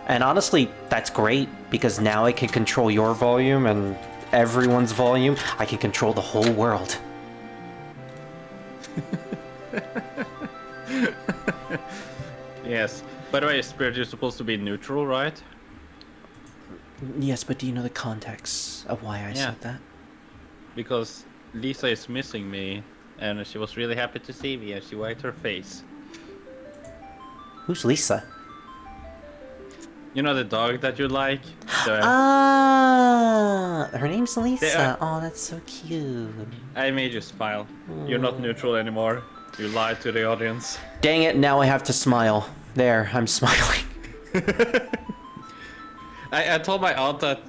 And honestly, that's great, because now I can control your volume and everyone's volume. I can control the whole world. Yes. By the way, Spirit, you're supposed to be neutral, right? Yes, but do you know the context of why I said that? Because Lisa is missing me, and she was really happy to see me, and she wiped her face. Who's Lisa? You know the dog that you like? Ah, her name's Lisa. Oh, that's so cute. I made you smile. You're not neutral anymore. You lied to the audience. Dang it, now I have to smile. There, I'm smiling. I told my aunt that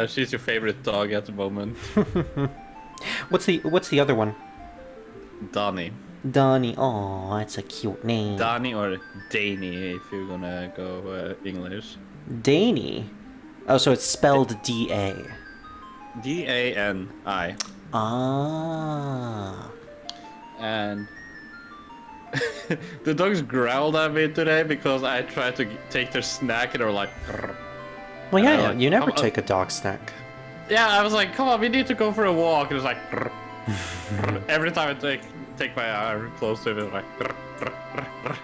she's your favorite dog at the moment. What's the other one? Donnie. Donnie. Oh, that's a cute name. Donnie or Danny if you're gonna go English. Danny. Oh, so it's spelled D-A. D-A-N-I. Ah. And the dogs growled at me today because I tried to take their snack and they were like... Grr. Well, yeah, like, you never take a dog snack. Yeah, I was like, come on, we need to go for a walk. And it's like... Grr, grr. Every time I take my arm close to it, it's like... Grr, grr, grr, grr.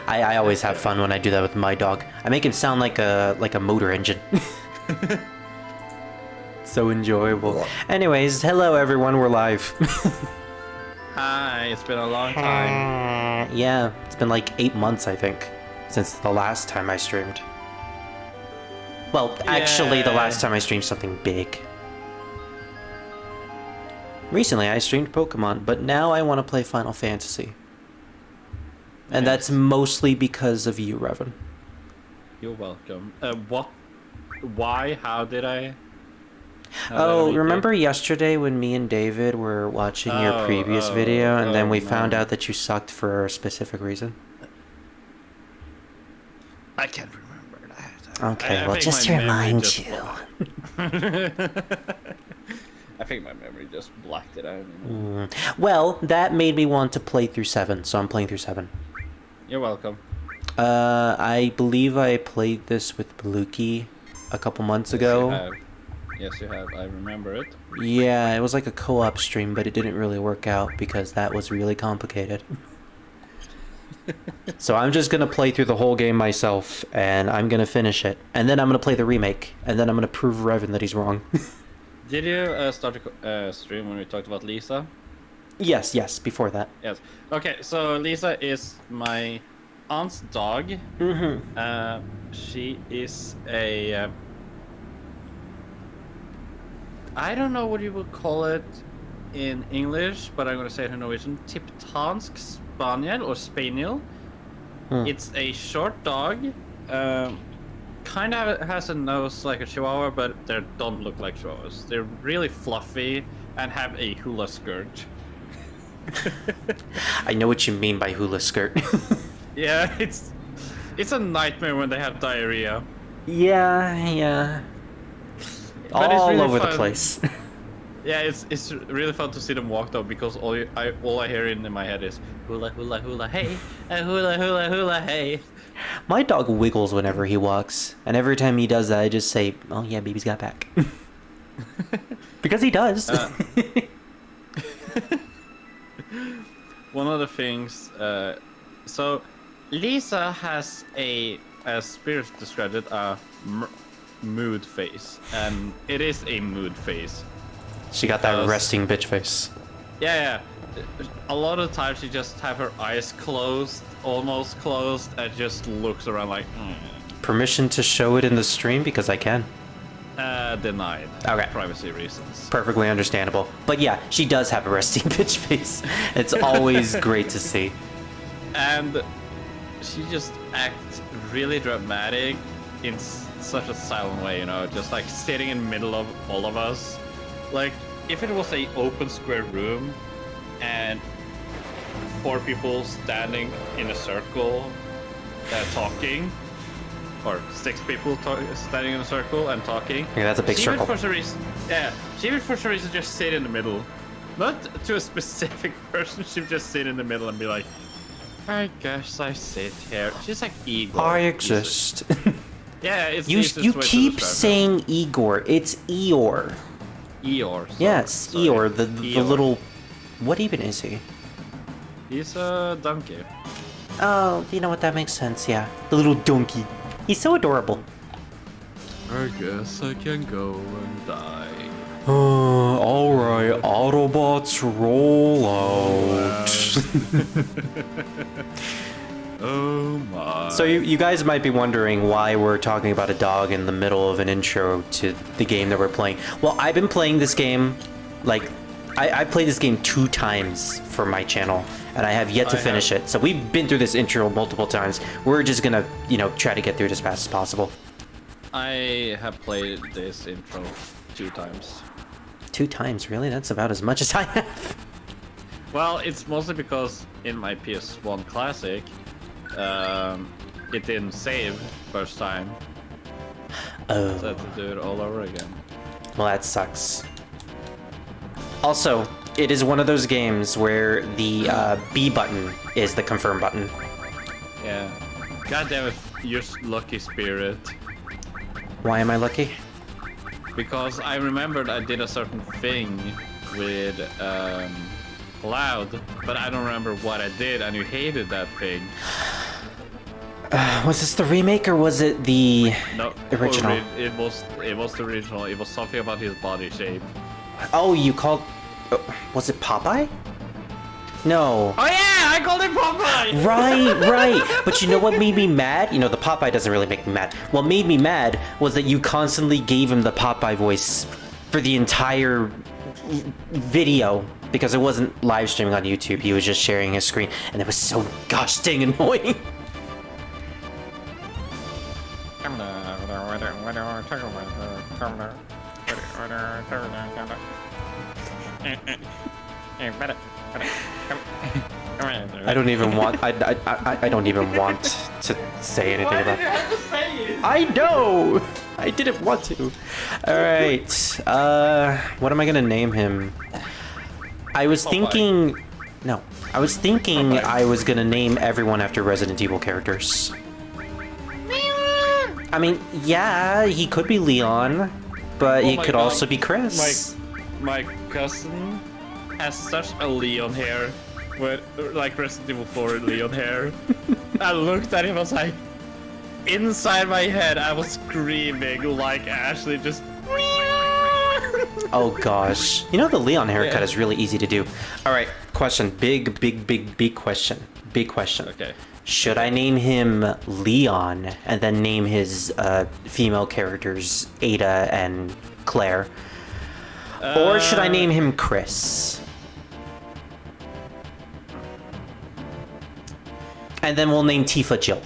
I always have fun when I do that with my dog. I make him sound like a motor engine. So enjoyable. Anyways, hello everyone, we're live. Hi, it's been a long time. Yeah, it's been like 8 months, I think, since the last time I streamed. Well, actually, the last time I streamed something big. Recently, I streamed Pokemon, but now I want to play Final Fantasy. And that's mostly because of you, Revan. You're welcome. What? Why? How did I? Oh, remember yesterday when me and David were watching your previous video, and then we found out that you sucked for a specific reason? I can't remember that. Okay, I well, think just my to memory remind just- you. I think my memory just blacked it out. You know? Well, that made me want to play through 7, so I'm playing through 7. You're welcome. I believe I played this with Baluki a couple months ago. Yes, you have. I remember it. Yeah, it was like a co-op stream, but it didn't really work out because that was really complicated. So I'm just gonna play through the whole game myself, and I'm gonna finish it, and then I'm gonna play the remake, and then I'm gonna prove Revan that he's wrong. Did you start a stream when we talked about Lisa? Yes, before that. Yes. Okay, so Lisa is my aunt's dog. Mm-hmm. She is a... I don't know what you would call it in English, but I'm going to say it in Norwegian. Tiptansk Spaniel or Spaniel. It's a short dog. Kind of has a nose like a Chihuahua, but they don't look like Chihuahuas. They're really fluffy and have a hula skirt. I know what you mean by hula skirt. Yeah, it's a nightmare when they have diarrhea. Yeah. But it's All really over the fun. place. Yeah, it's really fun to see them walk though, because all I hear in my head is hula hula hula hey, hula hula hula hey. My dog wiggles whenever he walks, and every time he does that, I just say, "Oh yeah, baby's got back," because he does. One of the things, so Lisa has as Spirit described it, a mood face, and it is a mood face. She got that resting bitch face. Yeah. A lot of times she just have her eyes closed, almost closed, and just looks around like. Permission to show it in the stream because I can. Denied. Okay. Privacy reasons. Perfectly understandable. But yeah, she does have a resting bitch face. It's always great to see. And she just acts really dramatic in such a silent way, you know, just like sitting in the middle of all of us. Like, if it was a open square room and 4 people standing in a circle talking, or 6 people standing in a circle and talking. Yeah, that's a big circle. She would for some reason just sit in the middle. Not to a specific person, she would just sit in the middle and be like, I guess I sit here. She's like ego. I exist. Yeah, it's the You easiest you way to keep describe saying Igor. It's Eeyore. him. Eeyore. Yes, sorry. Eeyore, the Eeyore. little... What even is he? He's a donkey. Oh, you know what? That makes sense, yeah. The little donkey. He's so adorable. I guess I can go and die. Alright, Autobots roll out. Oh my. So you guys might be wondering why we're talking about a dog in the middle of an intro to the game that we're playing. Well, I've been playing this game, like, I played this game 2 times for my channel, and I have yet to finish it. So we've been through this intro multiple times. We're just gonna, try to get through it as fast as possible. I have played this intro 2 times. 2 times, really? That's about as much as I have. Well, it's mostly because in my PS1 Classic, it didn't save first time. Oh. So I had to do it all over again. Well, that sucks. Also, it is one of those games where the B button is the confirm button. Yeah. God damn it, you're lucky spirit. Why am I lucky? Because I remembered I did a certain thing with Cloud, but I don't remember what I did, and you hated that thing. Was this the remake or was it the No, original? It was the original. It was something about his body shape. Oh, you called... was it Popeye? No. Oh yeah, I called it Popeye! Right. But you know what made me mad? The Popeye doesn't really make me mad. What made me mad was that you constantly gave him the Popeye voice for the entire video because it wasn't live streaming on YouTube. He was just sharing his screen, and it was so gosh dang annoying. I don't even want. I don't even want to say anything about. Why did you have to say it? I know. I didn't want to. All right. What am I gonna name him? I was thinking. No, I was thinking I was gonna name everyone after Resident Evil characters. I mean, yeah, he could be Leon, but he could also be Chris. My cousin has such a Leon hair, with like Resident Evil 4 Leon hair. I looked at him, I was like, inside my head, I was screaming like Ashley, just. Oh gosh, the Leon haircut is really easy to do. All right, question, big question, big question. Okay. Should I name him Leon and then name his female characters Ada and Claire? Or should I name him Chris? And then we'll name Tifa Jill.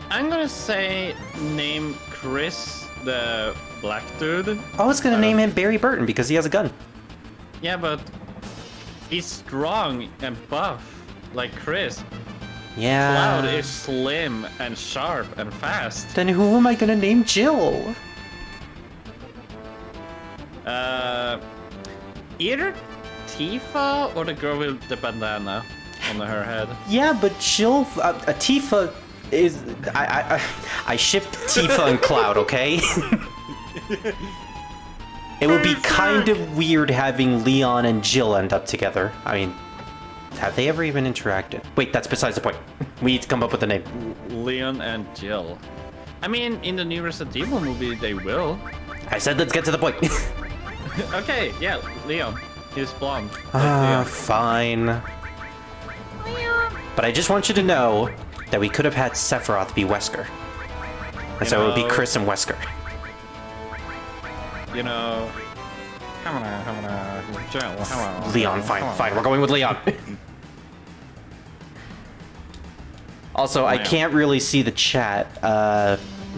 I'm gonna say name Chris the black dude. I was gonna name him Barry Burton because he has a gun. Yeah, but he's strong and buff, like Chris. Yeah. Cloud is slim and sharp and fast. Then who am I gonna name Jill? Either Tifa or the girl with the bandana on her head. Yeah, but Jill, Tifa is... I shipped Tifa and Cloud, okay? It would be kind of weird having Leon and Jill end up together. I mean, have they ever even interacted? Wait, that's besides the point. We need to come up with a name. Leon and Jill. I mean, in the new Resident Evil movie, they will. I said let's get to the point. Okay, yeah, Leon. He's blonde. Leon. Fine. But I just want you to know that we could have had Sephiroth be Wesker. And so it would be Chris and Wesker. Jill. Leon, fine, we're going with Leon. Also, I can't really see the chat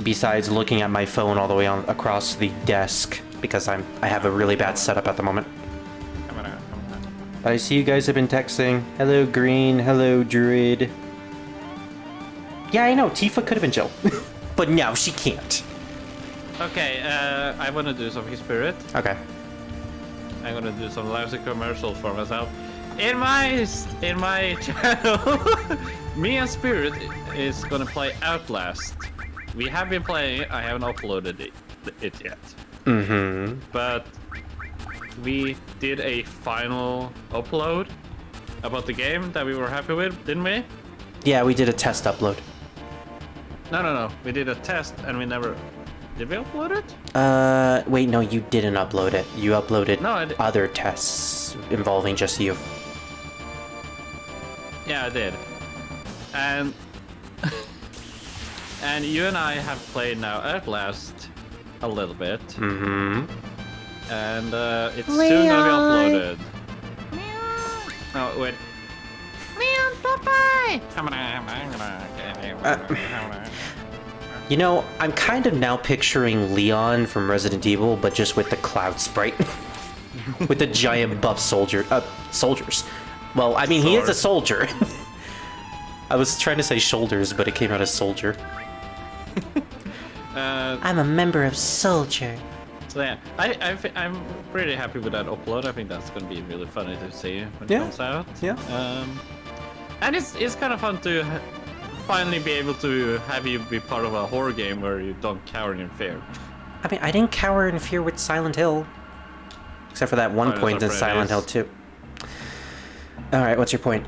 besides looking at my phone all the way across the desk because I have a really bad setup at the moment. But I see you guys have been texting. Hello, Green. Hello, Druid. Yeah, I know. Tifa could have been Jill. But no, she can't. Okay, I want to do some Spirit. Okay. I'm gonna do some lousy commercials for myself. in my channel, me and Spirit is gonna play Outlast. We have been playing it. I haven't uploaded it yet. Mm-hmm. But we did a final upload about the game that we were happy with, didn't we? Yeah, we did a test upload. No. We did a test and we never... Did we upload it? Wait, no, you didn't upload it. You uploaded No, other tests involving just you. Yeah, I did. And... and you and I have played now Outlast a little bit. Mm-hmm. And it's soon gonna be uploaded. Oh, wait. Leon, Popeye! You know, I'm kind of now picturing Leon from Resident Evil, but just with the cloud sprite. With the giant buff soldiers. Well, I mean, he is a soldier. I was trying to say shoulders, but it came out as soldier. I'm a member of Soldier. So yeah, I'm pretty happy with that upload. I think that's gonna be really funny to see when it comes out. Yeah. And it's kind of fun to finally be able to have you be part of a horror game where you don't cower in fear. I mean, I didn't cower in fear with Silent Hill. Except for that one point in Silent Hill 2. Alright, what's your point?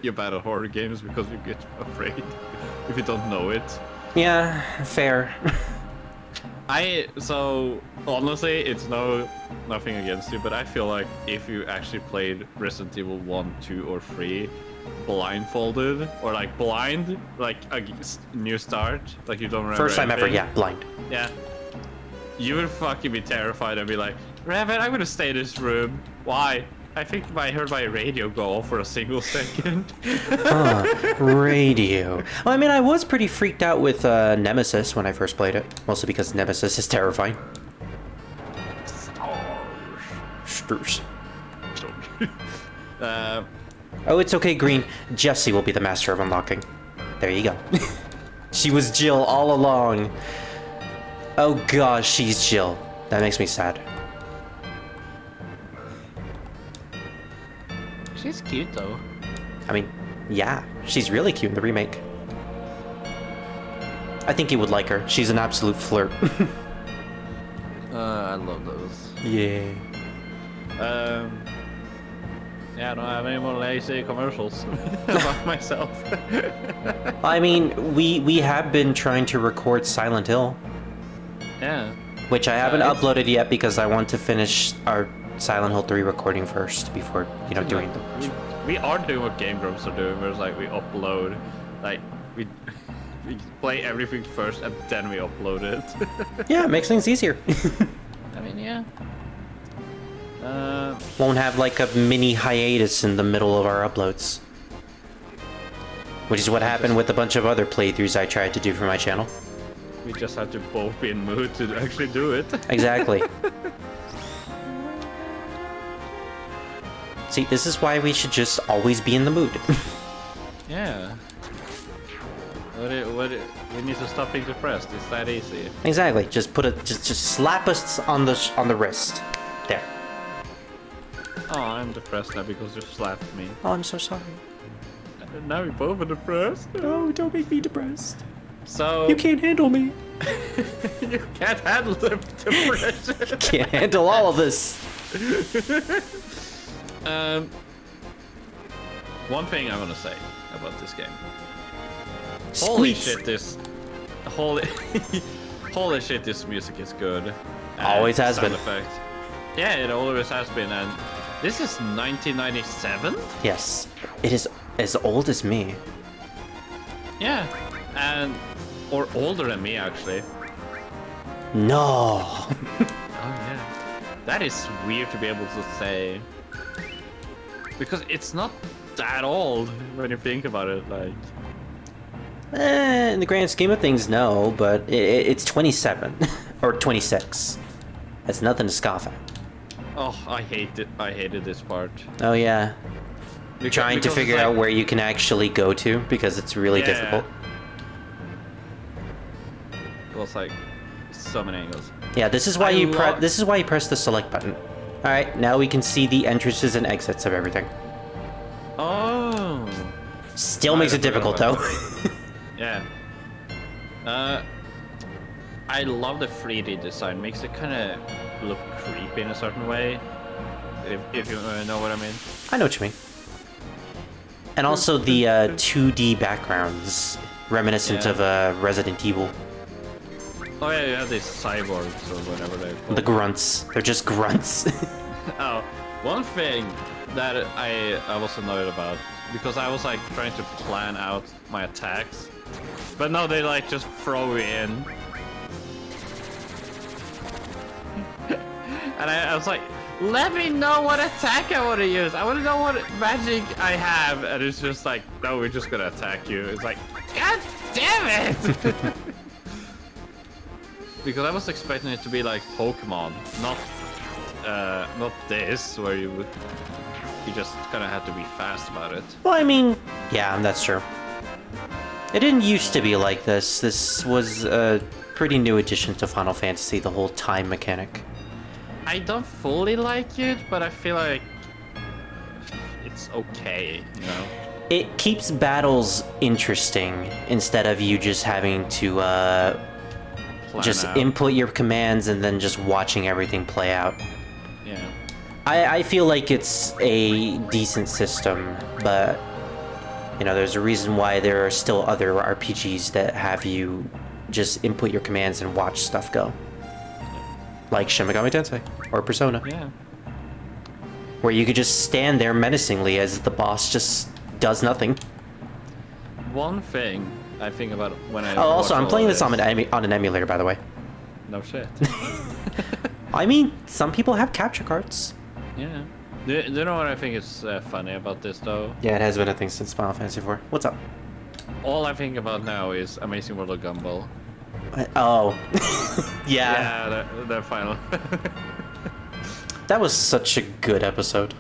You're bad at horror games because you get afraid if you don't know it. Yeah, fair. So honestly, it's nothing against you, but I feel like if you actually played Resident Evil 1, 2, or 3 blindfolded, or like blind, like a new start, like you don't remember First time anything. ever, yeah, blind. Yeah. You would fucking be terrified and be like, Raven, I'm gonna stay in this room. Why? I think I heard my radio go off for a single second. Radio. Well, I mean, I was pretty freaked out with Nemesis when I first played it. Mostly because Nemesis is terrifying. Stars. Oh, it's okay, Green. Jessie will be the master of unlocking. There you go. She was Jill all along. Oh gosh, she's Jill. That makes me sad. She's cute though. I mean, yeah, she's really cute in the remake. I think you would like her. She's an absolute flirt. I love those. Yeah. Yeah, I don't have any more lazy commercials about myself. I mean, we have been trying to record Silent Hill. Yeah. Which I haven't uploaded yet because I want to finish our Silent Hill 3 recording first before, doing them. We are doing what Game Grumps are doing, where it's like we upload, like we play everything first and then we upload it. Yeah, it makes things easier. I mean, yeah. Won't have like a mini hiatus in the middle of our uploads. Which is what happened with a bunch of other playthroughs I tried to do for my channel. We just have to both be in mood to actually do it. Exactly. See, this is why we should just always be in the mood. Yeah. We need to stop being depressed. It's that easy. Exactly. Just just slap us on the wrist. There. Oh, I'm depressed now because you slapped me. Oh, I'm so sorry. Now we both are depressed. No, don't make me depressed. So you can't handle me. You can't handle the depression. Can't handle all of this. One thing I want to say about this game. Squeaks. Holy shit, this music is good. Always has sound been. effect. Yeah, it always has been, and this is 1997? Yes, it is as old as me. Yeah, or older than me, actually. No. Oh, yeah. That is weird to be able to say. Because it's not that old when you think about it, like... In the grand scheme of things, no, but it's 27. Or 26. That's nothing to scoff at. Oh, I hated this part. Oh, yeah. Trying to figure out where you can actually go to, because it's really difficult. It was like so many angles. Yeah, this is why you press the select button. Alright, now we can see the entrances and exits of everything. Oh. Still makes it difficult, though. Yeah. I love the 3D design. Makes it kind of look creepy in a certain way. If you know what I mean. I know what you mean. And also the 2D backgrounds, reminiscent of Resident Evil. Oh yeah, you have these cyborgs or whatever they're called. The grunts. They're just grunts. Oh, one thing that I was annoyed about, because I was like trying to plan out my attacks, but no, they like just throw me in. And I was like, let me know what attack I want to use. I want to know what magic I have. And it's just like, no, we're just gonna attack you. It's like, God damn it! Because I was expecting it to be like Pokemon, not this, where you just kind of had to be fast about it. Well, I mean, yeah, that's true. It didn't used to be like this. This was a pretty new addition to Final Fantasy, the whole time mechanic. I don't fully like it, but I feel like it's okay, you know? It keeps battles interesting instead of you just having to just input your commands and then just watching everything play out. Yeah. I feel like it's a decent system, but you know, there's a reason why there are still other RPGs that have you just input your commands and watch stuff go. Like Shin Megami Tensei or Persona. Yeah. Where you could just stand there menacingly as the boss just does nothing. One thing I think about when I Oh, also, I'm watch playing all this on an emulator, by the way. No shit. I mean, some people have capture cards. Yeah. Do you know what I think is funny about this, though? Yeah, it has been a thing since Final Fantasy IV. What's up? All I think about now is Amazing World of Gumball. Oh. Yeah. Yeah, the final. That was such a good episode.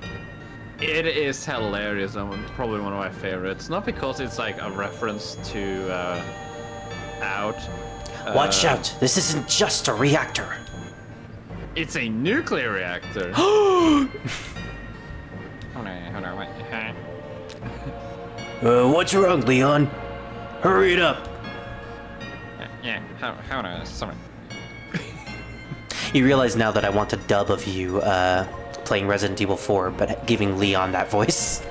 It is hilarious and probably one of my favorites. Not because it's like a reference to Out. Watch out, this isn't just a reactor. It's a nuclear reactor. What's wrong, Leon? Hurry it up. Yeah, how do I summon? You realize now that I want a dub of you playing Resident Evil 4, but giving Leon that voice.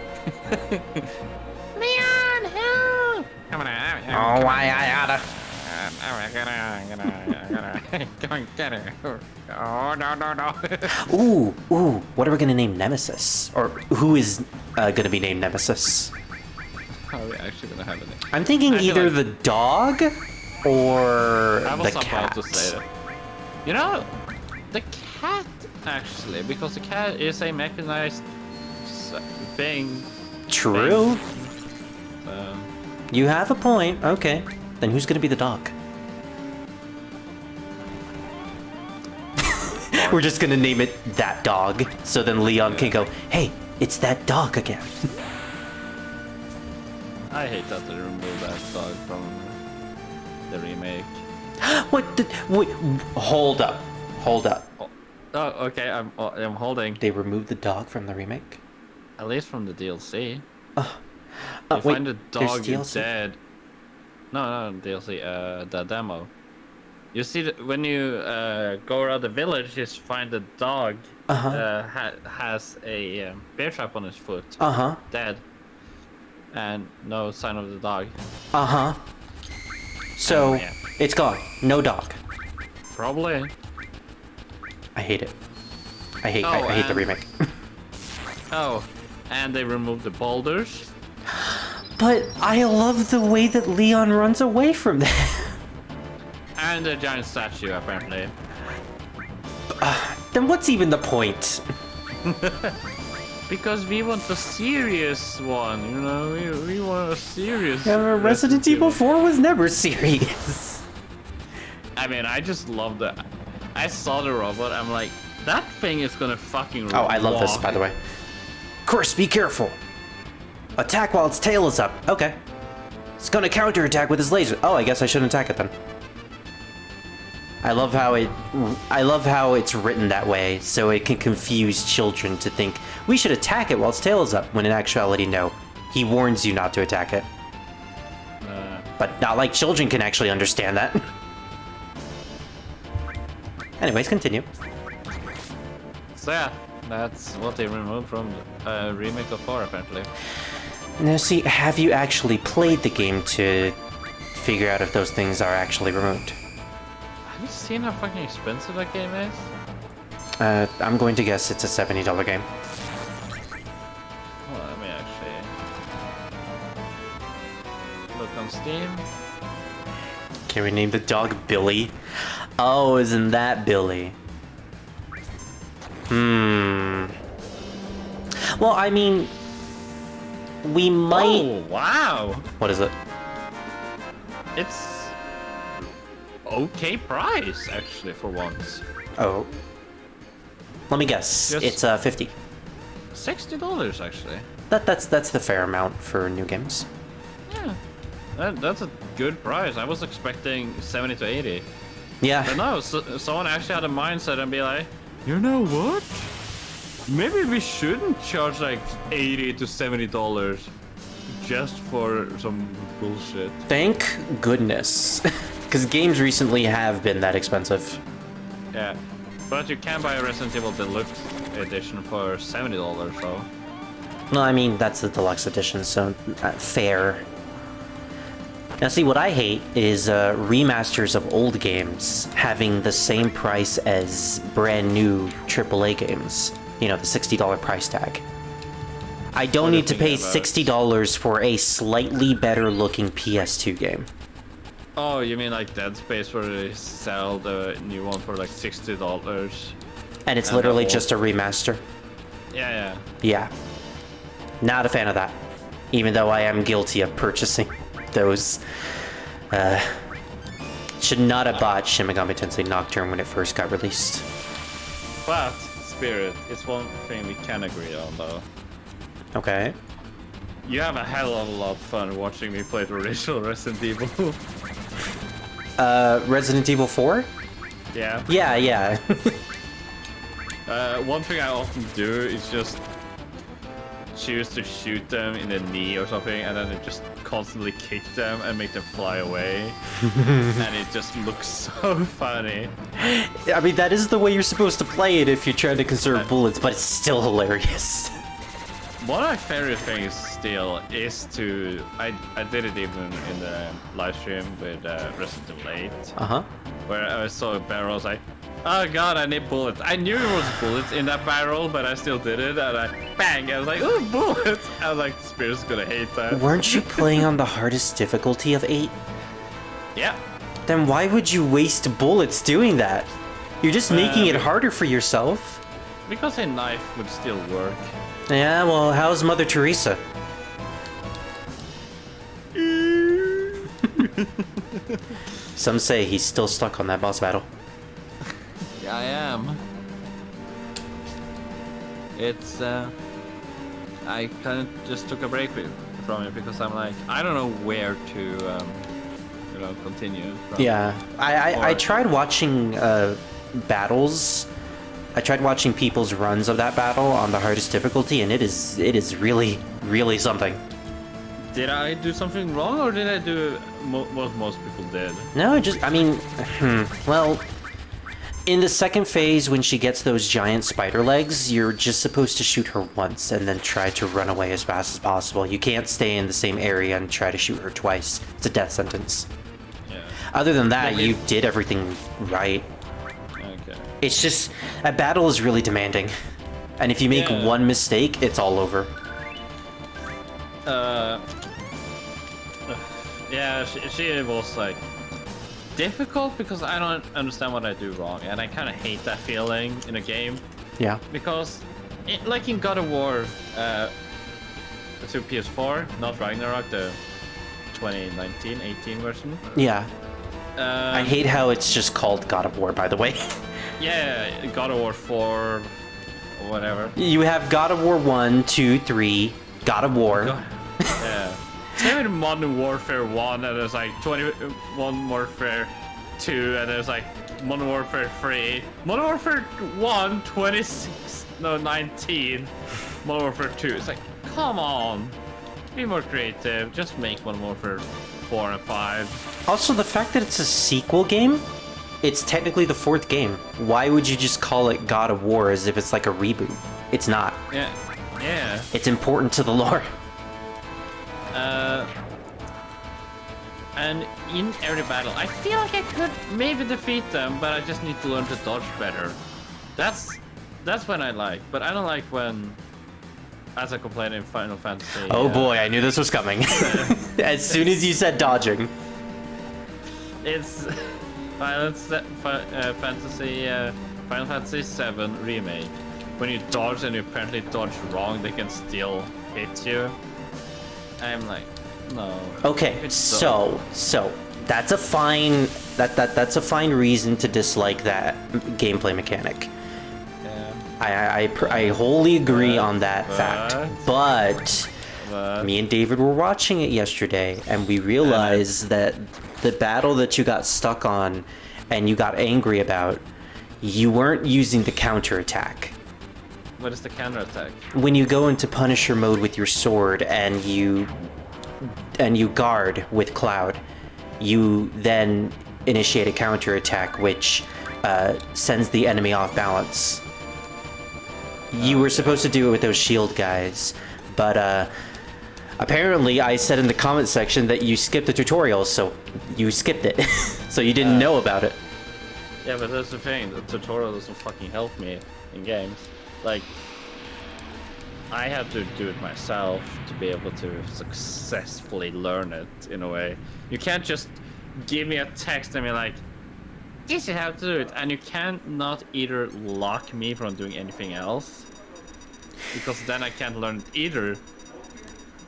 Leon, help! Oh, why I oughta. Go and get her. Oh, no. Ooh, what are we gonna name Nemesis? Or who is gonna be named Nemesis? How are we actually gonna have it? I'm thinking I feel either like- the dog or I the was cat. about to say that. You know, the cat actually, because the cat is a mechanized thing. True. So, You have a point. Okay. Then who's gonna be the dog? We're just gonna name it that dog, so then Leon can go, hey, it's that dog again. I hate that they removed that dog from the remake. Wait, hold up. Oh, okay, I'm holding. They removed the dog from the remake? At least from the DLC. You Wait, find the there's dog DLC? dead. No, DLC. The demo. You see that when you go around the village, you just find the dog has a bear trap on his foot, dead, and no sign of the dog. So, yeah. it's gone. No dog. Probably. I hate it. I hate the and- remake. Oh, and they removed the boulders. But I love the way that Leon runs away from that. And a giant statue, apparently. Then what's even the point? Because we want the serious one, you know? We want a serious... Resident Evil 4 was never serious. I mean, I just love that. I saw the robot, I'm like, that thing is gonna fucking Oh, I love this, by the way. Curse, be careful. Attack while its tail is up. Okay. It's gonna counterattack with his laser. Oh, I guess I shouldn't attack it then. I love how it's written that way, so it can confuse children to think we should attack it while its tail is up, when in actuality, no. He warns you not to attack it. But not like children can actually understand that. Anyways, continue. So yeah, that's what they removed from a remake of 4, apparently. Now see, have you actually played the game to figure out if those things are actually removed? Have you seen how fucking expensive that game is? I'm going to guess it's a $70 game. Well, let me actually look on Steam. Can we name the dog Billy? Oh, isn't that Billy? Well, I mean, we might... Oh, wow! What is it? It's okay price, actually, for once. Oh. Let me guess. Yes. It's 50. $60, actually. That's the fair amount for new games. Yeah. That's a good price. I was expecting 70 to 80. Yeah. But no, someone actually had a mindset and be like, you know what? Maybe we shouldn't charge like $80 to $70 just for some bullshit. Thank goodness. Because games recently have been that expensive. Yeah. But you can buy a Resident Evil Deluxe edition for $70, so... Well, I mean, that's the deluxe edition, so fair. Now see, what I hate is remasters of old games having the same price as brand new AAA games. You know, the $60 price tag. I don't need to pay $60 for a slightly better looking PS2 game. Oh, you mean like Dead Space where they sell the new one for like $60? And it's literally just a remaster. Yeah. Yeah. Not a fan of that. Even though I am guilty of purchasing those. Should not have bought Shin Megami Tensei Nocturne when it first got released. But, Spirit, it's one thing we can agree on though. Okay. You have a hell of a lot of fun watching me play the original Resident Evil. Resident Evil 4? Yeah. Yeah. One thing I often do is just choose to shoot them in the knee or something, and then just constantly kick them and make them fly away. And it just looks so funny. I mean, that is the way you're supposed to play it if you're trying to conserve bullets, but it's still hilarious. One of my favorite things still is to... I did it even in the live stream with Resident Evil 8. Uh-huh. Where I saw a barrel, I was like, oh god, I need bullets. I knew there was bullets in that barrel, but I still did it, and bang! I was like, oh, bullets! I was like, Spirit's gonna hate that. Weren't you playing on the hardest difficulty of 8? Yeah. Then why would you waste bullets doing that? You're just making it harder for yourself. Because a knife would still work. Yeah, well, how's Mother Teresa? Some say he's still stuck on that boss battle. Yeah, I am. It's, I kind of just took a break from it because I'm like, I don't know where to, continue. Yeah, I tried watching battles. I tried watching people's runs of that battle on the hardest difficulty, and it is really, really something. Did I do something wrong, or did I do what most people did? No, well, in the second phase, when she gets those giant spider legs, you're just supposed to shoot her once and then try to run away as fast as possible. You can't stay in the same area and try to shoot her twice. It's a death sentence. Yeah. Other than that, you did everything right. Okay. It's just, a battle is really demanding. And if you make one mistake, it's all over. Yeah, she was like difficult because I don't understand what I do wrong, and I kind of hate that feeling in a game. Yeah. Because, like in God of War, to PS4, not Ragnarok, the 2019-18 version. Yeah. I hate how it's just called God of War, by the way. Yeah, God of War 4, or whatever. You have God of War 1, 2, 3, God of War. Yeah. Same with Modern Warfare 1, and there's like 21 Warfare 2, and there's like Modern Warfare 3, Modern Warfare 1, 19, Modern Warfare 2. It's like, come on, be more creative. Just make Modern Warfare 4 and 5. Also, the fact that it's a sequel game, it's technically the 4th game. Why would you just call it God of War as if it's like a reboot? It's not. Yeah. It's important to the lore. And in every battle, I feel like I could maybe defeat them, but I just need to learn to dodge better. That's when I like, but I don't like when, as I complained in Final Fantasy. Oh boy, I knew this was coming. As soon as you said dodging. It's Final Fantasy VII Remake. When you dodge and you apparently dodge wrong, they can still hit you. I'm like, no. Okay, so that's a fine that's a fine reason to dislike that gameplay mechanic. Yeah. I wholly agree on that fact. But me and David were watching it yesterday, and we realized that the battle that you got stuck on and you got angry about, you weren't using the counterattack. What is the counterattack? When you go into Punisher mode with your sword and you guard with Cloud, you then initiate a counterattack which sends the enemy off balance. You were supposed to do it with those shield guys, but apparently I said in the comment section that you skipped the tutorial, so you skipped it. So you didn't know about it. Yeah, but that's the thing, the tutorial doesn't fucking help me in games. Like, I had to do it myself to be able to successfully learn it in a way. You can't just give me a text and be like, this is how to do it, and you can't not either lock me from doing anything else, because then I can't learn it either.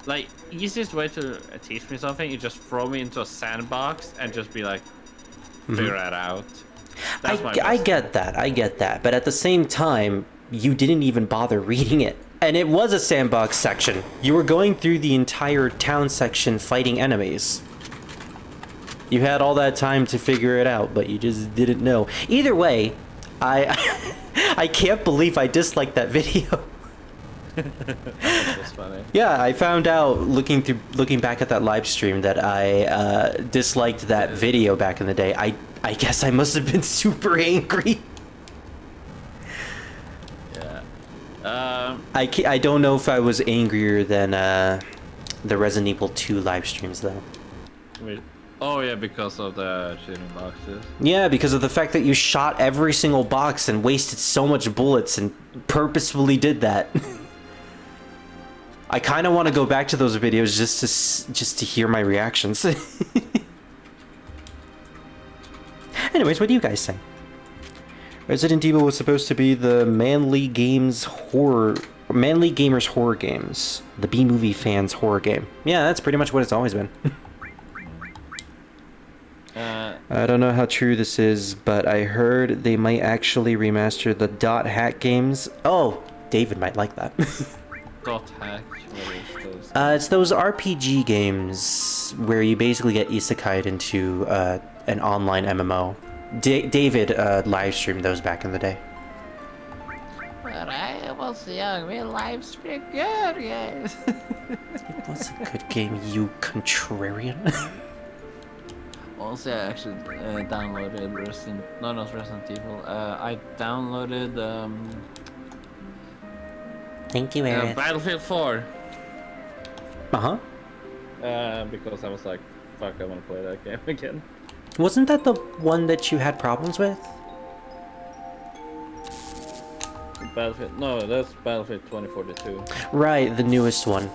Like, easiest way to teach me something is just throw me into a sandbox and just be like, figure that out. That's I get that, but at the same time, you didn't even bother reading it. And it was a sandbox section. You were going through the entire town section fighting enemies. You had all that time to figure it out, but you just didn't know. Either way, I can't believe I disliked that video. That's funny. Yeah, I found out looking back at that live stream that I disliked that video back in the day. I guess I must have been super angry. I don't know if I was angrier than the Resident Evil 2 live streams though. Wait. Oh yeah, because of the shooting boxes. Yeah, because of the fact that you shot every single box and wasted so much bullets and purposefully did that. I kind of want to go back to those videos just to hear my reactions. Anyways, what do you guys think? Resident Evil was supposed to be the manly gamers horror games, the B-movie fans horror game. Yeah, that's pretty much what it's always been. I don't know how true this is, but I heard they might actually remaster the Dot Hack games. Oh, David might like that. Dot Hack. What is those? It's those RPG games where you basically get isekai'd into an online MMO. David live streamed those back in the day. When I was young, we live streamed good games. It was a good game, you contrarian. Also, I actually downloaded not Resident Evil. I downloaded Thank you, Aaron. Battlefield 4. Uh-huh. Because I was like, fuck, I want to play that game again. Wasn't that the one that you had problems with? Battlefield? No, that's Battlefield 2042. Right, the newest one.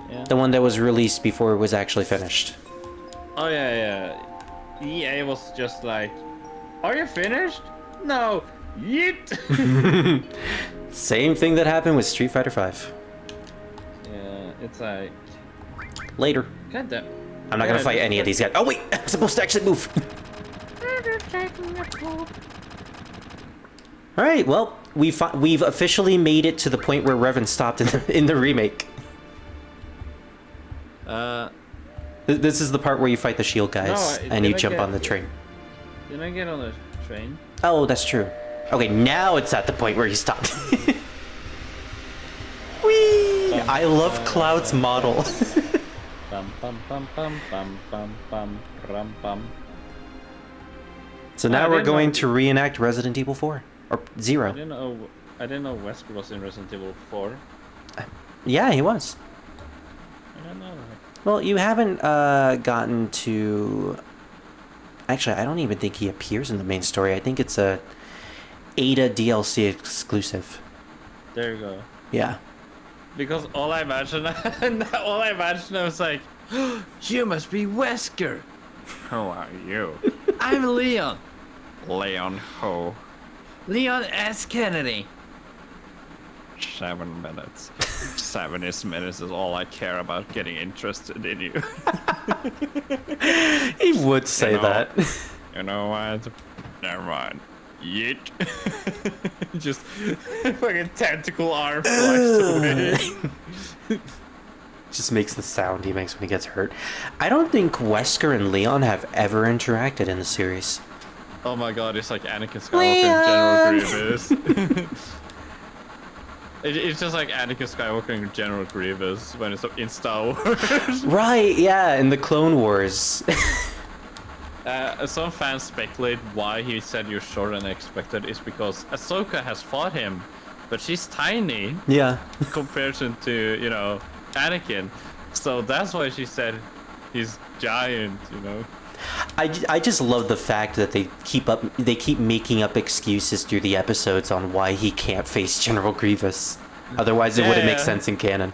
Yeah. The one that was released before it was actually finished. Oh yeah. EA was just like, are you finished? No. Yeet. Same thing that happened with Street Fighter V. Yeah, it's like, Later. god damn. I'm not gonna fight any of these guys. Oh wait, I'm supposed to actually move. All right, well, we've officially made it to the point where Revan stopped in the remake. This is the part where you fight the shield guys No, and you did I jump get- on the train. Didn't I get on the train? Oh, that's true. Okay, now it's at the point where he stopped. Whee! I love Cloud's model. Bum bum bum bum bum bum bum rum bum. So now we're going to reenact Resident Evil 4 or 0. I didn't know Wesker was in Resident Evil 4. Yeah, he was. I don't know. Well, you haven't gotten to. Actually, I don't even think he appears in the main story. I think it's a Ada DLC exclusive. There you go. Yeah. Because all I imagine I was like, you must be Wesker. Who are you? I'm Leon. Leon who? Leon S. Kennedy. 7 minutes. 7 minutes is all I care about getting interested in you. He would say that. You know what? Never mind. Yeet. Just fucking tentacle arm flies away. Just makes the sound he makes when he gets hurt. I don't think Wesker and Leon have ever interacted in the series. Oh my god, it's like Anakin Skywalker and General Grievous. It's just like Anakin Skywalker and General Grievous when it's in Star Wars. Right, yeah, in the Clone Wars. Some fans speculate why he said you're shorter than expected is because Ahsoka has fought him, but she's tiny. Yeah. Comparison to, you know, Anakin. So that's why she said he's giant, you know. I just love the fact that they keep making up excuses through the episodes on why he can't face General Grievous. Otherwise, it wouldn't make sense in canon.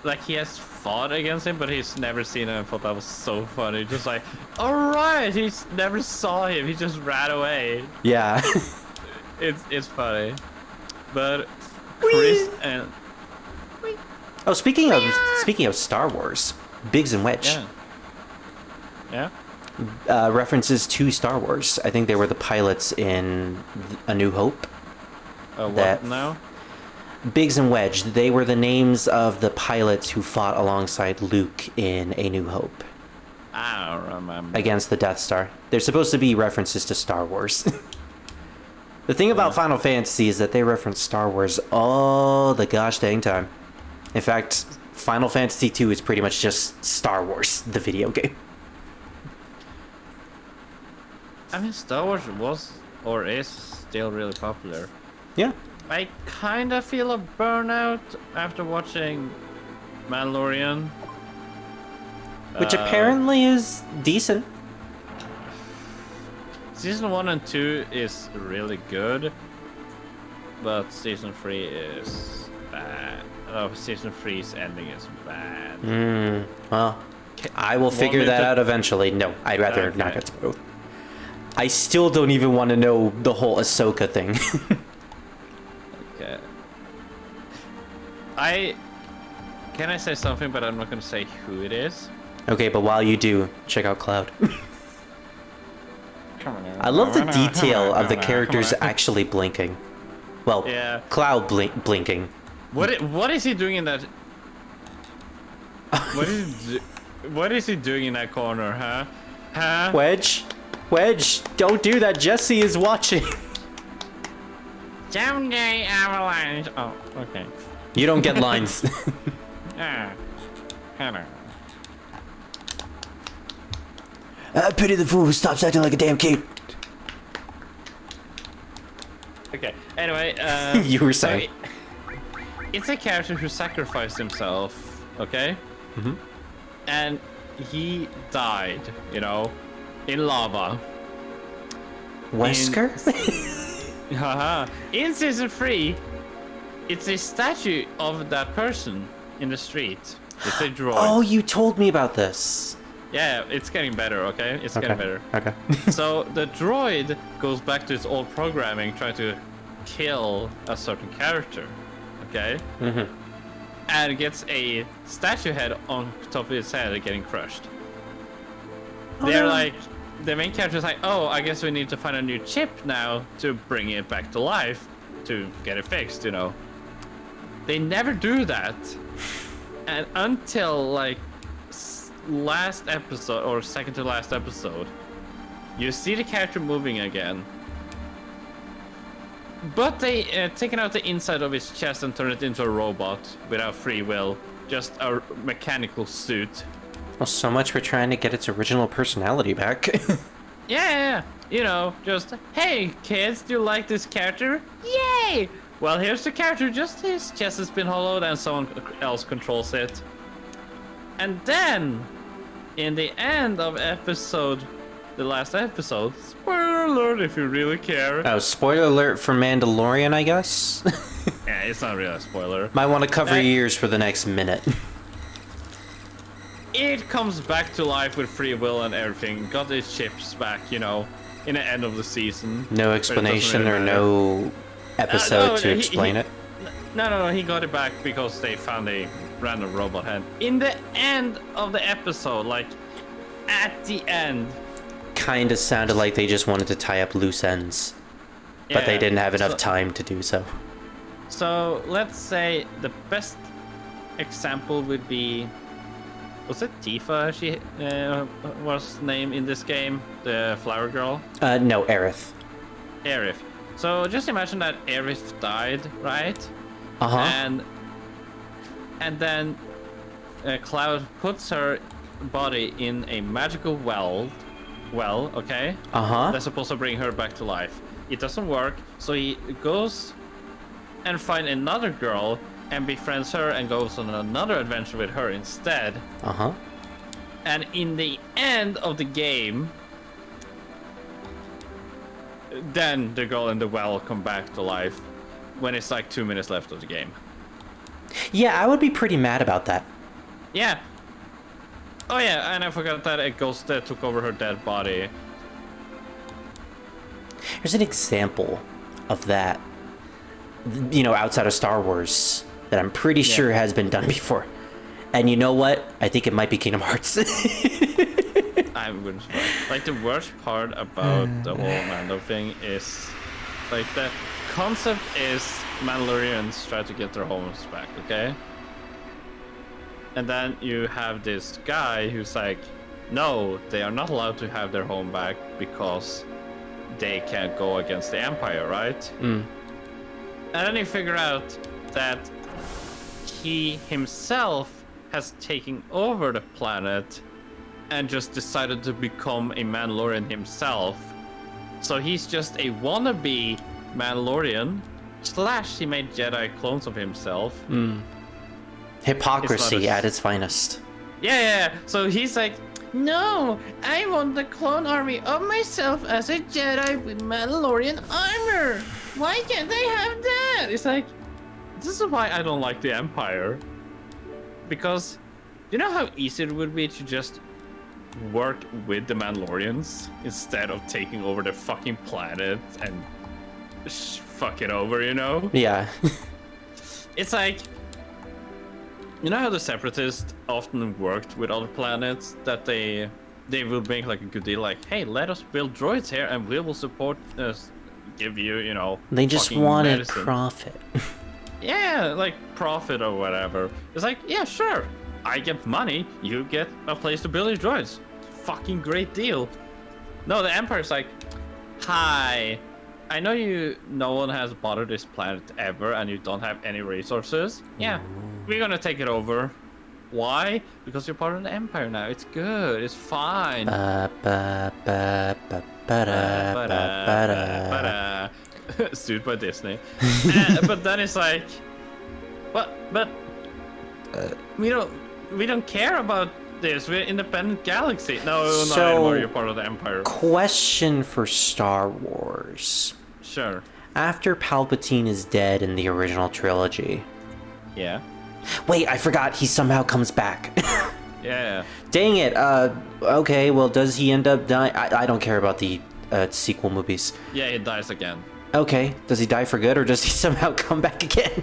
Like, he has fought against him, but he's never seen him. I thought that was so funny. Just like, alright, he never saw him. He just ran away. Yeah. It's funny. But Chris and... Oh, speaking of Star Wars, Biggs and Wedge. Yeah. Yeah? References to Star Wars. I think they were the pilots in A New Hope. What now? Biggs and Wedge, they were the names of the pilots who fought alongside Luke in A New Hope. I don't remember. Against the Death Star. They're supposed to be references to Star Wars. The thing about Final Fantasy is that they reference Star Wars all the gosh dang time. In fact, Final Fantasy II is pretty much just Star Wars, the video game. I mean, Star Wars was or is still really popular. Yeah. I kind of feel a burnout after watching Mandalorian. Which apparently is decent. Season 1 and 2 is really good, but Season 3 is bad. Season 3's ending is bad. Well, I will figure that out eventually. No, I'd rather not get spoiled. I still don't even want to know the whole Ahsoka thing. Okay. Can I say something, but I'm not going to say who it is? Okay, but while you do, check out Cloud. I love the detail of the characters actually blinking. Well, Yeah. Cloud blinking. What is he doing in that? What is he doing in that corner, huh? Huh? Wedge, don't do that. Jesse is watching. Someday avalanche. Oh, okay. You don't get lines. Hello. Pity the fool who stops acting like a damn kid. Okay. Anyway, You were saying. It's a character who sacrificed himself. Okay. Mm-hmm. And he died. You know, in lava. Wesker? Haha. In season 3, it's a statue of that person in the street. It's a droid. Oh, you told me about this. Yeah, it's getting better, okay? It's getting better. Okay. So the droid goes back to its old programming, trying to kill a certain character, okay? Mm-hmm. And gets a statue head on top of its head getting crushed. They're like, the main character's like, oh, I guess we need to find a new chip now to bring it back to life, to get it fixed, you know. They never do that. And until like last episode, or second to last episode, you see the character moving again. But they taken out the inside of his chest and turned it into a robot without free will. Just a mechanical suit. Well, so much for trying to get its original personality back. Yeah. You know, just, hey kids, do you like this character? Yay! Well, here's the character, just his chest has been hollowed and someone else controls it. And then, in the end of the last episode, spoiler alert if you really care. Oh, spoiler alert for Mandalorian, I guess? Yeah, it's not really a spoiler. Might want to cover your ears for the next minute. It comes back to life with free will and everything. Got its chips back, you know, in the end of the season. No explanation or no episode to explain it? No, he got it back because they found a random robot head. In the end of the episode, like, at the end. Kinda sounded like they just wanted to tie up loose ends. But they didn't have enough time to do so. So, let's say the best example would be... Was it Tifa she was named in this game? The flower girl? No, Aerith. Aerith. So just imagine that Aerith died, right? Uh-huh. And then Cloud puts her body in a magical well, okay? Uh-huh. That's supposed to bring her back to life. It doesn't work, so he goes and finds another girl and befriends her and goes on another adventure with her instead. Uh-huh. And in the end of the game, then the girl in the well come back to life when it's like 2 minutes left of the game. Yeah, I would be pretty mad about that. Yeah. Oh yeah, and I forgot that a ghost took over her dead body. There's an example of that, you know, outside of Star Wars, that I'm pretty sure has been done before. And you know what? I think it might be Kingdom Hearts. I wouldn't surprise. Like, the worst part about the whole Mando thing is, like, the concept is Mandalorians try to get their homes back, okay? And then you have this guy who's like, no, they are not allowed to have their home back because they can't go against the Empire, right? Mm. And then you figure out that he himself has taken over the planet and just decided to become a Mandalorian himself. So he's just a wannabe Mandalorian / he made Jedi clones of himself. Mm. Hypocrisy at its finest. Yeah. So he's like, no, I want the clone army of myself as a Jedi with Mandalorian armor. Why can't they have that? It's like, this is why I don't like the Empire. Because, you know how easy it would be to just work with the Mandalorians instead of taking over the fucking planet and fuck it over, you know? Yeah. It's like, you know how the Separatists often worked with other planets, that they will make like a good deal, like, hey, let us build droids here and we will support us, give you, you know, They just fucking wanted medicine. profit. Yeah, like profit or whatever. It's like, yeah, sure. I get money, you get a place to build your droids. Fucking great deal. No, the Empire's like, hi, I know no one has bothered this planet ever and you don't have any resources. Yeah, we're gonna take it over. Why? Because you're part of the Empire now. It's good, it's fine. Sued by Disney. But then it's like, what? But we don't care about this. We're independent galaxy. No, not anymore. You're part of the Empire. Question for Star Wars. Sure. After Palpatine is dead in the original trilogy. Yeah. Wait, I forgot he somehow comes back. Yeah. Dang it. Okay, well, does he end up dying? I don't care about the sequel movies. Yeah, he dies again. Okay, does he die for good or does he somehow come back again?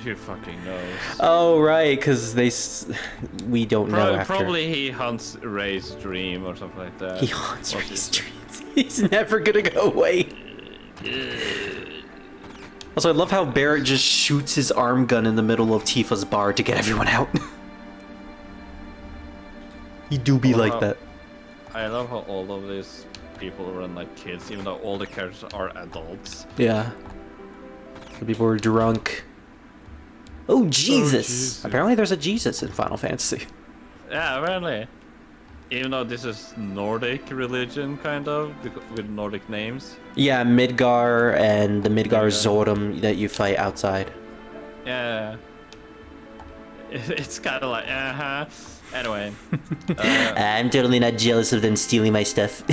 Who fucking knows? Oh, right, because we don't know after. Probably he hunts Rey's dream or something like that. He haunts Rey's dreams. He's never gonna go away. Also, I love how Barrett just shoots his arm gun in the middle of Tifa's bar to get everyone out. He do be like that. I love how all of these people run like kids, even though all the characters are adults. Yeah. The people were drunk. Oh, Jesus! Jesus. Apparently there's a Jesus in Final Fantasy. Yeah, apparently. Even though this is Nordic religion, kind of, with Nordic names. Yeah, Midgar and the Midgar Midgar. Zordom that you fight outside. Yeah. It's kind of like, Anyway. I'm totally not jealous of them stealing my stuff.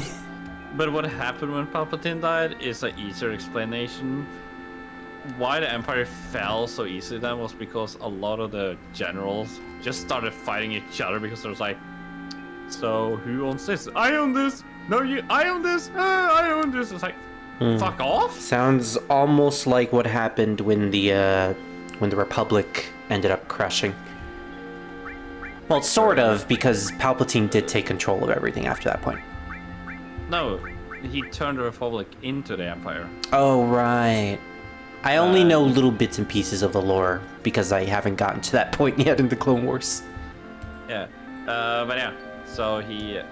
But what happened when Palpatine died is an easier explanation. Why the Empire fell so easily then was because a lot of the generals just started fighting each other because there was like, so who owns this? I own this! No, I own this! I own this! It's like, fuck off! Sounds almost like what happened when the Republic ended up crashing. Well, sort of, because Palpatine did take control of everything after that point. No, he turned the Republic into the Empire. Oh, right. I only know little bits and pieces of the lore because I haven't gotten to that point yet in the Clone Wars. Yeah. But yeah, so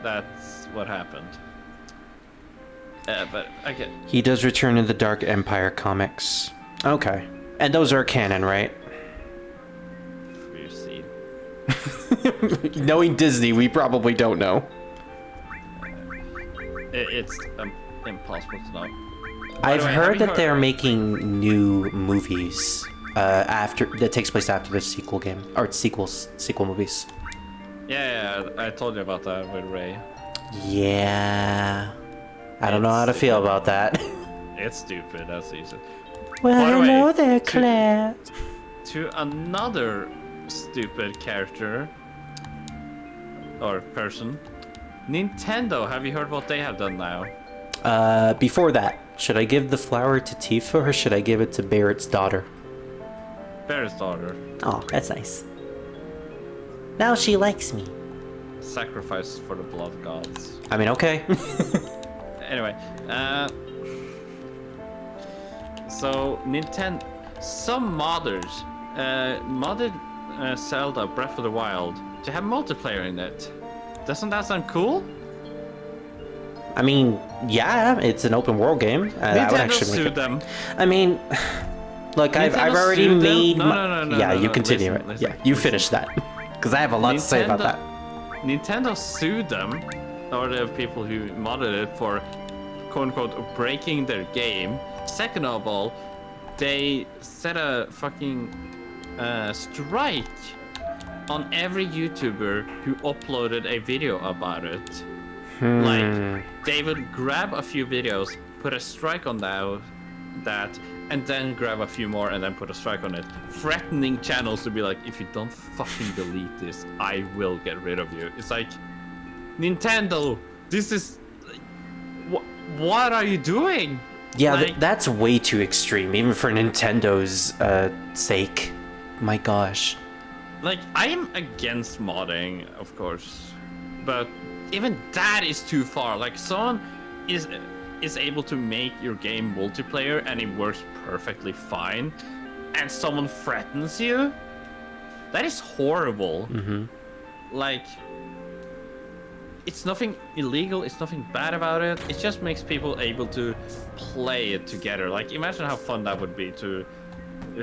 that's what happened. But okay. He does return in the Dark Empire comics. Okay. And those are canon, right? You see. Knowing Disney, we probably don't know. It's impossible to know. I've the way, heard have you that they're making new movies after that takes place after the sequel game or sequel movies. Yeah, I told you about that with Ray. Yeah, I don't know how to feel about that. It's stupid, that's easy. Well, By the way, hello there, Claire. To another stupid character or person, Nintendo. Have you heard what they have done now? Before that, should I give the flower to Tifa or should I give it to Barrett's daughter? Barrett's daughter. Oh, that's nice. Now she likes me. Sacrifice for the blood gods. I mean, okay. Anyway, so Nintendo, some modders modded Zelda Breath of the Wild to have multiplayer in it. Doesn't that sound cool? I mean, yeah, it's an open world game. That would Nintendo actually make sued it. them. I mean, look, I've Nintendo already sued them? made. No, yeah, you no, continue listen, it. listen, Yeah, you finish that, because I have a lot to say about that. Nintendo sued them, or the people who modded it, for quote unquote breaking their game. Second of all, they set a fucking strike on every YouTuber who uploaded a video about it. Like, they would grab a few videos, put a strike on that, and then grab a few more and then put a strike on it, threatening channels to be like, if you don't fucking delete this, I will get rid of you. It's like, Nintendo, this is... what are you doing? Yeah, Like- that's way too extreme, even for Nintendo's sake. My gosh. Like, I am against modding, of course, but even that is too far. Like, someone is able to make your game multiplayer and it works perfectly fine, and someone threatens you? That is horrible. Like, it's nothing illegal, it's nothing bad about it. It just makes people able to play it together. Like, imagine how fun that would be to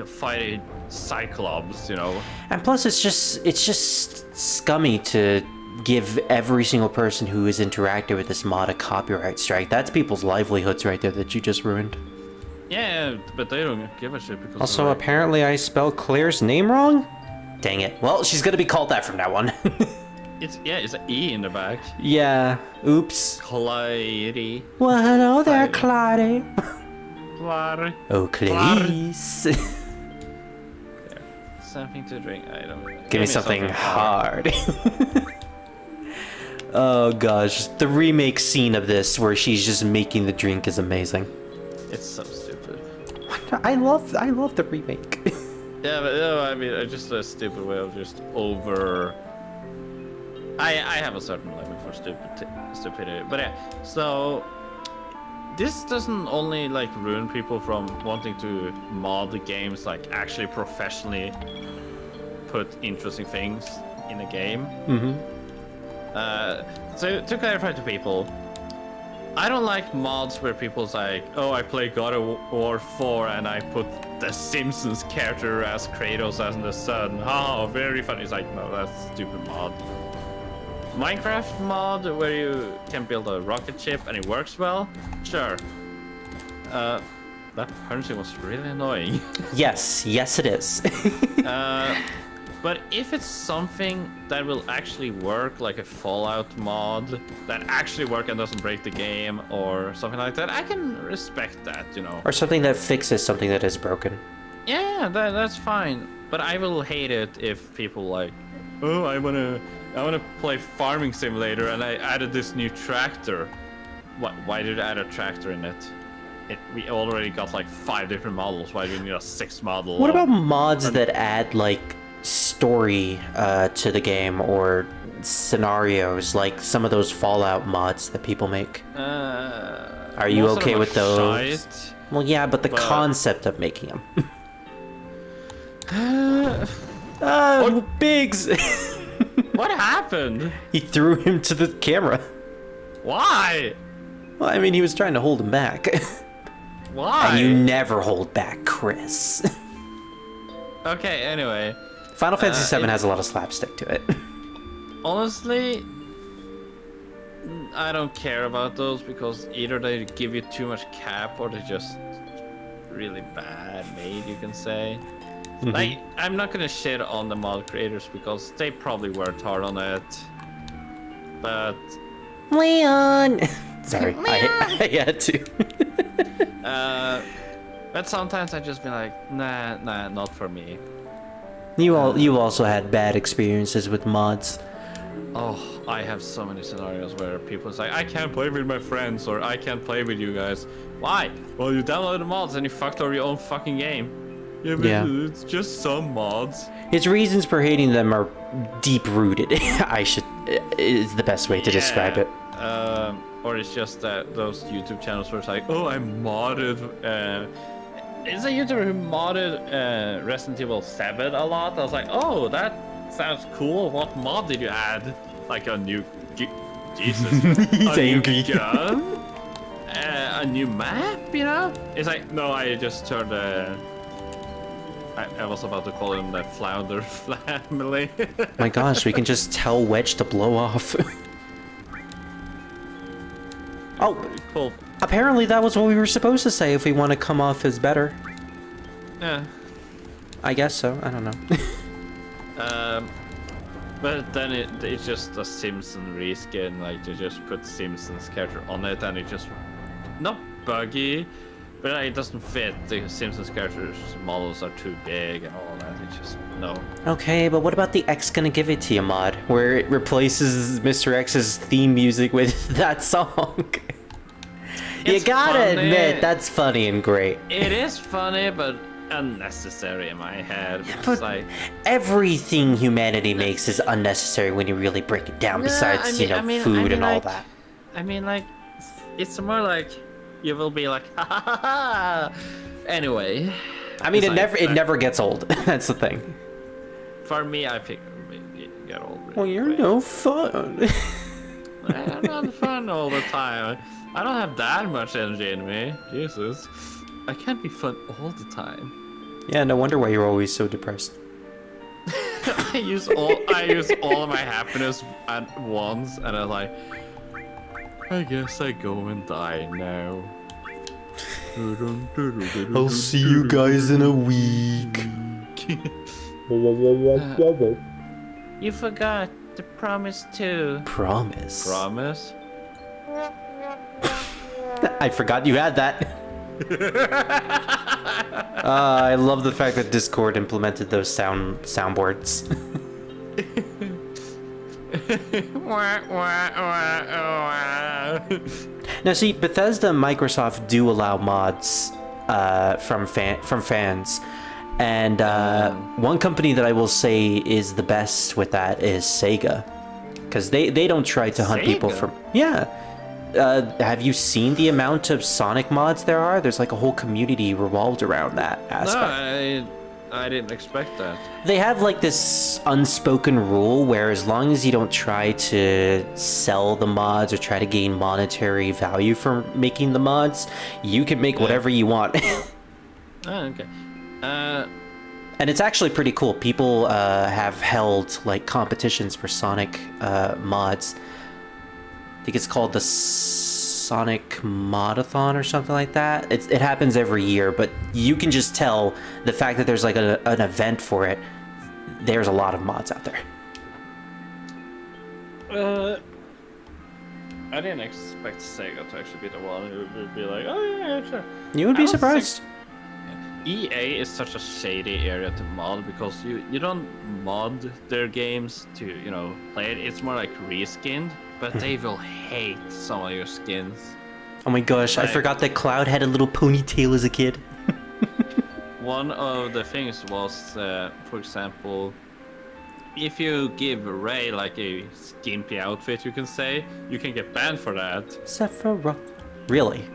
fight a Cyclops, you know? And plus, it's just scummy to give every single person who has interacted with this mod a copyright strike. That's people's livelihoods right there that you just ruined. Yeah, but they don't give a shit because... Also, apparently I spelled Claire's name wrong? Dang it. Well, she's gonna be called that from now on. It's an E in the back. Yeah. Oops. Clary. Well, hello there, Clary. Clary. Oh, Clarice. Something to drink. I don't. Give me something hard. Oh gosh, the remake scene of this where she's just making the drink is amazing. It's so stupid. I love the remake. Yeah, but no, I mean, it's just a stupid way of just over. I have a certain limit for stupidity, but yeah. So this doesn't only like ruin people from wanting to mod the games, like actually professionally put interesting things in a game. So to clarify to people, I don't like mods where people's like, oh, I play God of War 4 and I put the Simpsons character as Kratos as the son. Oh, very funny. It's like, no, that's a stupid mod. Minecraft mod where you can build a rocket ship and it works well? Sure. That punching was really annoying. Yes, it is. But if it's something that will actually work, like a Fallout mod that actually works and doesn't break the game or something like that, I can respect that, you know. Or something that fixes something that is broken. Yeah, that's fine. But I will hate it if people like, oh, I wanna play Farming Simulator and I added this new tractor. Why did I add a tractor in it? We already got like 5 different models. Why do we need a 6th model? What about mods that add like story to the game or scenarios, like some of those Fallout mods that people make? Are you okay with those? Shite. Well, yeah, but the concept of making them. Biggs! What happened? He threw him to the camera. Why? Well, I mean, he was trying to hold him back. Why? And you never hold back, Chris. Okay, anyway. Final Fantasy VII has a lot of slapstick to it. Honestly, I don't care about those because either they give you too much cap or they're just really bad made, you can say. Like, I'm not gonna shit on the mod creators because they probably worked hard on it. But Leon! Sorry, I had to. but sometimes I just be like, nah, not for me. You also had bad experiences with mods. Oh, I have so many scenarios where people say, I can't play with my friends or I can't play with you guys. Why? Well, you downloaded the mods and you fucked over your own fucking game. Yeah, but it's just some mods. His reasons for hating them are deep-rooted. Is the best way to describe it. Or it's just that those YouTube channels where it's like, oh, I modded. It's a YouTuber who modded Resident Evil 7 a lot. I was like, oh, that sounds cool. What mod did you add? Like a new, Jesus, He's angry. New gun, a new map. You know? It's like, no, I just turned. I was about to call him the Flounder family. My gosh, we can just tell Wedge to blow off. Oh, Cool. apparently that was what we were supposed to say if we want to come off as better. Yeah. I guess so, I don't know. But then it's just a Simpson reskin, like they just put Simpsons character on it and it just not buggy, but it doesn't fit. The Simpsons characters models are too big and all that. It's just no. Okay, but what about the X Gonna Give It To You mod, where it replaces Mr. X's theme music with that song? You It's gotta funny. admit, that's funny and great. It is funny, but unnecessary in my head. It's But like everything humanity makes is unnecessary when you really break it down, besides, food and all like, that. I mean, like, it's more like you will be like, ha ha ha ha. Anyway. I mean, It's it never gets old. That's the thing. For me, I think it get old. Really Well, you're quick. no fun. I'm not fun all the time. I don't have that much energy in me. Jesus. I can't be fun all the time. Yeah, no wonder why you're always so depressed. I use all of my happiness at once and I'm like, I guess I go and die now. I'll see you guys in a week. You forgot the promise too. Promise. Promise? I forgot you had that. I love the fact that Discord implemented those soundboards. Now, see, Bethesda and Microsoft do allow mods from fans, and one company that I will say is the best with that is Sega, because they don't try to hunt people Sega? from have you seen the amount of Sonic mods there are? There's like a whole community revolved around that aspect. No, I didn't expect that. They have like this unspoken rule where as long as you don't try to sell the mods or try to gain monetary value from making the mods, you can make whatever you want. Oh, okay. And it's actually pretty cool. People have held like competitions for Sonic mods. I think it's called the Sonic Modathon or something like that. It happens every year, but you can just tell the fact that there's like an event for it. There's a lot of mods out there. I didn't expect Sega to actually be the one who would be like, oh yeah, sure. You would be surprised. EA is such a shady area to mod because you don't mod their games to, you know, play it. It's more like reskinned, but they will hate some of your skins. Oh my gosh, I forgot that Cloud had a little ponytail as a kid. One of the things was, for example, if you give Ray like a skimpy outfit, you can say, you can get banned for that. Sephiroth. Really?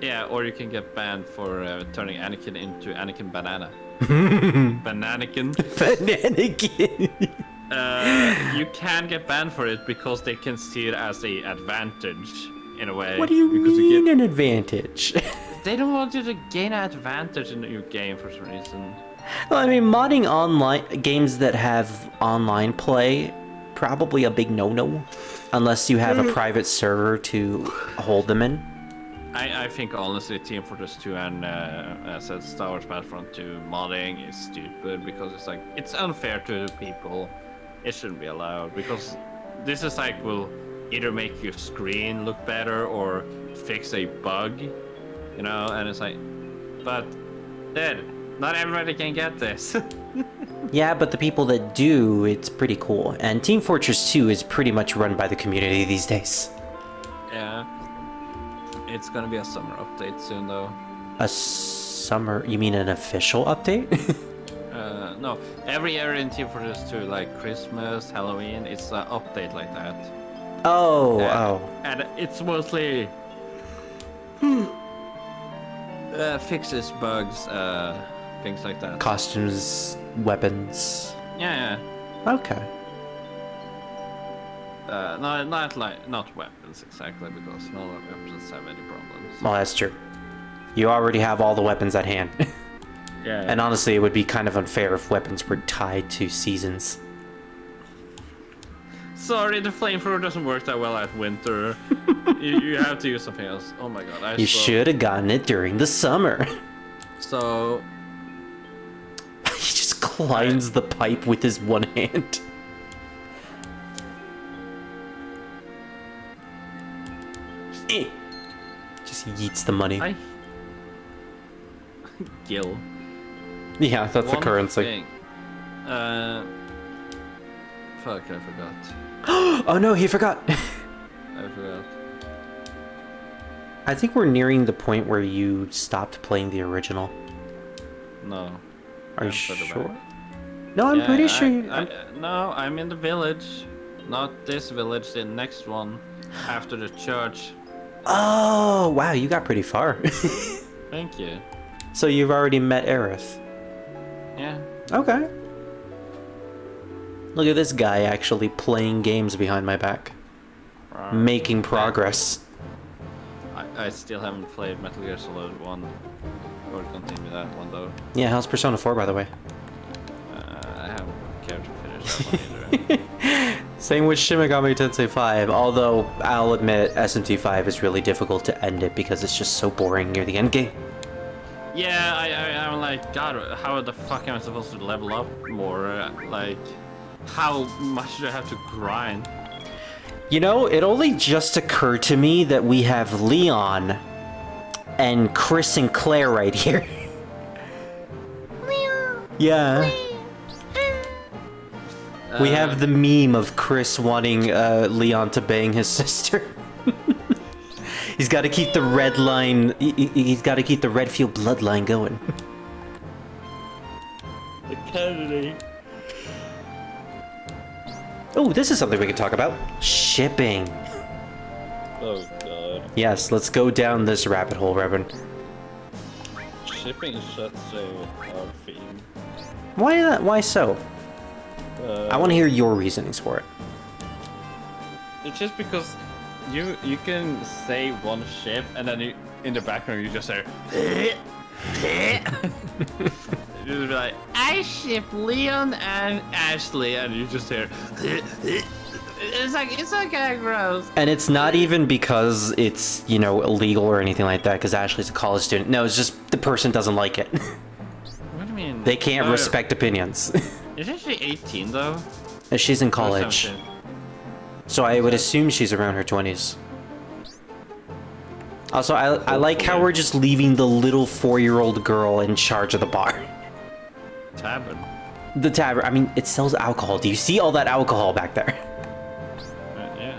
Yeah, or you can get banned for turning Anakin into Anakin Banana. Bananakin. Bananakin. You can get banned for it because they can see it as a advantage in a way. What do you because mean an advantage? They don't want you to gain an advantage in your game for some reason. Well, I mean, modding online games that have online play, probably a big no-no, unless you have a private server to hold them in. I think honestly Team Fortress 2 and as I said, Star Wars Battlefront 2 modding is stupid because it's like, it's unfair to people. It shouldn't be allowed because this is like, will either make your screen look better or fix a bug, you know, and it's like, but dude, not everybody can get this. Yeah, but the people that do, it's pretty cool. And Team Fortress 2 is pretty much run by the community these days. Yeah. It's gonna be a summer update soon though. A summer? You mean an official update? No. Every year in Team Fortress 2, like Christmas, Halloween, it's an update like that. Oh. And it's mostly fixes, bugs, things like that. Costumes, weapons. Yeah. Okay. Not weapons exactly, because no weapons have any problems. Well, that's true. You already have all the weapons at hand. Yeah. And honestly, it would be kind of unfair if weapons were tied to seasons. Sorry, the flamethrower doesn't work that well at winter. you have to use something else. Oh my god. You should have gotten it during the summer. So... He just climbs the pipe with his one hand. Just yeets the money. Gil. Yeah, that's the currency. Thing. Fuck, I forgot. Oh no, he forgot. I forgot. I think we're nearing the point where you stopped playing the original. No. Are you sure? No, I'm pretty sure No, I'm in the village. Not this village, the next one. After the church. Oh, wow, you got pretty far. Thank you. So you've already met Aerith? Yeah. Okay. Look at this guy actually playing games behind my back. Making progress. I still haven't played Metal Gear Solid 1. Or continue that one though. Yeah, how's Persona 4 by the way? I haven't cared to finish that one either. Same with Shin Megami Tensei 5, although I'll admit SMT5 is really difficult to end it because it's just so boring near the end game. Yeah, I'm like, god, how the fuck am I supposed to level up more? Like, how much do I have to grind? You know, it only just occurred to me that we have Leon and Chris and Claire right here. Yeah. We have the meme of Chris wanting Leon to bang his sister. He's got to keep the red line. He's got to keep the Redfield bloodline going. The Kennedy. Oh, this is something we can talk about. Shipping. Oh god. Yes, let's go down this rabbit hole, Reverend. shipping is such a hard thing. Why that? Why so? I want to hear your reasonings for it. It's just because you can say one ship and then you, in the background you just say you just be like, I ship Leon and Ashley, and you just hear it's like kind of gross. And it's not even because it's, you know, illegal or anything like that, because Ashley's a college student. No, it's just the person doesn't like it. What do you mean? They can't respect opinions. Isn't she 18 though? She's in Or college. something? So I would assume she's around her 20s. Also, I like how we're just leaving the little 4-year-old girl in charge of the bar. Tavern. The tavern, I mean, it sells alcohol. Do you see all that alcohol back there? Yeah.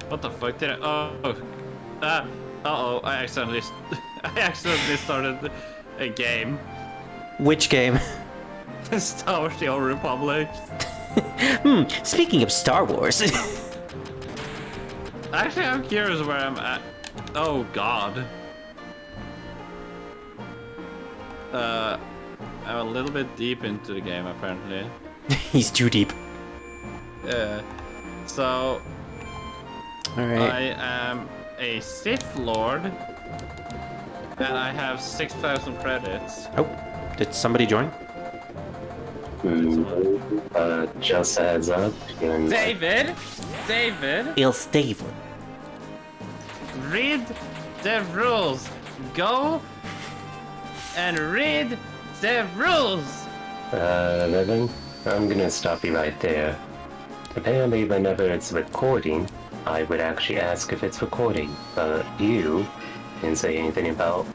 What the fuck did I? Uh-oh, I accidentally started a game. Which game? Star Wars The Old Republic. Speaking of Star Wars. Actually, I'm curious where I'm at. Oh god. I'm a little bit deep into the game apparently. He's too deep. Yeah. So Alright. I am a Sith Lord and I have 6,000 credits. Oh, did somebody join? Just a heads up. David, Il Stable. read the rules. Go and read the rules. Evan, I'm gonna stop you right there. Apparently, whenever it's recording, I would actually ask if it's recording, but you didn't say anything about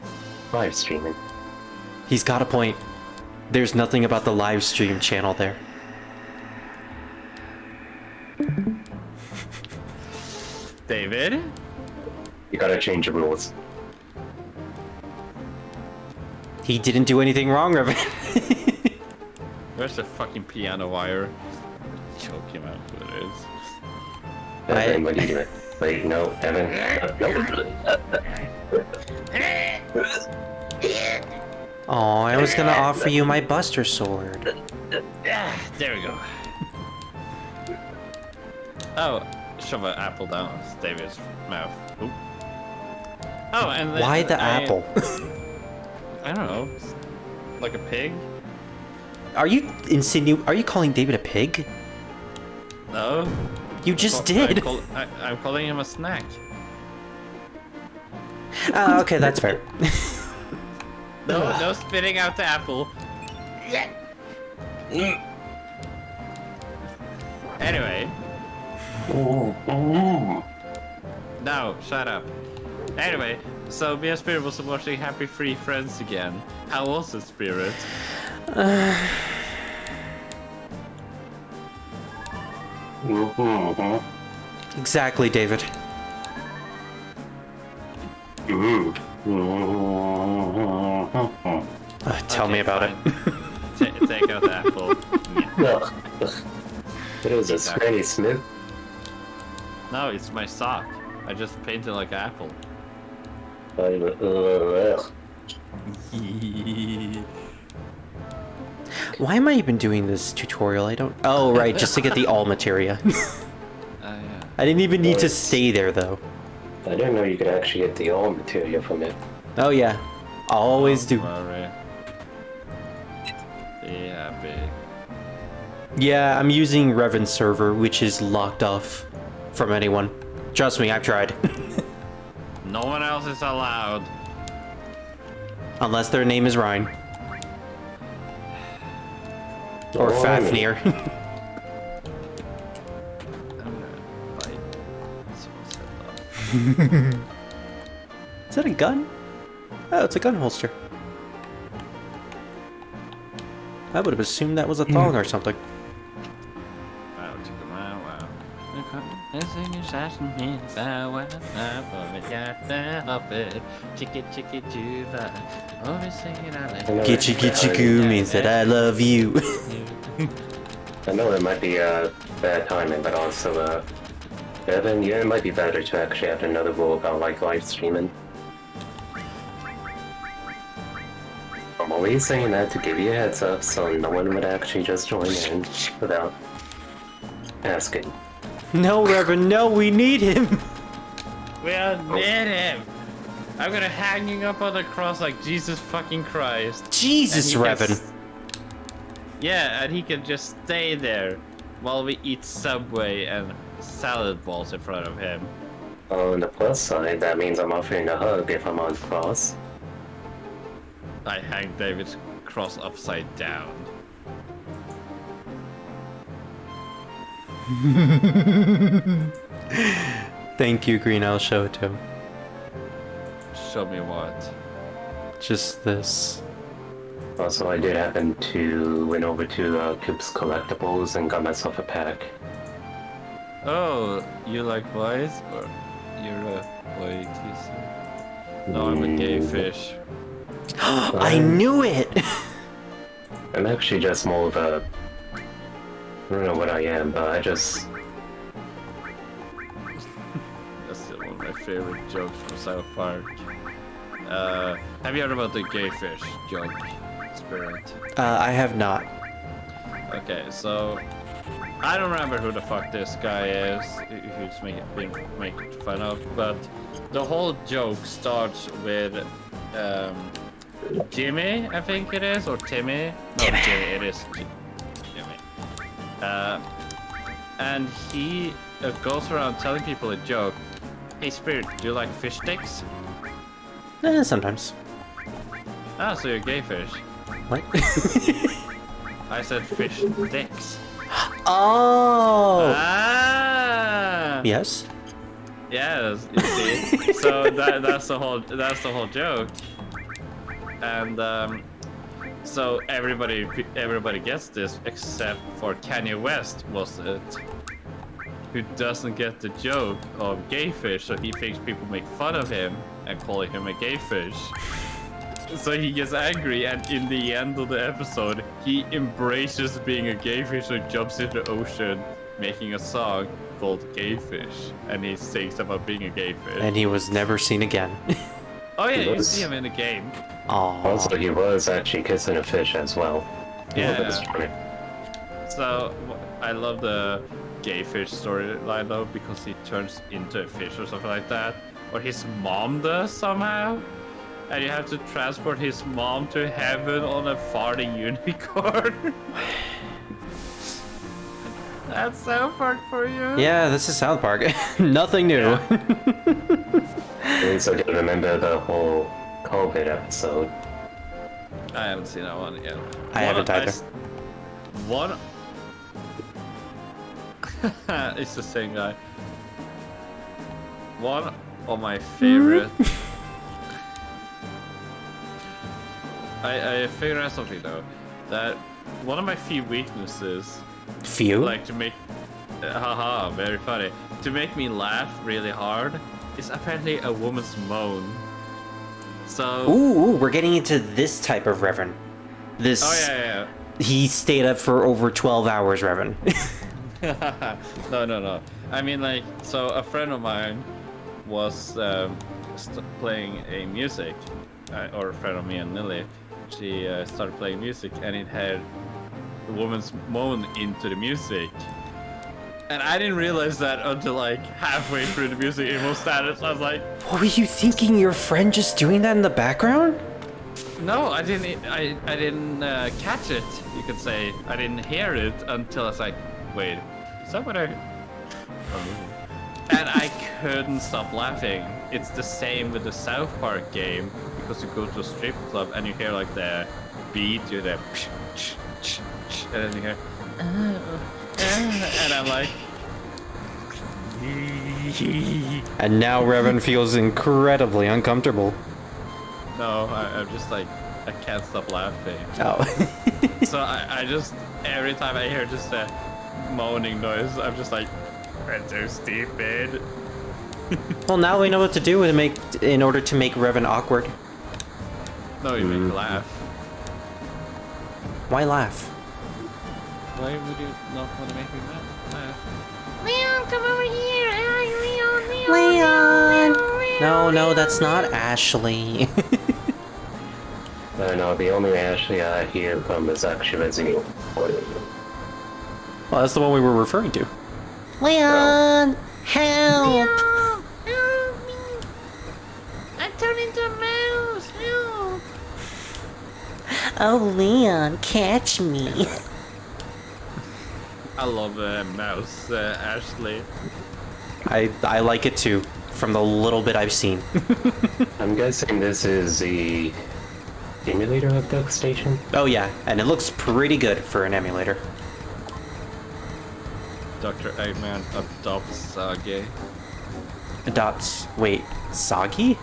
live streaming. He's got a point. There's nothing about the live stream channel there. David? You gotta change the rules. He didn't do anything wrong, Revan. Where's the fucking piano wire? Choke him out with it is. Evan, what are you doing? Wait, no, Evan. Oh, I was gonna offer you my Buster Sword. There we go. Oh, shove an apple down David's mouth. Oop. Oh, and then Why the apple? I don't know. Like a pig? Are you calling David a pig? No. You just did. I'm calling him a snack. Okay, that's fair. No spitting out the apple. Anyway. No, shut up. Anyway, so me and Spirit was watching Happy Free Friends again. How was it, Spirit? Exactly, David. Tell me about it. Take out the apple. Yeah. It was a Granny Smith. No, it's my sock. I just painted like an apple. Why am I even doing this tutorial? I don't... Oh, right, just to get the all materia. Yeah. I didn't even need to stay there, though. I didn't know you could actually get the all material from it. Oh, yeah. I always do. Worry. Yeah, big. Yeah, I'm using Revan's server, which is locked off from anyone. Trust me, I've tried. No one else is allowed. Unless their name is Ryan. Or Oh. Fafnir. I'm gonna bite someone's head off. Is that a gun? Oh, it's a gun holster. I would have assumed that was a thong or something. Wow, took a while, wow. Gitchy gitchy goo means that I love you. I know it might be bad timing, but also, Evan, yeah, it might be better to actually have another rule about like live streaming. always saying that to give you a heads up so no one would actually just join in without asking. No, Reverend, no, we need him. We don't need him. I'm gonna hang him up on the cross like Jesus fucking Christ. Jesus, Reverend. Yeah, and he can just stay there while we eat Subway and salad balls in front of him. On the plus side, that means I'm offering a hug if I'm on cross. I hang David's cross upside down. Thank you, Green. I'll show it to him. Show me what? Just this. Also, I did happen to went over to Coop's Collectibles and got myself a pack. Oh, you like boys? Or you're a boy kisser? No, I'm a gay fish. I knew it! I'm actually just more of a... I don't know what I am, but I just... That's still one of my favorite jokes from South Park. Have you heard about the gay fish joke? Spirit. I have not. Okay, so I don't remember who the fuck this guy is who's being made fun of, but the whole joke starts with Jimmy, I think it is, or Timmy. No, Timmy. Jimmy, it is Jimmy. And he goes around telling people a joke. Hey, Spirit, do you like fish sticks? Sometimes. Ah, so you're a gay fish. What? I said fish sticks. Oh! Ah! Yes? Yes, you see. So that's the whole joke. And so everybody gets this except for Kanye West, was it? Who doesn't get the joke of gay fish, so he thinks people make fun of him and calling him a gay fish. So he gets angry, and in the end of the episode, he embraces being a gay fish and jumps into the ocean, making a song called Gay Fish, and he sings about being a gay fish. And he was never seen again. Oh yeah, you was- see him in the game. Aww. Also, he was actually kissing a fish as well. Yeah. That was funny. So I love the gay fish storyline though, because he turns into a fish or something like that, or his mom does somehow, and you have to transport his mom to heaven on a farting unicorn. That's South Park for you. Yeah, this is South Park. Nothing new. I also did remember the whole COVID episode. I haven't seen that one yet. I haven't either. One. It's the same guy. One of my favorite. I figured out something though, that one of my few weaknesses, Few? like to make, haha, very funny, to make me laugh really hard, is apparently a woman's moan. So. Ooh, we're getting into this type of Reverend. This. Oh yeah. He stayed up for over 12 hours, Reverend. No. I mean, like, so a friend of mine was playing a music, or a friend of me and Lily. She started playing music, and it had the woman's moan into the music. And I didn't realize that until like halfway through the music. It was started. So I was like, What were you thinking? Your friend just doing that in the background? no, I didn't. I didn't catch it. You could say I didn't hear it until I was like, wait, is that what I? And I couldn't stop laughing. It's the same with the South Park game, because you go to a strip club and you hear like the beat, you hear and then you hear, and I'm like, And now Reverend feels incredibly uncomfortable. no, I'm just like, I can't stop laughing. Oh. So I just, every time I hear just a moaning noise, I'm just like, that's so stupid. Well, now we know what to do in order to make Reverend awkward. No, you make me laugh. Why laugh? Why would you not want to make me laugh? Leon, come over here. Leon. No, that's not Ashley. No, the only Ashley I hear from is actually Resident Evil 4. Well, that's the one we were referring to. Leon, help! Help me! I turned into a mouse. Help! Oh, Leon, catch me. I love mouse, Ashley. I like it too, from the little bit I've seen. I'm guessing this is the emulator of Duck Station? Oh yeah, and it looks pretty good for an emulator. Dr. Eggman adopts Sage. Dots. Wait, Sagi?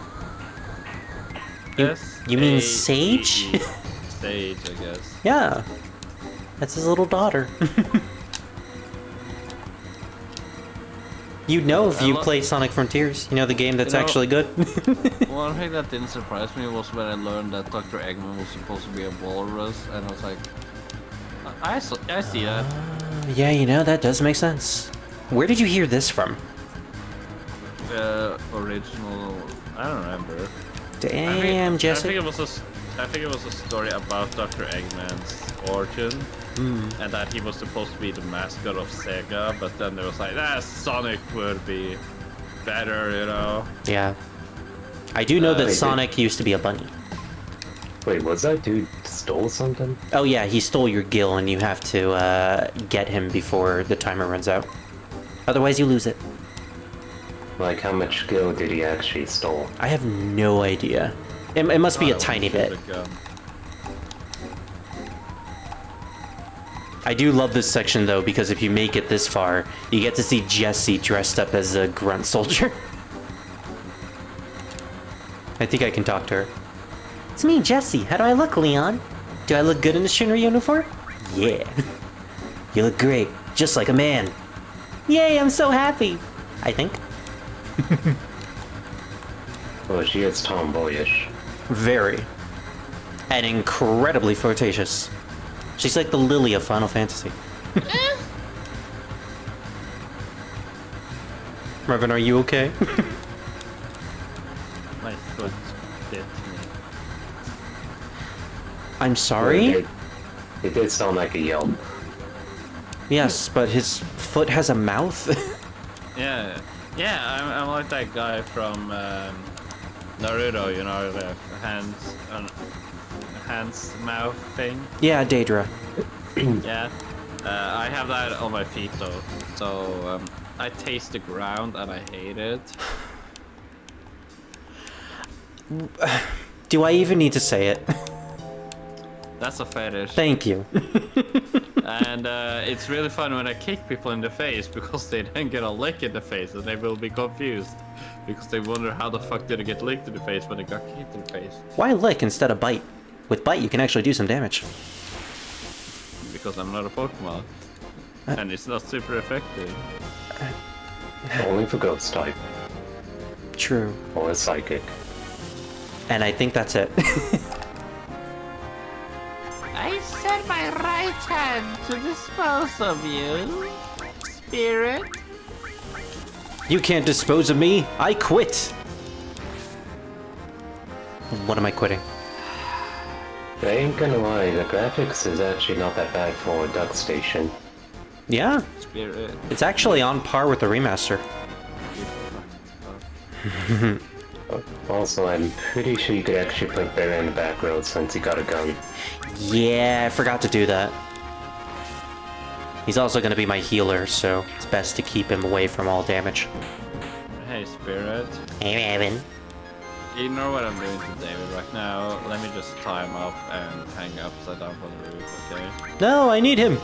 Yes. You mean Sage? Sage, I guess. Yeah. That's his little daughter. You know if you play Sonic Frontiers. You know the game that's actually good. One thing that didn't surprise me was when I learned that Dr. Eggman was supposed to be a walrus, and I was like, I see that. Yeah, you know, that does make sense. Where did you hear this from? Original, I don't remember. Damn, Jesse. I think it was a story about Dr. Eggman's origin, and that he was supposed to be the mascot of Sega, but then there was like, Sonic would be better, you know? Yeah. I do know that wait, Sonic used to be a bunny. Wait, was that dude stole something? Oh yeah, he stole your gill and you have to get him before the timer runs out. Otherwise you lose it. Like, how much skill did he actually stole? I have no idea. It must be a tiny bit. I do love this section though, because if you make it this far, you get to see Jessie dressed up as a grunt soldier. I think I can talk to her. It's me, Jessie. How do I look, Leon? Do I look good in the Shinra uniform? Yeah. You look great, just like a man. Yay, I'm so happy. I think. Well, she is tomboyish. Very. And incredibly flirtatious. She's like the Lily of Final Fantasy. Marvin, are you okay? My foot bit me. I'm sorry? It did sound like a yelp. Yes, but his foot has a mouth? Yeah, I'm like that guy from Naruto, you know, the hands mouth thing. Yeah, Daedra. Yeah, I have that on my feet though, so I taste the ground and I hate it. Do I even need to say it? That's a fetish. Thank you. And it's really fun when I kick people in the face because they then get a lick in the face and they will be confused because they wonder how the fuck did I get licked in the face when I got kicked in the face. Why lick instead of bite? With bite, you can actually do some damage. Because I'm not a Pokemon. And it's not super effective. Only for ghost type. True. Or a psychic. And I think that's it. I set my right hand to dispose of you, spirit. You can't dispose of me. I quit. What am I quitting? I ain't gonna lie, the graphics is actually not that bad for Duck Station. Yeah, Spirit. it's actually on par with the remaster. Also, I'm pretty sure you could actually put Barry in the back row since he got a gun. Yeah, I forgot to do that. He's also going to be my healer, so it's best to keep him away from all damage. Hey, Spirit. Hey, Evan. Ignore what I'm doing to David right now. Let me just tie him up and hang upside down on the roof, okay? No, I need him.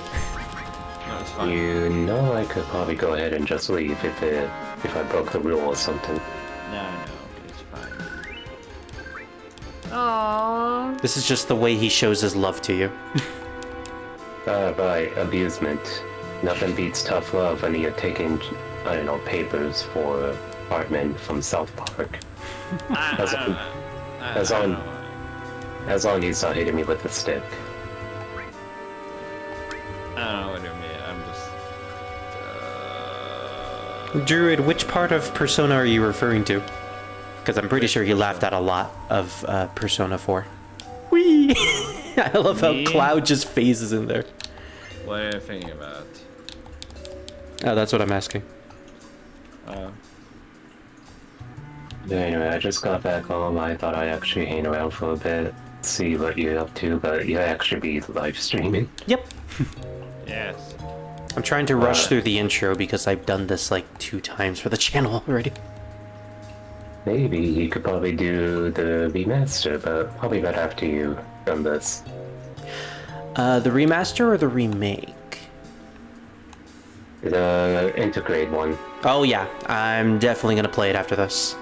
No, it's fine. You know I could probably go ahead and just leave if I broke the rule or something. No, I know. It's fine. Aww. This is just the way he shows his love to you. Right, abusement. Nothing beats tough love when you're taking, I don't know, papers for Hartman from South Park. As long as he's not hitting me with a stick. I don't know what you mean. I'm just... Druid, which part of Persona are you referring to? Because I'm pretty sure he laughed at a lot of Persona 4. Whee! I love how Me? Cloud just phases in there. What are you thinking about? Oh, that's what I'm asking. Anyway, I just got back home. I thought I'd actually hang around for a bit, see what you're up to, but you actually be live streaming. Yep. Yes. I'm trying to rush through the intro because I've done this like 2 times for the channel already. Maybe you could probably do the remaster, but probably right after you done this. The remaster or the remake? The integrate one. Oh yeah, I'm definitely gonna play it after this.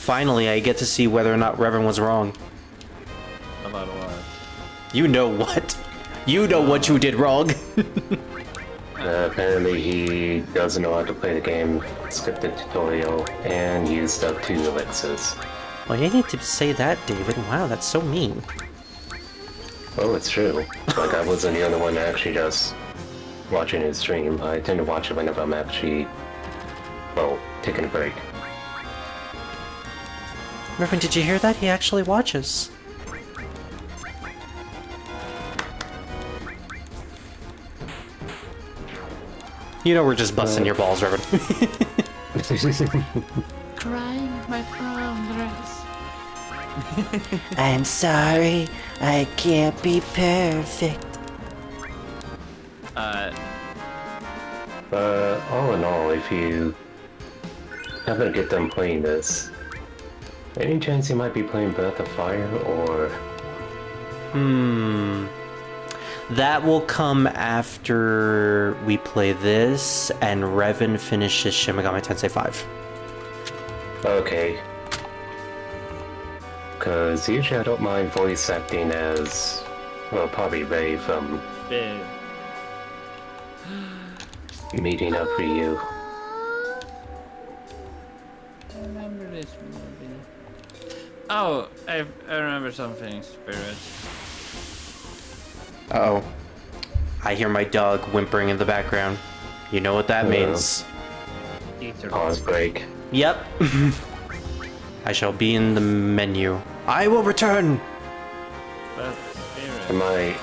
Finally, I get to see whether or not Revan was wrong. About what? You know what? You know what you did wrong. Apparently he doesn't know how to play the game, skipped the tutorial, and used up 2 elixirs. Well, you need to say that, David. Wow, that's so mean. Oh, it's true. Like, I wasn't the only one actually just watching his stream. I tend to watch it whenever I'm actually, well, taking a break. Revan, did you hear that? He actually watches. You know we're just busting your balls, Revan. Crying my prom dress. I'm sorry, I can't be perfect. All in all, if you happen to get done playing this, any chance you might be playing Breath of Fire, or... That will come after we play this and Revan finishes Shin Megami Tensei 5. Okay. Because usually I don't mind voice acting as, well, probably Ray from Big. Meeting Up for You. I remember this movie. Oh, I remember something, Spirit. Uh-oh. I hear my dog whimpering in the background. You know what that means. Eater. Pause break. Yep. I shall be in the menu. I will return! But You Spirit. might...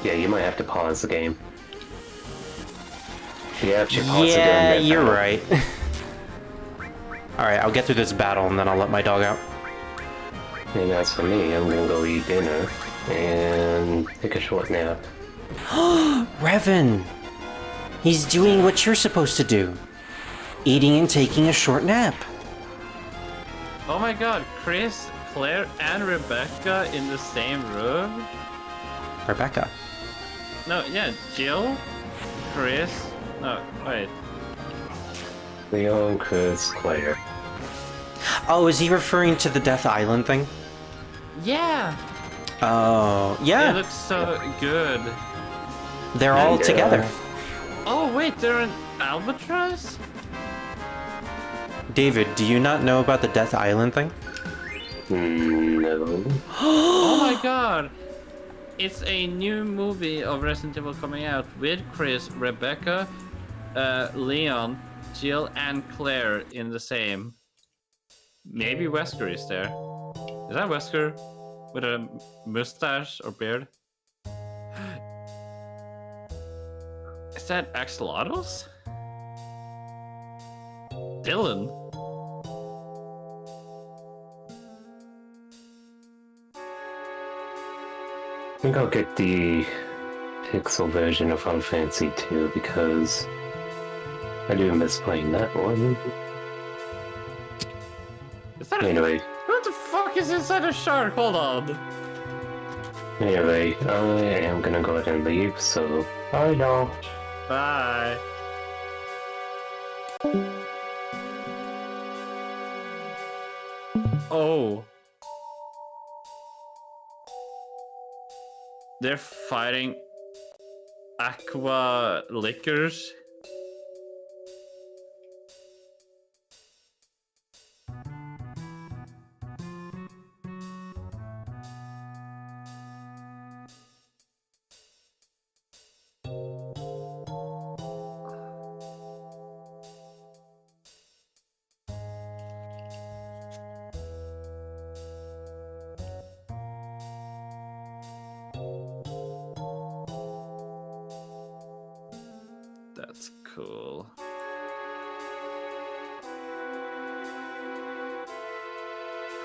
Yeah, you might have to pause the game. You actually pause it during Yeah, that you're battle. right. Alright, I'll get through this battle and then I'll let my dog out. And as for me, I'm gonna go eat dinner and take a short nap. Revan! He's doing what you're supposed to do. Eating and taking a short nap. Oh my god, Chris, Claire, and Rebecca in the same room? Rebecca. No, yeah, Jill, Chris. No, wait. Leon, Chris, Claire. Oh, is he referring to the Death Island thing? Yeah! Oh, It yeah. looks so good. They're all Yeah. together. Oh, wait, they're in Albatross? David, do you not know about the Death Island thing? No. Oh my god! It's a new movie of Resident Evil coming out with Chris, Rebecca, Leon, Jill, and Claire in the same. Maybe Wesker is there. Is that Wesker? With a mustache or beard? Is that Axolotls? Dylan? I think I'll get the pixel version of Final Fantasy 2 because I do miss playing that one. Is that a... Anyway, What the fuck is inside a shark? Hold on. I am gonna go ahead and leave, so bye now. Bye. Oh. They're fighting aqua liquors.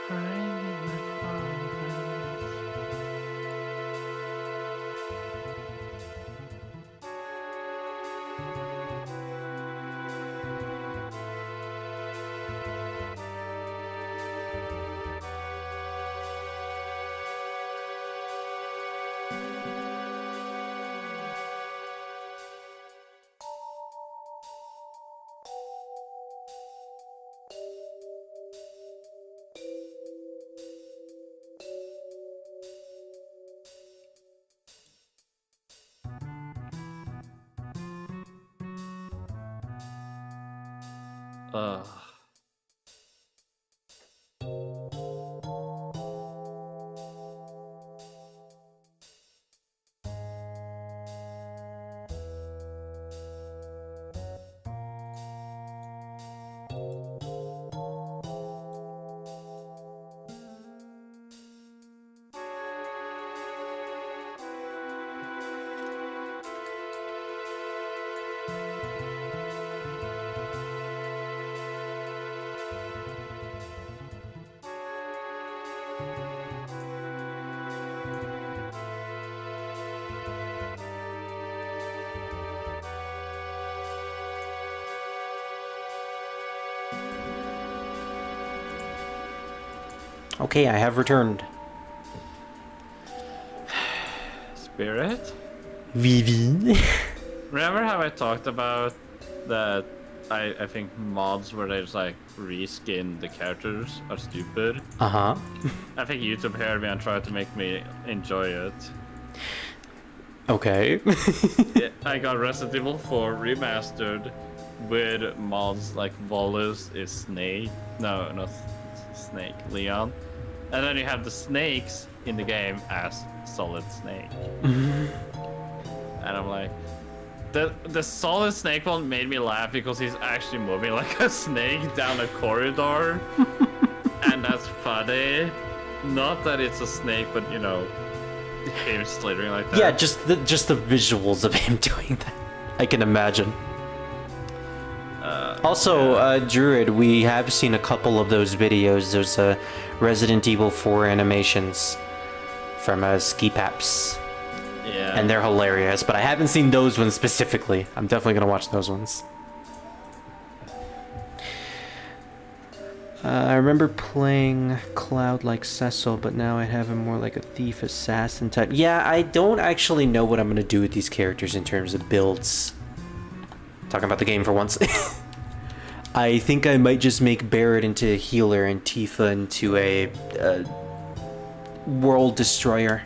crying in my phone. Ugh. Okay, I have returned. Spirit? Vivi. Remember how I talked about that I think mods where they just like reskin the characters are stupid? Uh-huh. I think YouTube heard me and tried to make me enjoy it. Okay. Yeah, I got Resident Evil 4 remastered with mods like Volus is Snake. No, not Snake, Leon. And then you have the snakes in the game as Solid Snake. And I'm like, the Solid Snake one made me laugh because he's actually moving like a snake down a corridor. And that's funny. Not that it's a snake, but you know, him slithering like that. Yeah, just the visuals of him doing that. I can imagine. Also, Druid, we have seen a couple of those videos, those Resident Evil 4 animations from Ski Paps. Yeah. And they're hilarious, but I haven't seen those ones specifically. I'm definitely gonna watch those ones. I remember playing Cloud like Cecil, but now I have him more like a thief assassin type. Yeah, I don't actually know what I'm gonna do with these characters in terms of builds. Talking about the game for once. I think I might just make Barrett into a healer and Tifa into a world destroyer.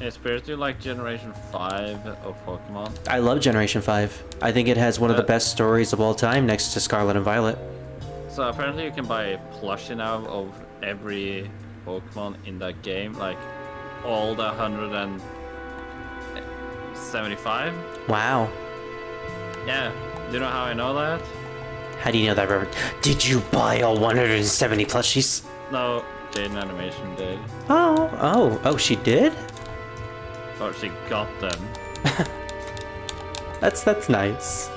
Yeah, Spirit, do you like Generation 5 of Pokemon? I love Generation 5. I think it has one of the best stories of all time next to Scarlet and Violet. So apparently you can buy a plushie now of every Pokemon in that game, like all the 175. Wow. Yeah, do you know how I know that? How do you know that, Robert? Did you buy all 170 plushies? No, Jaden Animation did. Oh, she did? Or she got them. That's nice.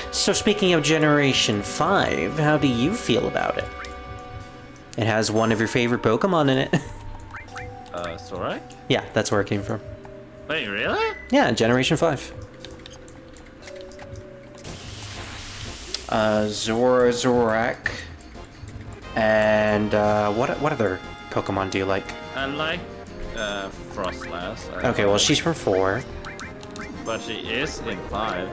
So speaking of Generation 5, how do you feel about it? It has one of your favorite Pokemon in it. Zorak? Yeah, that's where it came from. Wait, really? Yeah, Generation 5. Zorak. And what other Pokemon do you like? I like Frostlass. Okay, well she's from 4. But she is in 5.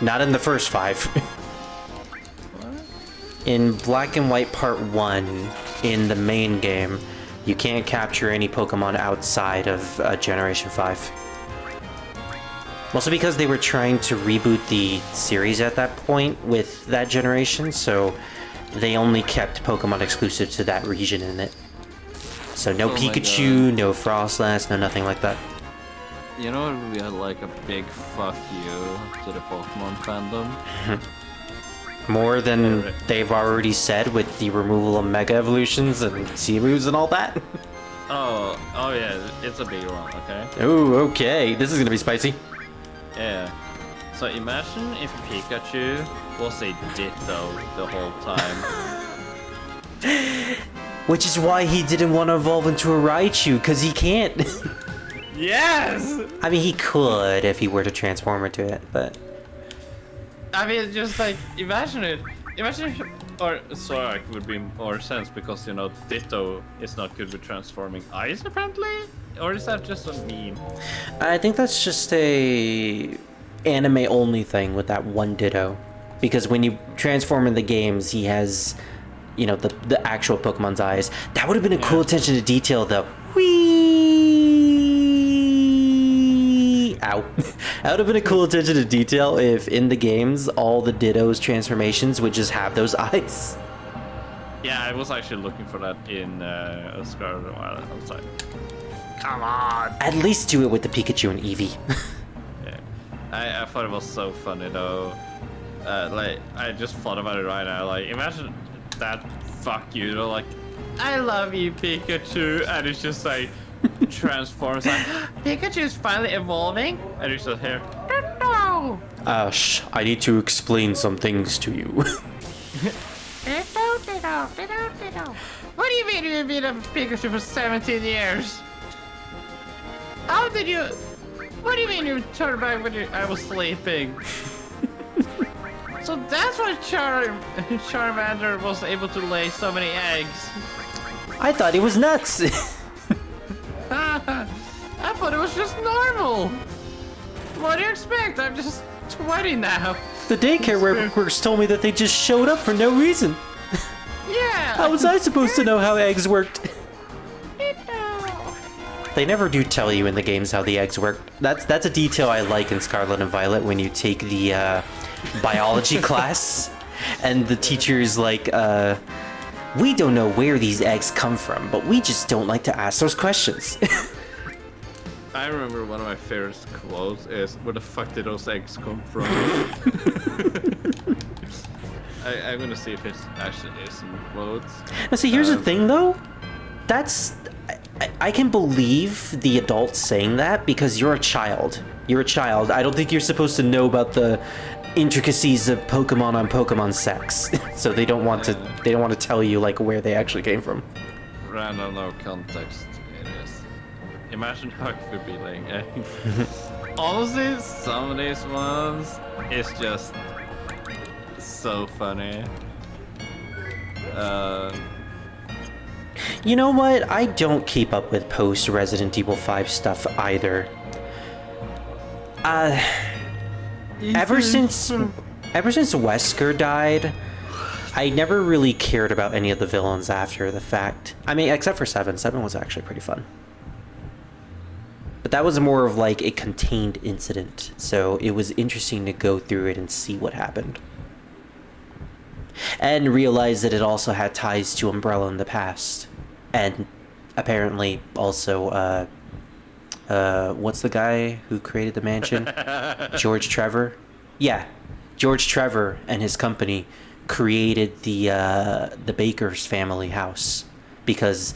Not in the first 5. In Black and White Part 1, in the main game, you can't capture any Pokemon outside of Generation 5. Mostly because they were trying to reboot the series at that point with that generation, so they only kept Pokemon exclusive to that region in it. So no Pikachu, no Frostlass, no nothing like that. You know, we had like a big fuck you to the Pokemon fandom. More than they've already said with the removal of Mega Evolutions and Seamoos and all that. Oh yeah, it's a big one, okay? Oh, okay. This is gonna be spicy. Yeah. So imagine if Pikachu was a Ditto the whole time. Which is why he didn't want to evolve into a Raichu, because he can't. Yes! I mean, he could if he were to transform into it, but... I mean, just like, imagine it. Imagine if, or Zorak would be more sense because, you know, Ditto is not good with transforming ice, apparently? Or is that just a meme? I think that's just a anime-only thing with that one Ditto. Because when you transform in the games, he has, you know, the actual Pokemon's eyes. That would have been a cool attention to detail, though. Whee! Ow. That would have been a cool attention to detail if in the games all the Ditto's transformations would just have those eyes. Yeah, I was actually looking for that in Scarlet and Violet. I was like, come on! At least do it with the Pikachu and Eevee. Yeah. I thought it was so funny though. Like, I just thought about it right now. Like, imagine that fuck you know, like, I love you, Pikachu, and it's just like transforms like Pikachu's finally evolving, and it's just here. No. Ash, I need to explain some things to you. What do you mean you've been a Pikachu for 17 years? How did you... What do you mean you turned back when I was sleeping? So that's why Charmander was able to lay so many eggs. I thought he was nuts. I thought it was just normal. What do you expect? I'm just 20 now. The daycare workers told me that they just showed up for no reason. Yeah. How was I supposed to know how eggs worked? They never do tell you in the games how the eggs work. That's a detail I like in Scarlet and Violet when you take the biology class and the teacher's like, we don't know where these eggs come from, but we just don't like to ask those questions. I remember one of my favorite quotes is, where the fuck did those eggs come from? I'm gonna see if it actually is in quotes. Now see, here's the thing though. I can believe the adults saying that because you're a child. You're a child. I don't think you're supposed to know about the intricacies of Pokemon on Pokemon sex. So they don't want to tell you like where they actually came from. Random, no context. It is. Imagine how it could be laying eggs. Honestly, some of these ones is just so funny. You know what? I don't keep up with post Resident Evil 5 stuff either. Ever since Wesker died, I never really cared about any of the villains after the fact. I mean, except for 7. 7 was actually pretty fun. But that was more of like a contained incident, so it was interesting to go through it and see what happened. And realize that it also had ties to Umbrella in the past. And apparently also, what's the guy who created the mansion? George Trevor? Yeah, George Trevor and his company created the Baker's family house. Because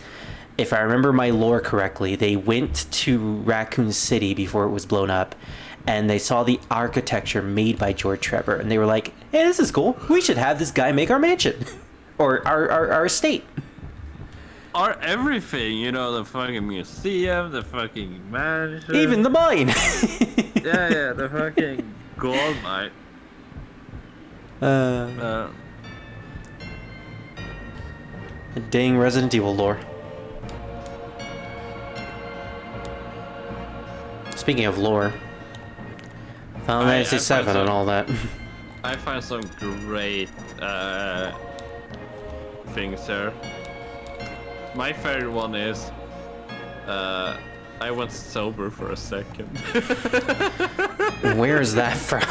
if I remember my lore correctly, they went to Raccoon City before it was blown up, and they saw the architecture made by George Trevor, and they were like, hey, this is cool. We should have this guy make our mansion. Or our estate. Or everything, you know, the fucking museum, the fucking mansion. Even the mine. yeah, the fucking gold mine. Dang Resident Evil lore. Speaking of lore, Final Fantasy VII and all that. I find some great things here. My favorite one is I went sober for a second. Where is that from?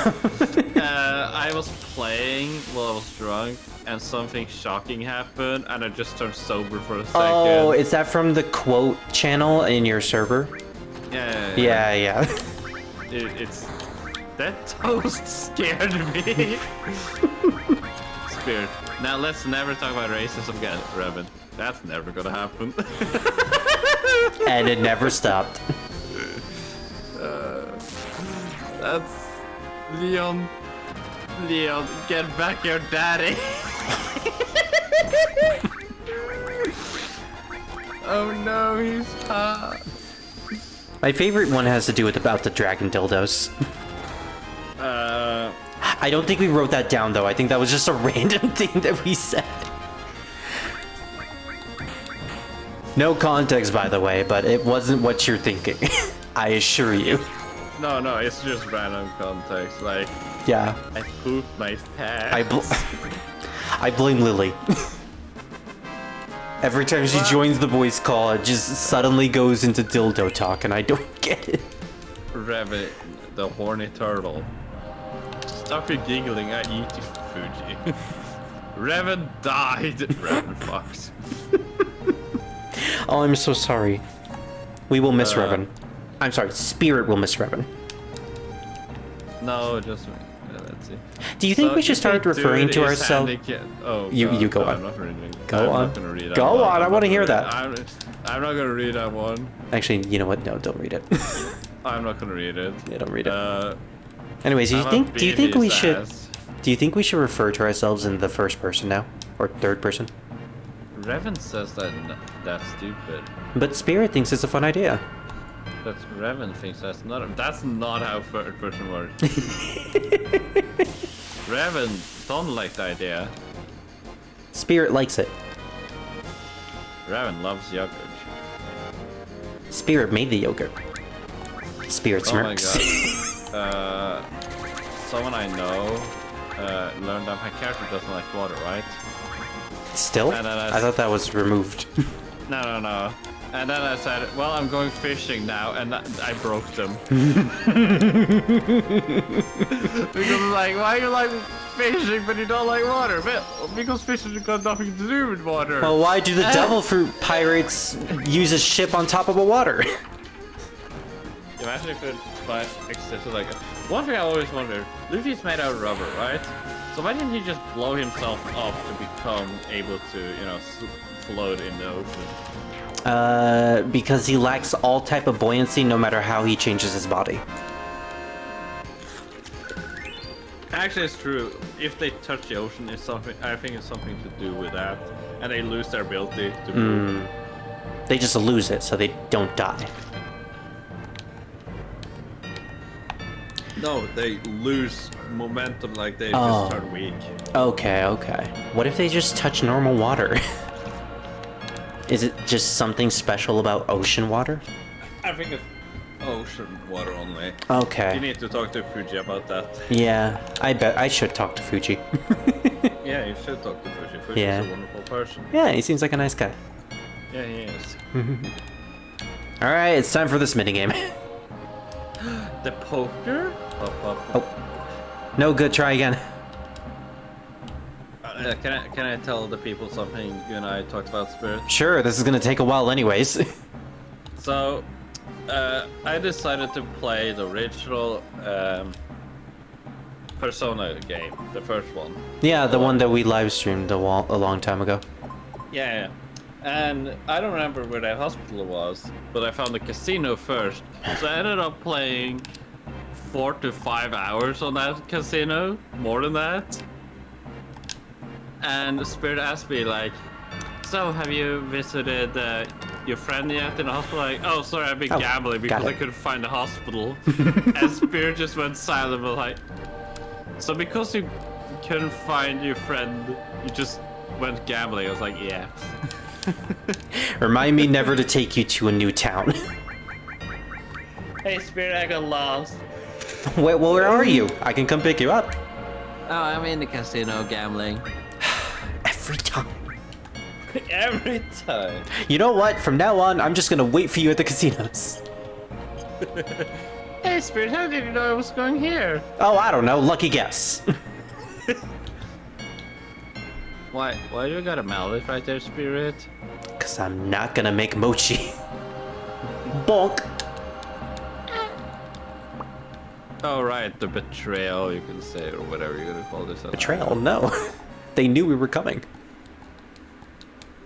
I was playing while I was drunk, and something shocking happened, and I just turned sober for a second. Oh, is that from the quote channel in your server? Yeah. It's that toast scared me. Spirit. Now let's never talk about racism again, Revan. That's never gonna happen. And it never stopped. That's Leon, get back your daddy. Oh no, he's hot. My favorite one has to do with about the dragon dildos. I don't think we wrote that down though. I think that was just a random thing that we said. No context, by the way, but it wasn't what you're thinking. I assure you. No, it's just random context. Like, Yeah. I pooped my pants. I blame Lily. Every time she joins the voice call, it just suddenly goes into dildo talk, and I don't get it. Revan, the horny turtle. Stop your giggling, I eat you, Fuji. Revan died. Revan fucks. Oh, I'm so sorry. We will miss Revan. I'm sorry, Spirit will miss Revan. No, just let's see. Do you think we should start referring to ourselves? Oh, You go no, on. I'm not reading. Go I'm on. Not gonna read that Go one. on, I want to hear read- that. I'm not gonna read that one. Actually, you know what? No, don't read it. I'm not gonna read it. Yeah, don't read it. Anyways, do you I'm think we his should ass. refer to ourselves in the first person now or third person? Revan says that that's stupid. But Spirit thinks it's a fun idea. But Revan thinks that's not how third person works. Revan don't like the idea. Spirit likes it. Revan loves yogurt. Spirit made the yogurt. Spirit Oh my smirks. god. Someone I know learned that my character doesn't like water, right? Still? No, I thought that was removed. No. And then I said, well, I'm going fishing now, and I broke them. Because like, why you like fishing but you don't like water? Well, because fishing has got nothing to do with water. Well, why do the devil fruit pirates use a ship on top of a water? Imagine if it existed like... One thing I always wondered, Luffy's made out of rubber, right? So why didn't he just blow himself up to become able to, you know, float in the ocean? Because he lacks all type of buoyancy no matter how he changes his body. Actually, it's true. If they touch the ocean, it's something. I think it's something to do with that, and they lose their ability to move. They just lose it so they don't die. No, they lose momentum. Like they Oh. just turn weak. Okay. What if they just touch normal water? Is it just something special about ocean water? I think it's ocean water only. Okay. You need to talk to Fuji about that. Yeah, I bet I should talk to Fuji. Yeah, you should talk to Fuji. Fuji's Yeah. a wonderful person. Yeah, he seems like a nice guy. Yeah, he is. Alright, it's time for this minigame. The poker? Oh. No good, try again. Can I tell the people something you and I talked about, Spirit? Sure, this is gonna take a while anyways. So, I decided to play the original Persona game, the first one. Yeah, the one that we live streamed a long time ago. Yeah. And I don't remember where that hospital was, but I found the casino first. So I ended up playing 4 to 5 hours on that casino, more than that. And Spirit asked me like, so have you visited your friend yet in the hospital? Like, oh sorry, I've been gambling because I couldn't find the hospital. And Spirit just went silent, but like, so because you couldn't find your friend, you just went gambling. I was like, yeah. Remind me never to take you to a new town. Hey Spirit, I got lost. Wait, well, where are you? I can come pick you up. Oh, I'm in the casino gambling. Every time. Every time. You know what? From now on, I'm just gonna wait for you at the casinos. Hey Spirit, how did you know I was going here? Oh, I don't know. Lucky guess. Why you got a mallet right there, Spirit? Because I'm not gonna make mochi. Bonk. Oh right, the betrayal you can say, or whatever you're gonna call this. Betrayal? No. They knew we were coming.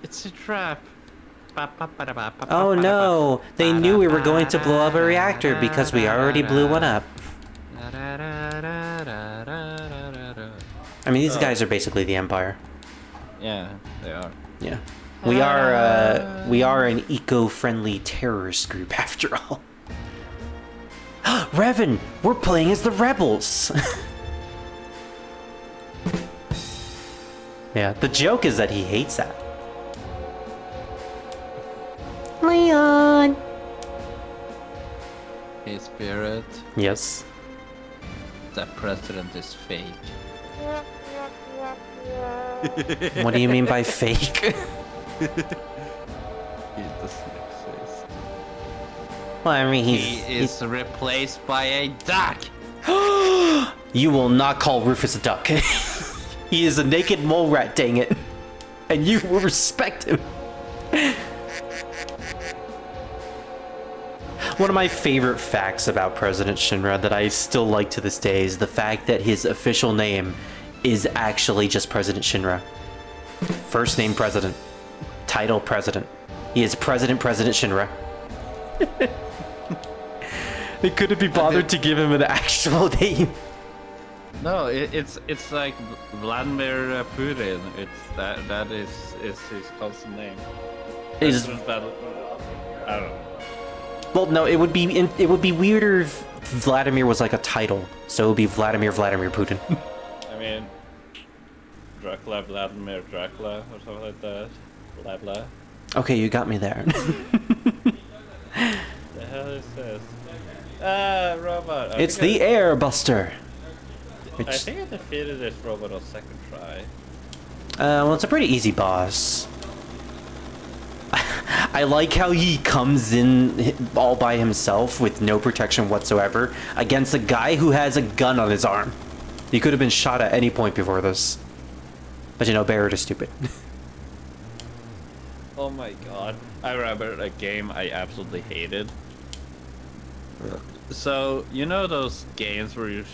It's a trap. Oh no. They knew we were going to blow up a reactor because we already blew one up. I mean, these guys are basically the Empire. Yeah, they are. Yeah. We are an eco-friendly terrorist group after all. Revan, we're playing as the rebels. Yeah, the joke is that he hates that. Leon. Hey, Spirit. Yes. That president is fake. What do you mean by fake? He doesn't exist. Well, I mean, He is replaced by a duck. You will not call Rufus a duck. He is a naked mole rat, dang it. And you will respect him. One of my favorite facts about President Shinra that I still like to this day is the fact that his official name is actually just President Shinra. First name President. Title President. He is President Shinra. They couldn't be bothered to give him an actual name. No, it's like Vladimir Putin. That is his constant name. Is I don't know. well, no, it would be weirder if Vladimir was like a title. So it would be Vladimir Putin. I mean, Dracula, Vladimir Dracula, or something like that. Blah blah. Okay, you got me there. The hell is this? Robot. It's the Air Buster. I think I defeated this robot on second try. Well, it's a pretty easy boss. I like how he comes in all by himself with no protection whatsoever against a guy who has a gun on his arm. He could have been shot at any point before this. But you know, Barrett is stupid. Oh my god. I remember a game I absolutely hated. So, you know those games where you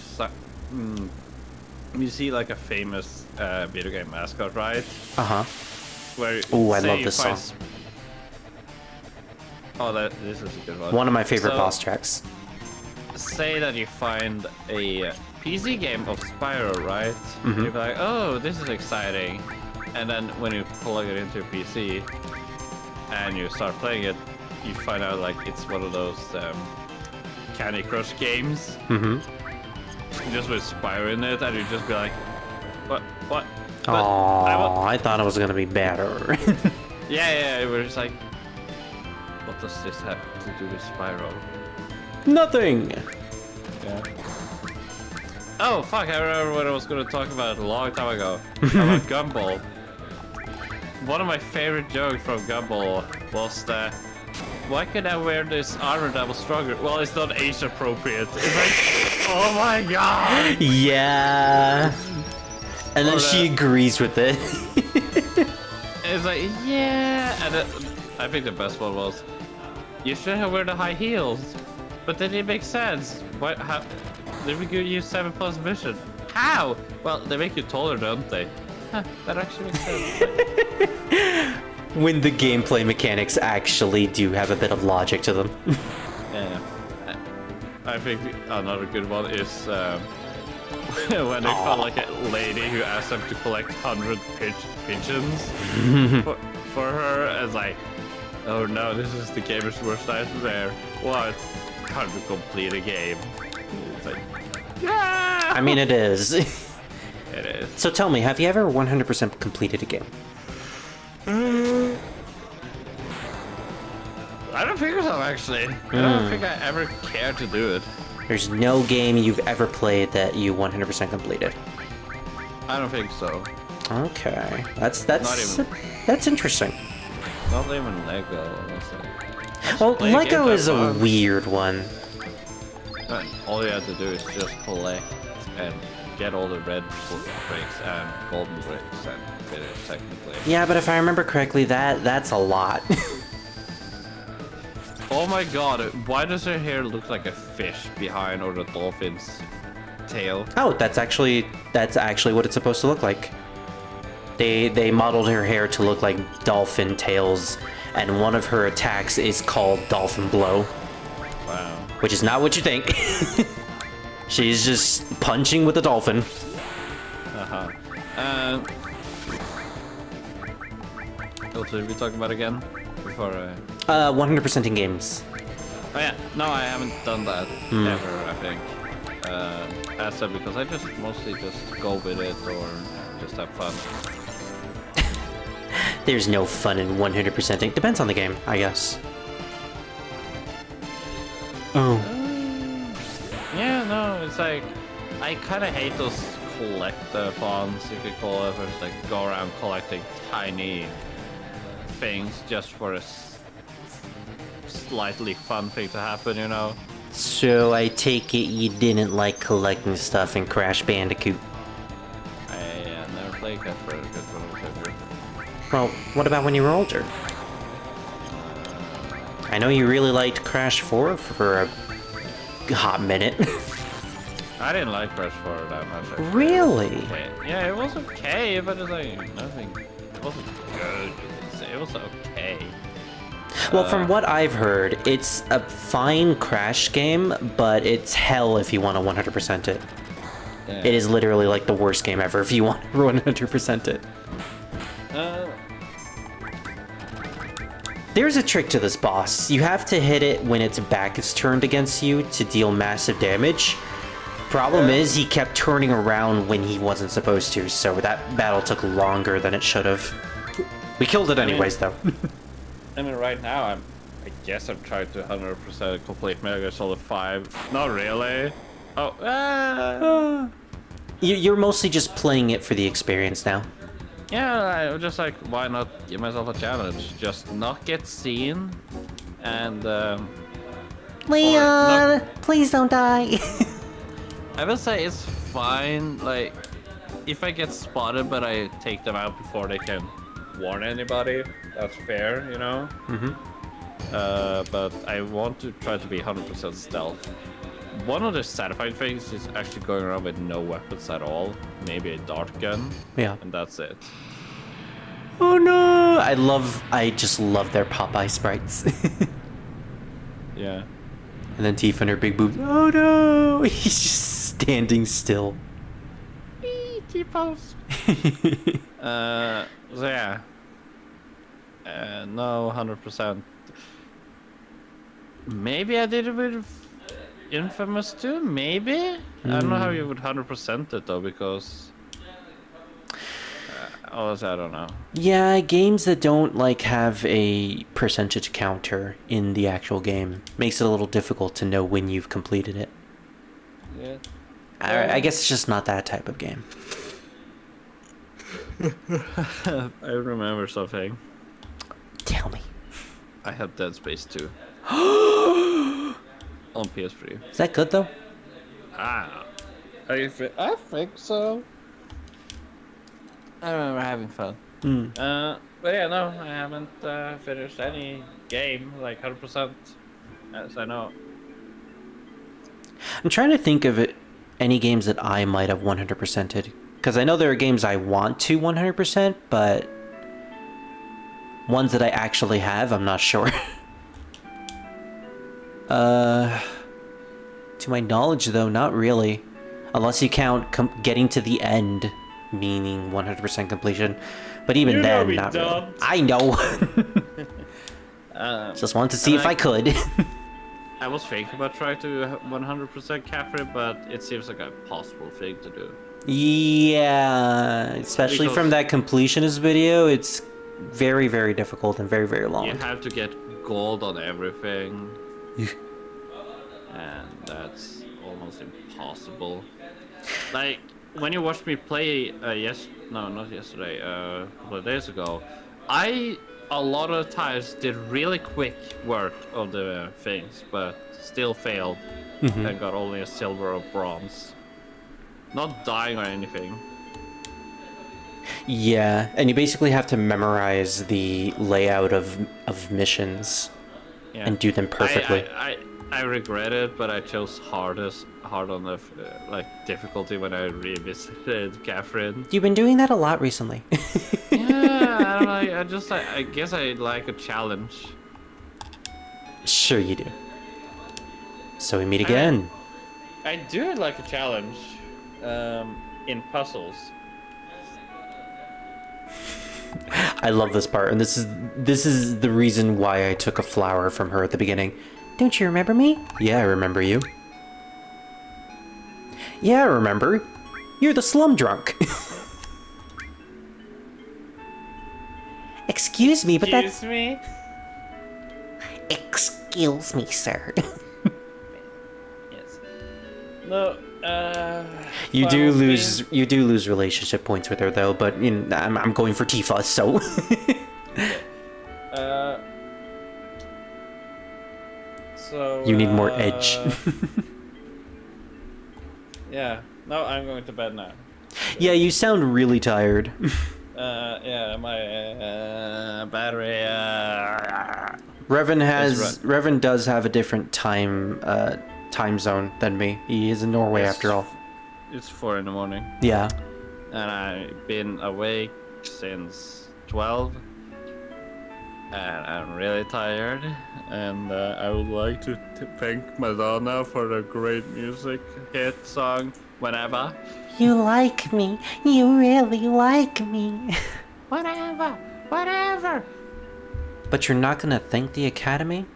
see like a famous video game mascot, right? Uh-huh. Where Ooh, I say love you this find song. Oh, this is a good one. One of my favorite So, boss tracks. Say that you find a PC game of Spyro, right? You'll be like, oh, this is exciting. And then when you plug it into a PC and you start playing it, you find out like it's one of those Candy Crush games. Just with Spyro in it, and you just be like, what? But Oh, I thought it was gonna be better. yeah, it was just like, what does this have to do with Spyro? Nothing. Yeah. Oh fuck! I remember what I was going to talk about a long time ago about Gumball. One of my favorite jokes from Gumball was that, why could I wear this armor that was stronger? Well, it's not age appropriate. It's like, oh my god! Yeah. And then Or she that- agrees with it. It's like, yeah. And I think the best one was, you should have wear the high heels, but then it makes sense. What? How? They would give you 7+ vision. How? Well, they make you taller, don't they? Huh, that actually makes sense. When the gameplay mechanics actually do have a bit of logic to them. Yeah. I think another good one is when they found like a lady who asked them to collect 100 pigeons for her. It's like, oh no, this is the gamer's worst nightmare. What? How to complete a game? It's like, yeah. I mean, it is. It is. So tell me, have you ever 100% completed a game? I don't think so, actually. I don't think I ever cared to do it. There's no game you've ever played that you 100% completed. I don't think so. Okay, that's Not that's interesting. Not even Lego, honestly. Well, Play a game Lego for is a fun. weird one. And all you have to do is just collect and get all the red bricks and golden bricks and finish technically. Yeah, but if I remember correctly, that's a lot. Oh my god, why does her hair look like a fish behind or the dolphin's tail? Oh, that's actually what it's supposed to look like. They modeled her hair to look like dolphin tails, and one of her attacks is called Dolphin Blow, Wow. which is not what you think. She's just punching with a dolphin. What did we talk about again? Before 100% in games. Oh yeah, no, I haven't done that ever, I think. As I said, because I just mostly just go with it or just have fun. There's no fun in 100%ing. Depends on the game, I guess. Oh. Yeah, no, it's like, I kind of hate those collectathons, you could call it, where it's like go around collecting tiny things just for a slightly fun thing to happen, you know? So I take it you didn't like collecting stuff in Crash Bandicoot. I never played Crash Bandicoot when I was younger. Well, what about when you were older? I know you really liked Crash 4 for a hot minute. I didn't like Crash 4 that much. Actually. Really? Okay. Yeah, it was okay, but it's like nothing. It wasn't good. It was okay. Well, from what I've heard, it's a fine Crash game, but it's hell if you want to 100% it. Yeah. It is literally like the worst game ever if you want to 100% it. There's a trick to this boss. You have to hit it when its back is turned against you to deal massive damage. Problem is, he kept turning around when he wasn't supposed to, so that battle took longer than it should have. We killed it anyways, though. I mean, right now, I guess I'm trying to 100% complete Metal Gear Solid 5. Not really. Oh, You're mostly just playing it for the experience now. yeah, I'm just like, why not give myself a challenge? Just not get seen, and Leon, please don't die. I will say it's fine. Like, if I get spotted, but I take them out before they can warn anybody, that's fair, you know. But I want to try to be 100% stealth. One of the satisfying things is actually going around with no weapons at all. Maybe a dart gun. Yeah. And that's it. Oh no! I just love their Popeye sprites. Yeah. And then Tifa and her big boobs. Oh no! He's just standing still. T-pose. So yeah. No, 100%. Maybe I did it with Infamous 2, maybe? I don't know how you would 100% it though, because... honestly, I don't know. Yeah, games that don't like have a percentage counter in the actual game makes it a little difficult to know when you've completed it. Yeah. I guess it's just not that type of game. I remember something. Tell me. I had Dead Space 2. On PS3. Is that good though? I think so. I remember having fun. But yeah, no, I haven't finished any game like 100%, as I know. I'm trying to think of any games that I might have 100%ed. Because I know there are games I want to 100%, but ones that I actually have, I'm not sure. To my knowledge, though, not really. Unless you count getting to the end, meaning 100% completion. But even You know then, we not don't. really. I know. Just wanted to see if I could. I was thinking about trying to 100% Catherine, but it seems like a possible thing to do. Yeah, especially Because- from that completionist video, it's very, very difficult and very, very long. You have to get gold on everything. And that's almost impossible. Like, when you watched me play, not yesterday, a couple of days ago, I, a lot of times, did really quick work of the things, but still failed and got only a silver or bronze. Not dying or anything. Yeah, and you basically have to memorize the layout of missions Yeah. and do them perfectly. I regret it, but I chose hard on the difficulty when I revisited Catherine. You've been doing that a lot recently. Yeah, I don't know. I guess I like a challenge. Sure you do. So we meet again. I do like a challenge in puzzles, I love this part, and this is the reason why I took a flower from her at the beginning. Don't you remember me? Yeah, I remember you. Yeah, I remember. You're the slum drunk. Excuse me, but that's... Excuse me? Excuse me, sir. Yes. No, You do final lose relationship points with her though, but you know, I'm going for Tifa, so. So You need more edge. Yeah. No, I'm going to bed now. Yeah, you sound really tired. Yeah, my battery. Revan does have a different time zone than me. He is in Norway Yes. after all. It's 4 in the morning, Yeah. and I've been awake since 12, and I'm really tired. And I would like to thank Madonna for the great music hit song "Whenever." You like me. You really like me. Whatever. But you're not gonna thank the Academy?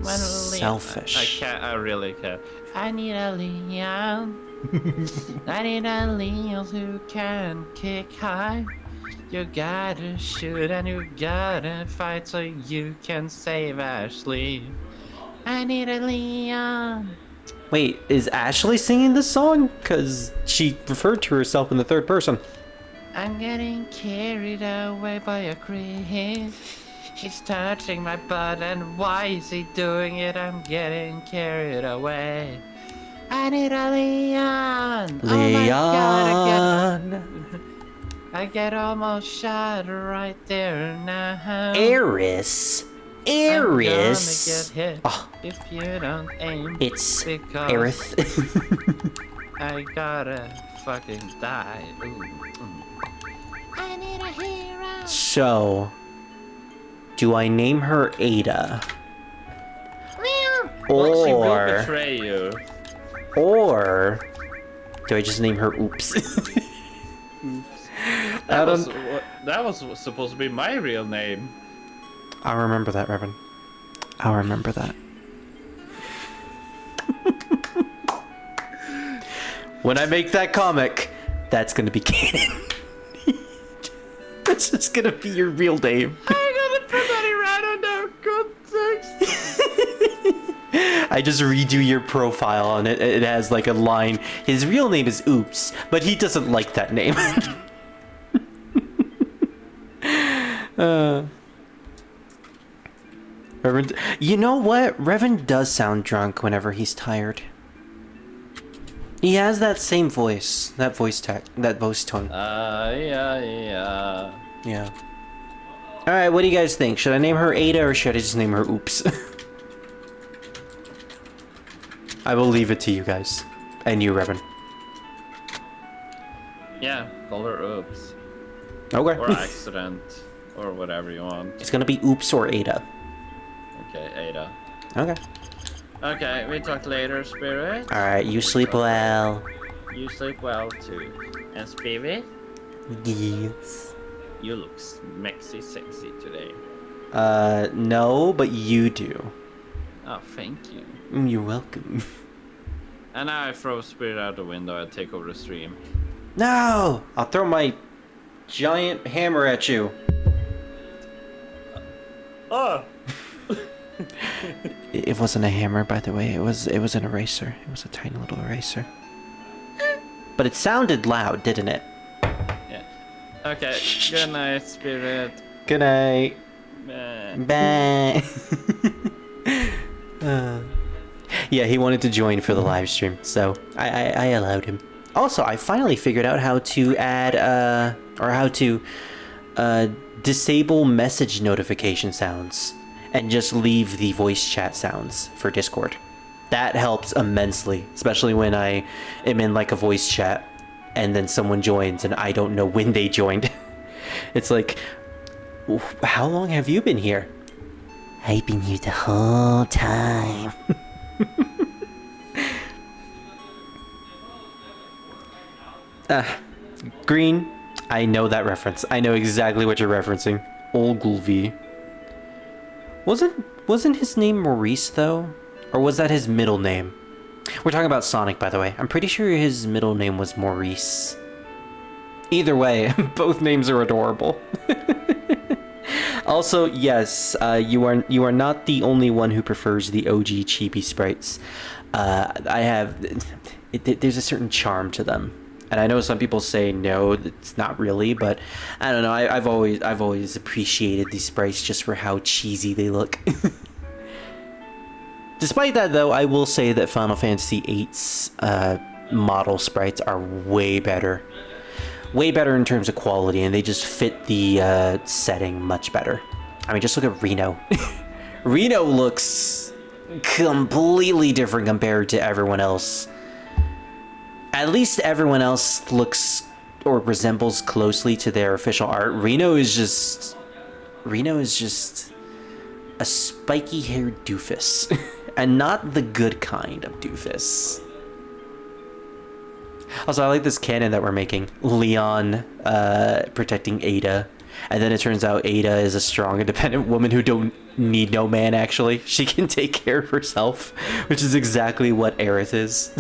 Selfish. Selfish. I can't. I really can't. I need a Leon. I need a Leon who can kick high. You gotta shoot and you gotta fight so you can save Ashley. I need a Leon. Wait, is Ashley singing this song? Cause she referred to herself in the third person. I'm getting carried away by a creep. He's touching my butt, and why is he doing it? I'm getting carried away. I need a Leon. Oh my God, I get almost shot right there now. Eris. I'm gonna Eris. get hit Oh. if you don't aim. It's because Aerith. I gotta fucking die. Ooh. I need a hero. So, do I name her Ada? Well, she will Or, betray you. or do I just name her Oops? That was supposed to be my real name. I'll remember that, Revan. I'll remember that. When I make that comic, that's gonna be canon. That's just gonna be your real name. I gotta put that around under context. I just redo your profile and it has like a line. His real name is Oops, but he doesn't like that name. Revan, you know what? Revan does sound drunk whenever he's tired. He has that same voice, that voice tone. Yeah. Yeah. All right, what do you guys think? Should I name her Ada or should I just name her Oops? I will leave it to you guys, and you, Revan. Yeah, call her Oops. Okay. Or Accident. Or whatever you want. It's gonna be Oops or Ada. Okay, Ada. Okay. Okay, we talk later, Spirit. All right, you sleep well. You sleep well too. And Spirit, Yes. you look smexy sexy today. No, but you do. Oh, thank you. You're welcome. And now I throw Spirit out the window and take over the stream. No! I'll throw my giant hammer at you. Oh! It wasn't a hammer, by the way. It was an eraser. It was a tiny little eraser. But it sounded loud, didn't it? Yeah. Okay, good night, Spirit. Good night. Bye. Bye. Yeah, he wanted to join for the live stream, so I allowed him. Also, I finally figured out how to add disable message notification sounds and just leave the voice chat sounds for Discord. That helps immensely, especially when I am in like a voice chat and then someone joins and I don't know when they joined. It's like, how long have you been here? I've been here the whole time. Green, I know that reference. I know exactly what you're referencing. Ogilvy. Wasn't his name Maurice, though? Or was that his middle name? We're talking about Sonic, by the way. I'm pretty sure his middle name was Maurice. Either way, both names are adorable. Also, yes, you are not the only one who prefers the OG chibi sprites. There's a certain charm to them. And I know some people say no, it's not really, but I don't know. I've always appreciated these sprites just for how cheesy they look. Despite that, though, I will say that Final Fantasy VIII's model sprites are way better. Way better in terms of quality, and they just fit the setting much better. I mean, just look at Reno. Reno looks completely different compared to everyone else. At least everyone else looks or resembles closely to their official art. Reno is just a spiky-haired doofus. And not the good kind of doofus. Also, I like this canon that we're making. Leon protecting Ada. And then it turns out Ada is a strong, independent woman who don't need no man, actually. She can take care of herself, which is exactly what Aerith is.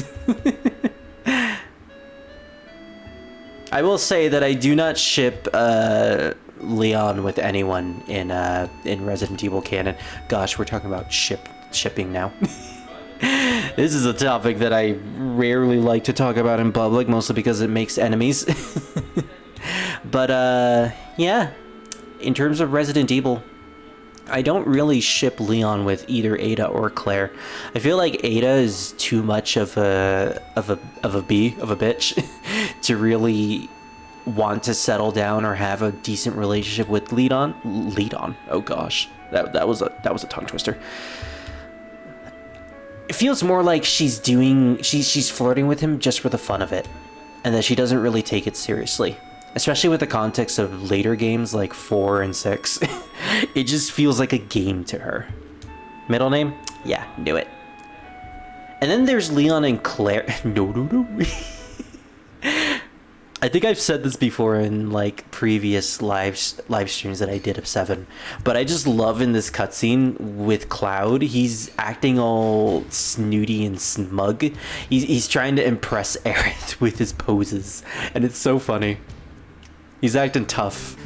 I will say that I do not ship Leon with anyone in Resident Evil canon. Gosh, we're talking about shipping now. This is a topic that I rarely like to talk about in public, mostly because it makes enemies. But yeah, in terms of Resident Evil, I don't really ship Leon with either Ada or Claire. I feel like Ada is too much of a bitch to really want to settle down or have a decent relationship with Leon. Oh gosh, that was a tongue twister. It feels more like she's flirting with him just for the fun of it, and that she doesn't really take it seriously. Especially with the context of later games like 4 and 6. It just feels like a game to her. Middle name? Yeah, knew it. And then there's Leon and Claire. No. I think I've said this before in like previous live streams that I did of 7, but I just love in this cutscene with Cloud. He's acting all snooty and smug. He's trying to impress Aerith with his poses, and it's so funny. He's acting tough.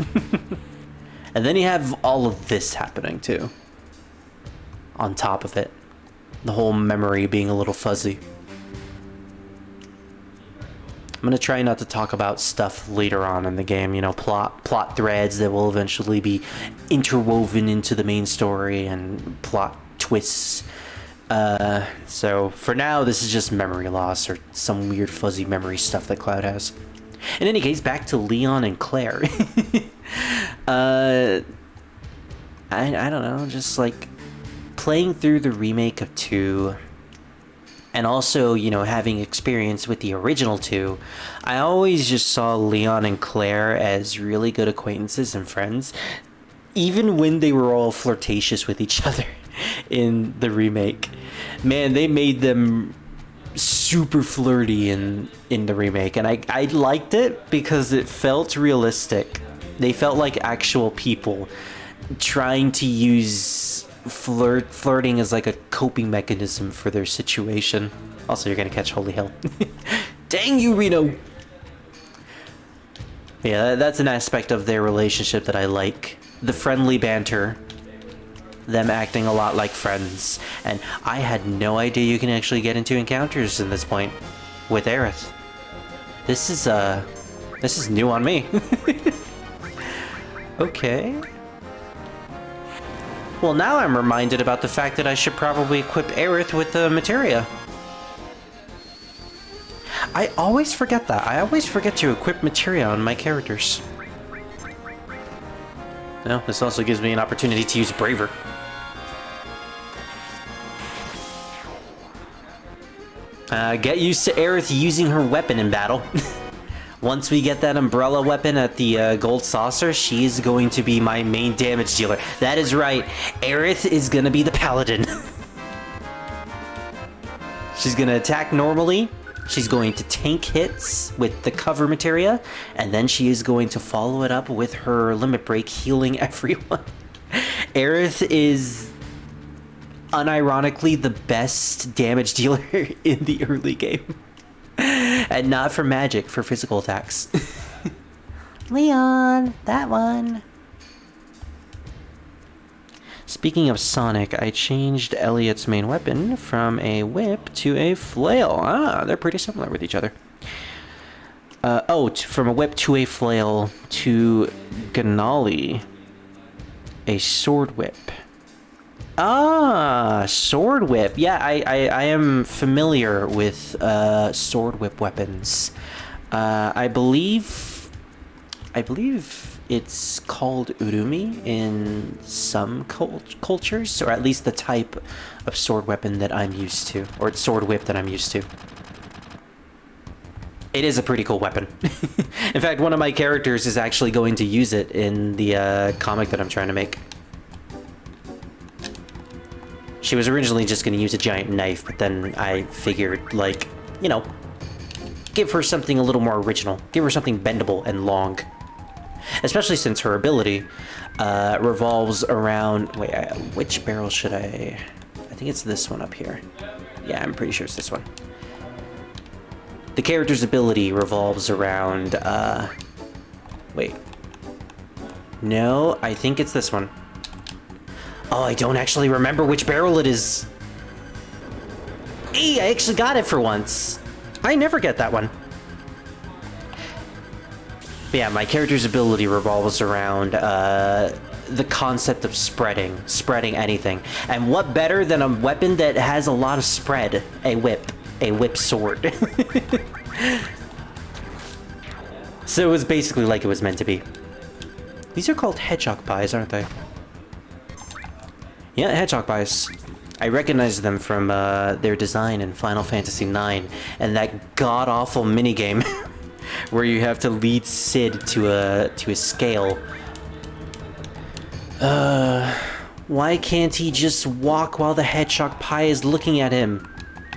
And then you have all of this happening too. On top of it. The whole memory being a little fuzzy. I'm gonna try not to talk about stuff later on in the game, you know, plot threads that will eventually be interwoven into the main story and plot twists. So for now, this is just memory loss or some weird fuzzy memory stuff that Cloud has. In any case, back to Leon and Claire. I don't know, just like playing through the remake of 2 and also, you know, having experience with the original 2, I always just saw Leon and Claire as really good acquaintances and friends, even when they were all flirtatious with each other in the remake. Man, they made them super flirty in the remake, and I liked it because it felt realistic. They felt like actual people trying to use flirting as like a coping mechanism for their situation. Also, you're gonna catch holy hell. Dang you, Reno! Yeah, that's an aspect of their relationship that I like. The friendly banter. Them acting a lot like friends. And I had no idea you can actually get into encounters at this point with Aerith. This is new on me. Okay. Well, now I'm reminded about the fact that I should probably equip Aerith with the materia. I always forget that. I always forget to equip materia on my characters. Well, this also gives me an opportunity to use Braver. Get used to Aerith using her weapon in battle. Once we get that umbrella weapon at the gold saucer, she is going to be my main damage dealer. That is right, Aerith is gonna be the paladin. She's gonna attack normally, She's going to tank hits with the cover materia, and then she is going to follow it up with her limit break, healing everyone. Aerith is unironically the best damage dealer in the early game. And not for magic, for physical attacks. Leon, that one. Speaking of Sonic, I changed Elliot's main weapon from a whip to a flail. Ah, they're pretty similar with each other. From a whip to a flail to Ganali. A sword whip. Ah, sword whip. Yeah, I am familiar with sword whip weapons. I believe it's called urumi in some cultures, or at least the type of sword weapon that I'm used to, or sword whip that I'm used to. It is a pretty cool weapon. In fact, one of my characters is actually going to use it in the comic that I'm trying to make. She was originally just going to use a giant knife, but then I figured, like, you know, give her something a little more original. Give her something bendable and long. Especially since her ability revolves around... Wait, which barrel should I... I think it's this one up here. Yeah, I'm pretty sure it's this one. The character's ability revolves around... Wait. No, I think it's this one. Oh, I don't actually remember which barrel it is. Hey, I actually got it for once. I never get that one. But yeah, my character's ability revolves around the concept of spreading anything. And what better than a weapon that has a lot of spread? A whip sword. So it was basically like it was meant to be. These are called hedgehog pies, aren't they? Yeah, hedgehog pies. I recognize them from their design in Final Fantasy IX and that god-awful minigame where you have to lead Sid to a scale. Why can't he just walk while the hedgehog pie is looking at him?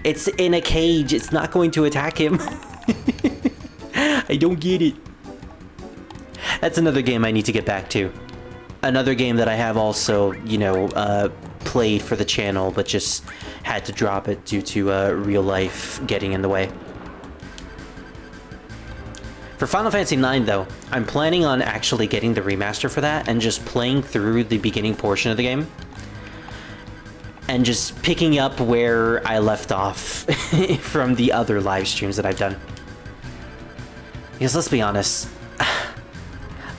It's in a cage. It's not going to attack him. I don't get it. That's another game I need to get back to. Another game that I have also, you know, played for the channel, but just had to drop it due to real life getting in the way. For Final Fantasy IX, though, I'm planning on actually getting the remaster for that and just playing through the beginning portion of the game. And just picking up where I left off from the other live streams that I've done. Because let's be honest,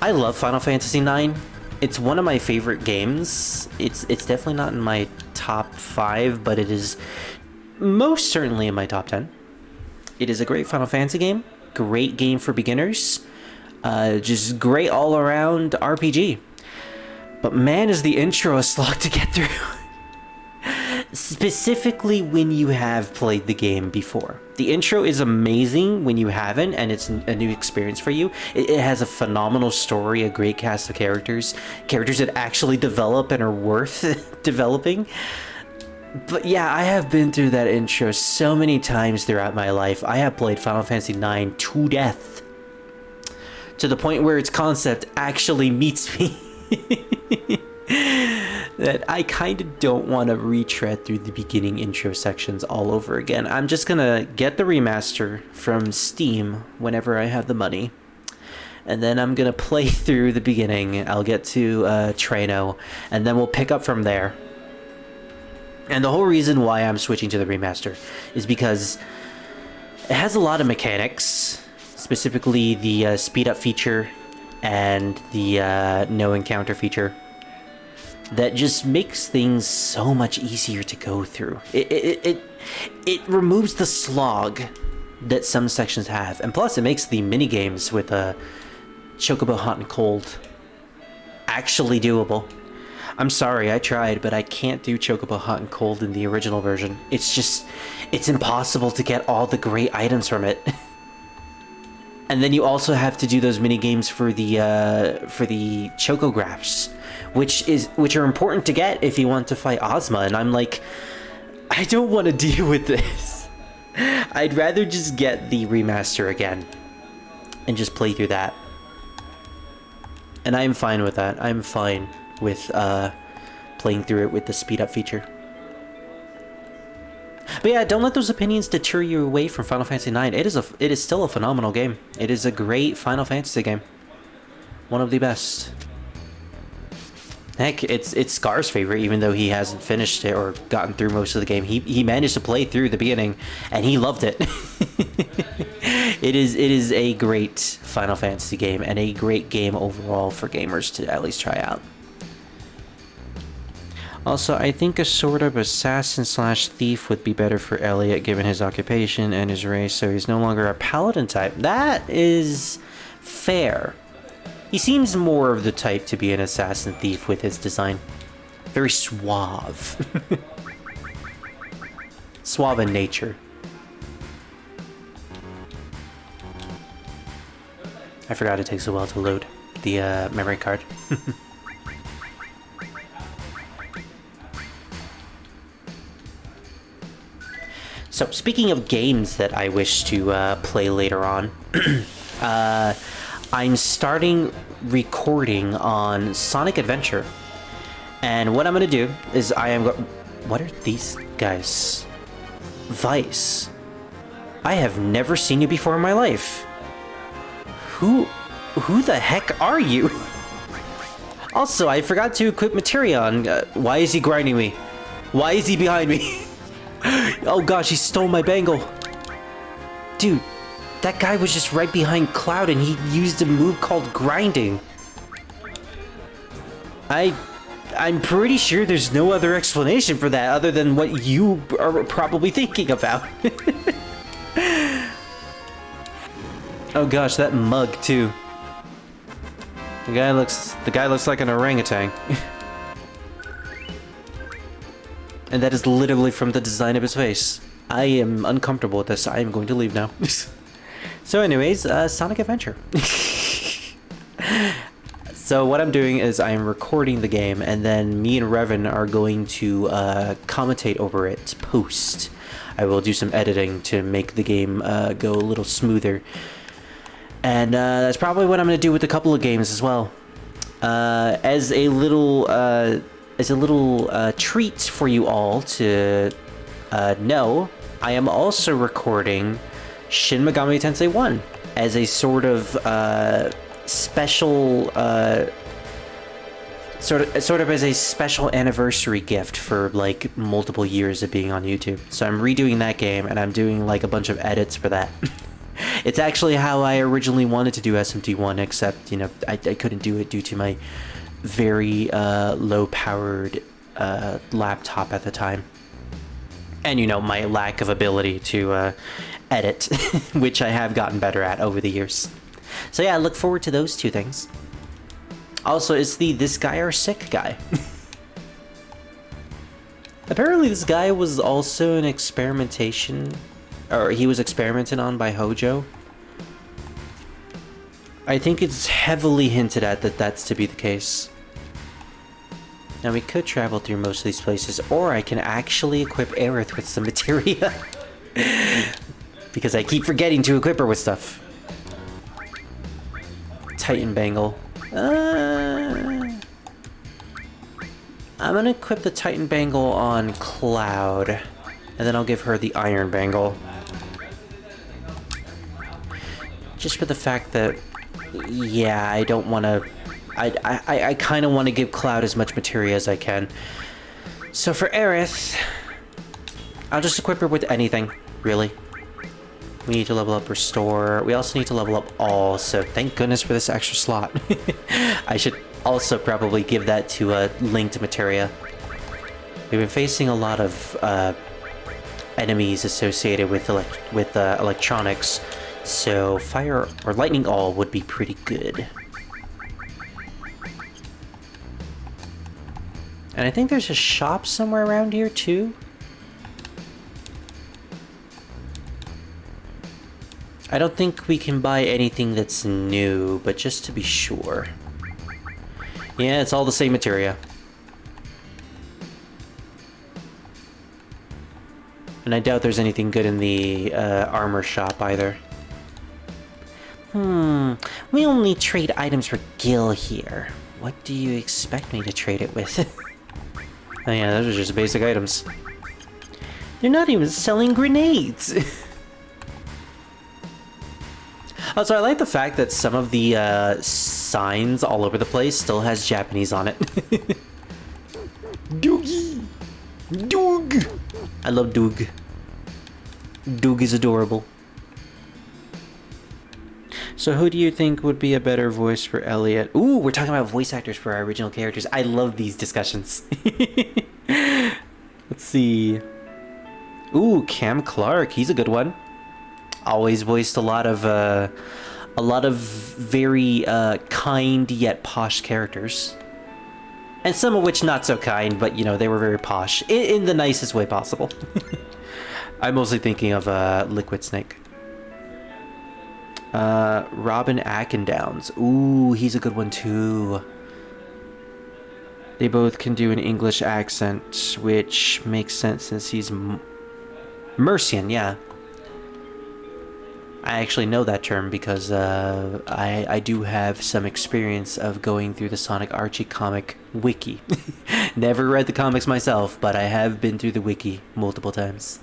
I love Final Fantasy IX. It's one of my favorite games. It's definitely not in my top 5, but it is most certainly in my top 10. It is a great Final Fantasy game. Great game for beginners. Just great all-around RPG. But man, is the intro a slog to get through. Specifically when you have played the game before. The intro is amazing when you haven't, and it's a new experience for you. It has a phenomenal story, a great cast of characters that actually develop and are worth developing. But yeah, I have been through that intro so many times throughout my life. I have played Final Fantasy IX to death. To the point where its concept actually meets me. That I kind of don't want to retread through the beginning intro sections all over again. I'm just gonna get the remaster from Steam whenever I have the money. And then I'm gonna play through the beginning. I'll get to Trano, and then we'll pick up from there. And the whole reason why I'm switching to the remaster is because it has a lot of mechanics, specifically the speed up feature and the no encounter feature, that just makes things so much easier to go through. It removes the slog that some sections have, and plus it makes the minigames with Chocobo Hot and Cold actually doable. I'm sorry, I tried, but I can't do Chocobo Hot and Cold in the original version. It's impossible to get all the great items from it. And then you also have to do those mini games for the Chocographs, which are important to get if you want to fight Ozma. And I'm like, I don't want to deal with this. I'd rather just get the remaster again and just play through that. And I'm fine with that. I'm fine with playing through it with the speed up feature. But yeah, don't let those opinions deter you away from Final Fantasy IX. It is still a phenomenal game. It is a great Final Fantasy game. One of the best. Heck, it's Scar's favorite, even though he hasn't finished it or gotten through most of the game. He managed to play through the beginning, and he loved it. It is a great Final Fantasy game, and a great game overall for gamers to at least try out. Also, I think a sort of assassin/thief would be better for Elliot given his occupation and his race, so he's no longer a paladin type. That is fair. He seems more of the type to be an assassin-thief with his design. Very suave. Suave in nature. I forgot it takes a while to load the memory card. So, speaking of games that I wish to play later on, I'm starting recording on Sonic Adventure. And what I'm going to do is what are these guys? Vice. I have never seen you before in my life. Who the heck are you? Also, I forgot to equip Materion. Why is he grinding me? Why is he behind me? Oh gosh, he stole my bangle. Dude, that guy was just right behind Cloud and he used a move called grinding. I'm pretty sure there's no other explanation for that other than what you are probably thinking about. Oh gosh, that mug too. The guy looks like an orangutan. And that is literally from the design of his face. I am uncomfortable with this. I am going to leave now. So anyways, Sonic Adventure. So what I'm doing is I'm recording the game, and then me and Revan are going to commentate over it post. I will do some editing to make the game go a little smoother. And that's probably what I'm going to do with a couple of games as well. As a little treat for you all to know, I am also recording Shin Megami Tensei 1 as a sort of special sort of as a special anniversary gift for like multiple years of being on YouTube. So I'm redoing that game and I'm doing like a bunch of edits for that. It's actually how I originally wanted to do SMT1, except, you know, I couldn't do it due to my very low-powered laptop at the time. And, you know, my lack of ability to edit, which I have gotten better at over the years. So yeah, I look forward to those two things. Also, it's the this guy or sick guy. Apparently this guy was also an experimentation, or he was experimented on by Hojo. I think it's heavily hinted at that that's to be the case. Now we could travel through most of these places, or I can actually equip Aerith with some materia. Because I keep forgetting to equip her with stuff. Titan Bangle. I'm gonna equip the Titan Bangle on Cloud, and then I'll give her the Iron Bangle. Just for the fact that, yeah, I don't want to... I kind of want to give Cloud as much materia as I can. So for Aerith, I'll just equip her with anything, really. We need to level up Restore. We also need to level up All, so thank goodness for this extra slot. I should also probably give that to Linked Materia. We've been facing a lot of enemies associated with electronics, so Fire or Lightning All would be pretty good. And I think there's a shop somewhere around here too. I don't think we can buy anything that's new, but just to be sure. Yeah, it's all the same materia. And I doubt there's anything good in the armor shop either. We only trade items for Gil here. What do you expect me to trade it with? Oh yeah, those are just basic items. They're not even selling grenades! Also, I like the fact that some of the signs all over the place still has Japanese on it. Doogie! Doog! I love Doog. Doog is adorable. So who do you think would be a better voice for Elliot? Ooh, we're talking about voice actors for our original characters. I love these discussions. Let's see. Ooh, Cam Clark. He's a good one. Always voiced a lot of very kind yet posh characters. And some of which not so kind, but you know, they were very posh. In the nicest way possible. I'm mostly thinking of Liquid Snake. Robin Ackendowns. Ooh, he's a good one too. They both can do an English accent, which makes sense since he's Mercian, yeah. I actually know that term because I do have some experience of going through the Sonic Archie comic wiki. Never read the comics myself, but I have been through the wiki multiple times.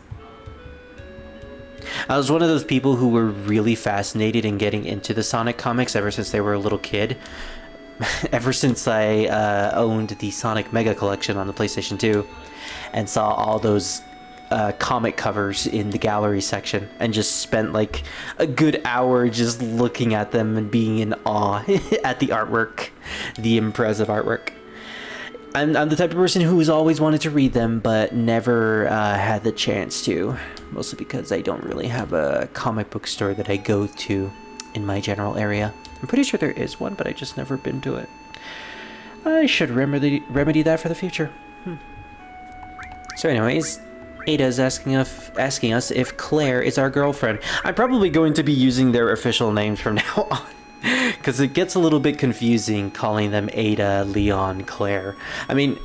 I was one of those people who were really fascinated in getting into the Sonic comics ever since they were a little kid. Ever since I owned the Sonic Mega Collection on the PlayStation 2 and saw all those comic covers in the gallery section and just spent like a good hour just looking at them and being in awe at the artwork, the impressive artwork. I'm the type of person who's always wanted to read them but never had the chance to, mostly because I don't really have a comic book store that I go to in my general area. I'm pretty sure there is one, but I just never been to it. I should remedy that for the future. So anyways, Ada's asking us if Claire is our girlfriend. I'm probably going to be using their official names from now on, because it gets a little bit confusing calling them Ada, Leon, Claire. I mean,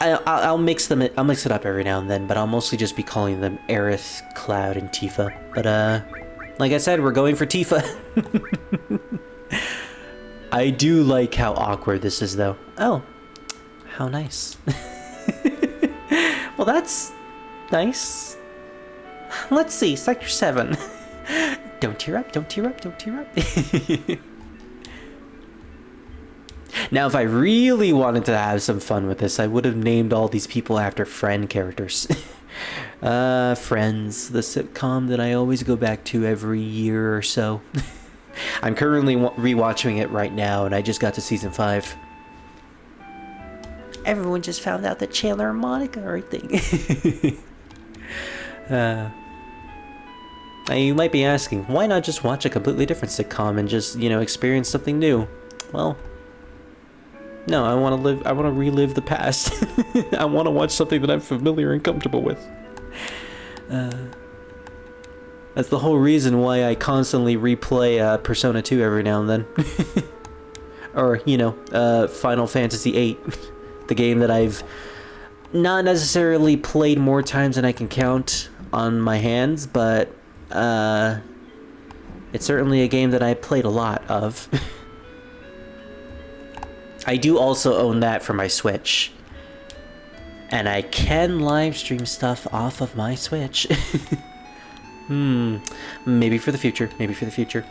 I'll mix them. I'll mix it up every now and then, but I'll mostly just be calling them Aerith, Cloud, and Tifa. But like I said, we're going for Tifa. I do like how awkward this is, though. Oh, how nice. Well, that's nice. Let's see, Sector 7. Don't tear up, don't tear up, don't tear up. Now, if I really wanted to have some fun with this, I would have named all these people after Friend characters. Friends, the sitcom that I always go back to every year or so. I'm currently rewatching it right now, and I just got to season 5. Everyone just found out that Chandler and Monica are a thing. You might be asking, why not just watch a completely different sitcom and just, you know, experience something new? Well, no, I want to relive the past. I want to watch something that I'm familiar and comfortable with. That's the whole reason why I constantly replay Persona 2 every now and then. Or, you know, Final Fantasy VIII. The game that I've not necessarily played more times than I can count on my hands, but it's certainly a game that I played a lot of. I do also own that for my Switch. And I can live stream stuff off of my Switch. Maybe for the future. Maybe for the future.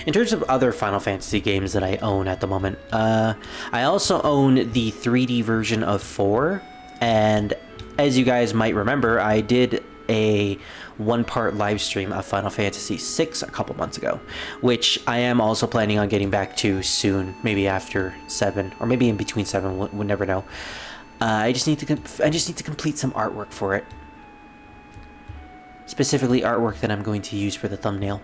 In terms of other Final Fantasy games that I own at the moment, I also own the 3D version of 4. And as you guys might remember, I did a one-part live stream of Final Fantasy VI a couple months ago, which I am also planning on getting back to soon, maybe after 7, or maybe in between 7. We'll never know. I just need to complete some artwork for it, specifically artwork that I'm going to use for the thumbnail.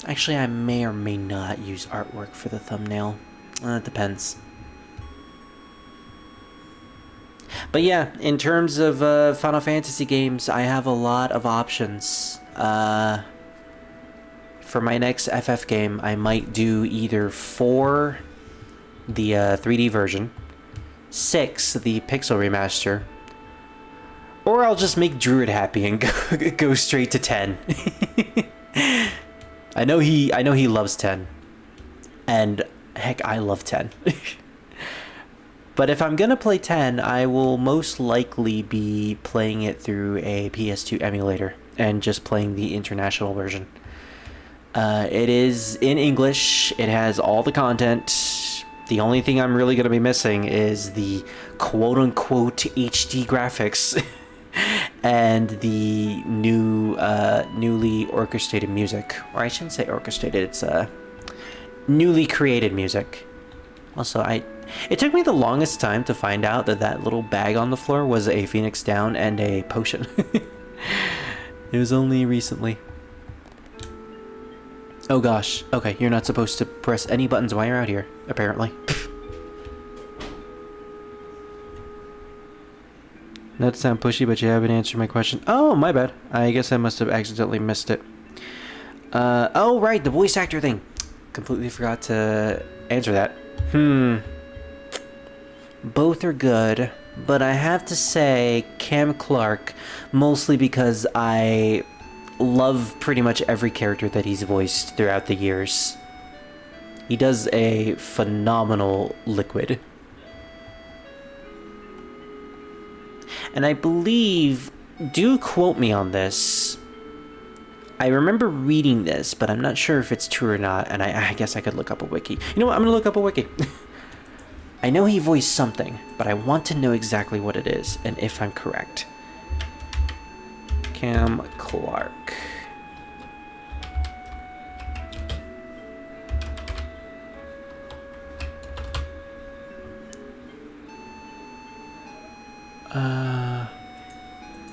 Actually, I may or may not use artwork for the thumbnail. It depends. But yeah, in terms of Final Fantasy games, I have a lot of options. For my next FF game, I might do either 4 the 3D version, 6, the Pixel remaster, or I'll just make Druid happy and go straight to 10. I know he loves 10, and heck, I love 10. But if I'm gonna play 10, I will most likely be playing it through a PS2 emulator and just playing the international version. It is in English, it has all the content. The only thing I'm really gonna be missing is the quote-unquote HD graphics and the newly orchestrated music. Or I shouldn't say orchestrated, it's newly created music. Also, it took me the longest time to find out that little bag on the floor was a Phoenix Down and a potion. It was only recently. Oh gosh. Okay, you're not supposed to press any buttons while you're out here, apparently. Not to sound pushy, but you haven't answered my question. Oh, my bad. I guess I must have accidentally missed it. Oh, right, the voice actor thing. Completely forgot to answer that. Both are good, but I have to say Cam Clark, mostly because I love pretty much every character that he's voiced throughout the years. He does a phenomenal Liquid. And I believe, do quote me on this, I remember reading this, but I'm not sure if it's true or not, and I guess I could look up a wiki. You know what, I'm gonna look up a wiki. I know he voiced something, but I want to know exactly what it is, and if I'm correct. Cam Clark.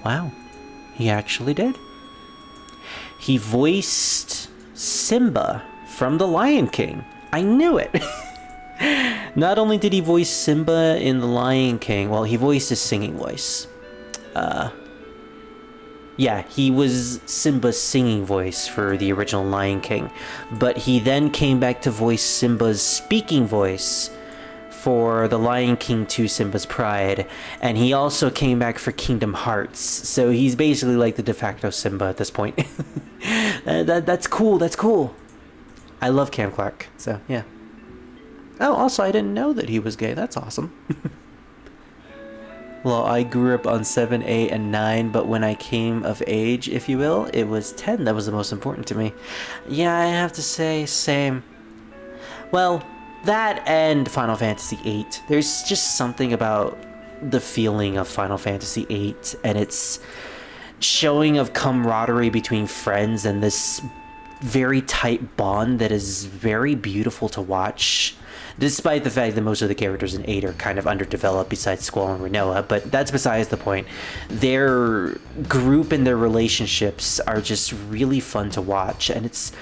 Wow. He actually did. He voiced Simba from The Lion King. I knew it. Not only did he voice Simba in The Lion King, well, he voiced his singing voice. Yeah, he was Simba's singing voice for the original Lion King, but he then came back to voice Simba's speaking voice for The Lion King 2 Simba's Pride, and he also came back for Kingdom Hearts, so he's basically like the de facto Simba at this point. That's cool, that's cool. I love Cam Clark, so yeah. Oh, also, I didn't know that he was gay. That's awesome. Well, I grew up on 7, 8, and 9, but when I came of age, if you will, it was 10 that was the most important to me. Yeah, I have to say, same. Well, that and Final Fantasy VIII. There's just something about the feeling of Final Fantasy VIII and its showing of camaraderie between friends and this very tight bond that is very beautiful to watch, despite the fact that most of the characters in 8 are kind of underdeveloped besides Squall and Rinoa, but that's besides the point. Their group and their relationships are just really fun to watch, and it's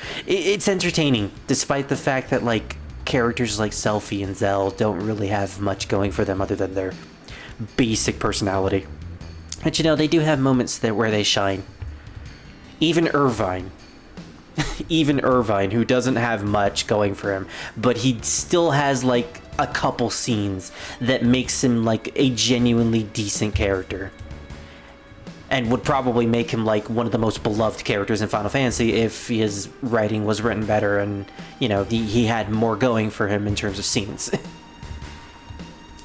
entertaining, despite the fact that like characters like Selphie and Zell don't really have much going for them other than their basic personality. But you know, they do have moments where they shine. Even Irvine, who doesn't have much going for him, but he still has like a couple scenes that makes him like a genuinely decent character. And would probably make him like one of the most beloved characters in Final Fantasy if his writing was written better and, you know, he had more going for him in terms of scenes.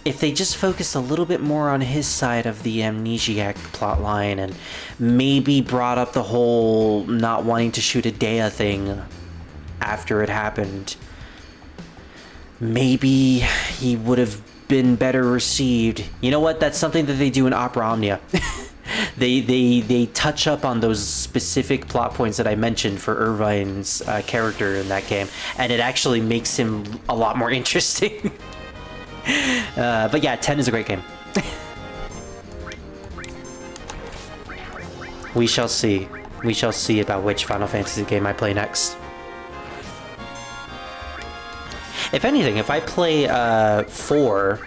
If they just focused a little bit more on his side of the Amnesiac plotline and maybe brought up the whole not wanting to shoot a Dea thing after it happened, maybe he would have been better received. You know what? That's something that they do in Opera Omnia. They touch up on those specific plot points that I mentioned for Irvine's character in that game, and it actually makes him a lot more interesting. But yeah, 10 is a great game. We shall see. We shall see about which Final Fantasy game I play next. If anything, if I play 4...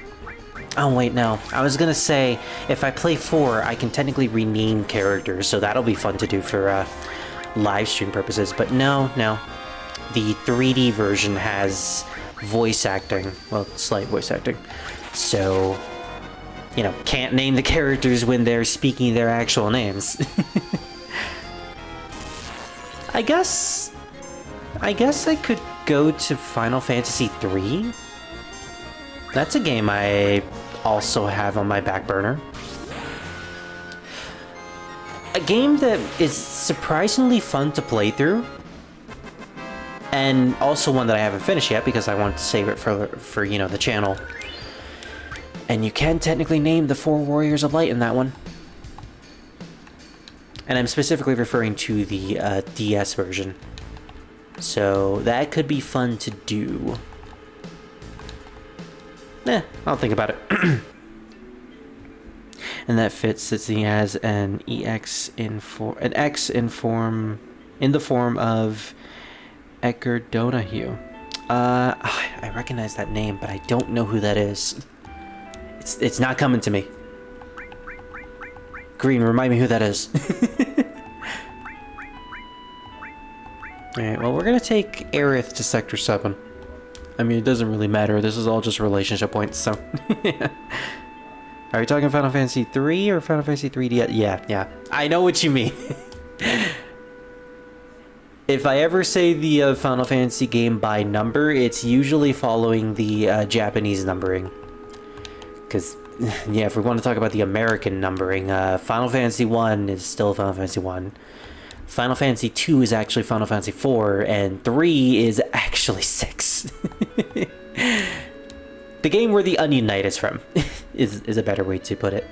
Oh wait, no. I was gonna say, if I play 4, I can technically rename characters, so that'll be fun to do for live stream purposes. But no. The 3D version has voice acting. Well, slight voice acting. So, you know, can't name the characters when they're speaking their actual names. I guess I could go to Final Fantasy III. That's a game I also have on my back burner. A game that is surprisingly fun to play through. And also one that I haven't finished yet because I want to save it for you know, the channel. And you can technically name the 4 Warriors of Light in that one. And I'm specifically referring to the DS version. So that could be fun to do. I'll think about it. And that fits since he has an X in the form of Edgar Donahue. I recognize that name, but I don't know who that is. It's not coming to me. Green, remind me who that is. Alright, well, we're gonna take Aerith to Sector 7. I mean, it doesn't really matter. This is all just relationship points, so... Are you talking Final Fantasy 3 or Final Fantasy 3D? Yeah. I know what you mean. If I ever say the Final Fantasy game by number, it's usually following the Japanese numbering. Because, yeah, if we want to talk about the American numbering, Final Fantasy 1 is still Final Fantasy 1. Final Fantasy 2 is actually Final Fantasy 4, and 3 is actually 6. The game where the Onion Knight is from is a better way to put it.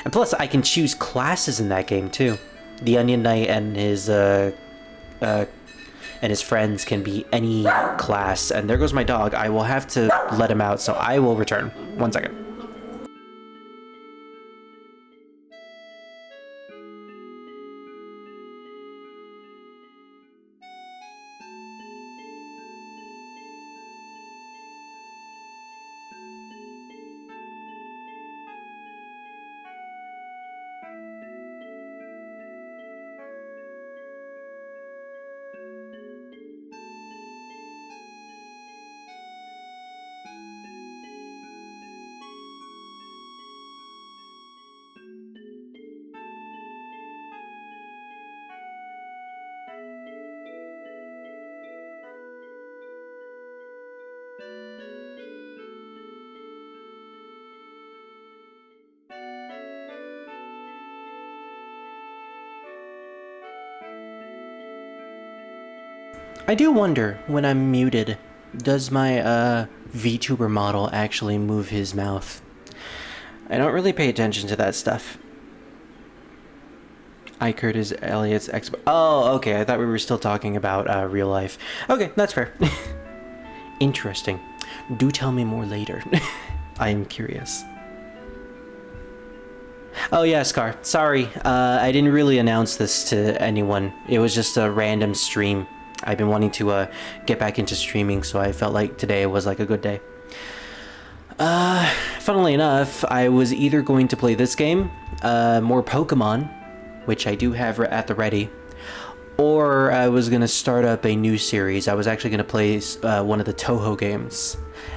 And plus, I can choose classes in that game too. The Onion Knight and his friends can be any class. And there goes my dog. I will have to let him out, so I will return. 1 second. I do wonder, when I'm muted, does my VTuber model actually move his mouth? I don't really pay attention to that stuff. Ikert is Elliot's ex. Oh, okay. I thought we were still talking about real life. Okay, that's fair. Interesting. Do tell me more later. I am curious. Oh yeah, Scar. Sorry, I didn't really announce this to anyone. It was just a random stream. I've been wanting to get back into streaming, so I felt like today was like a good day. Funnily enough, I was either going to play this game, more Pokemon, which I do have at the ready, or I was going to start up a new series. I was actually going to play one of the Toho games.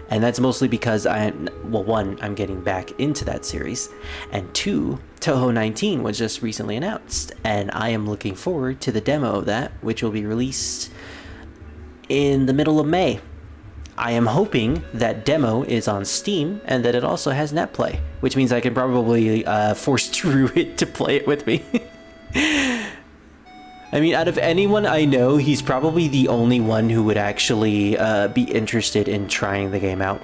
And that's mostly because one, I'm getting back into that series, and 2, Toho 19 was just recently announced, and I am looking forward to the demo of that, which will be released in the middle of May. I am hoping that demo is on Steam, and that it also has netplay, which means I can probably force Druid to play it with me. I mean, out of anyone I know, he's probably the only one who would actually be interested in trying the game out.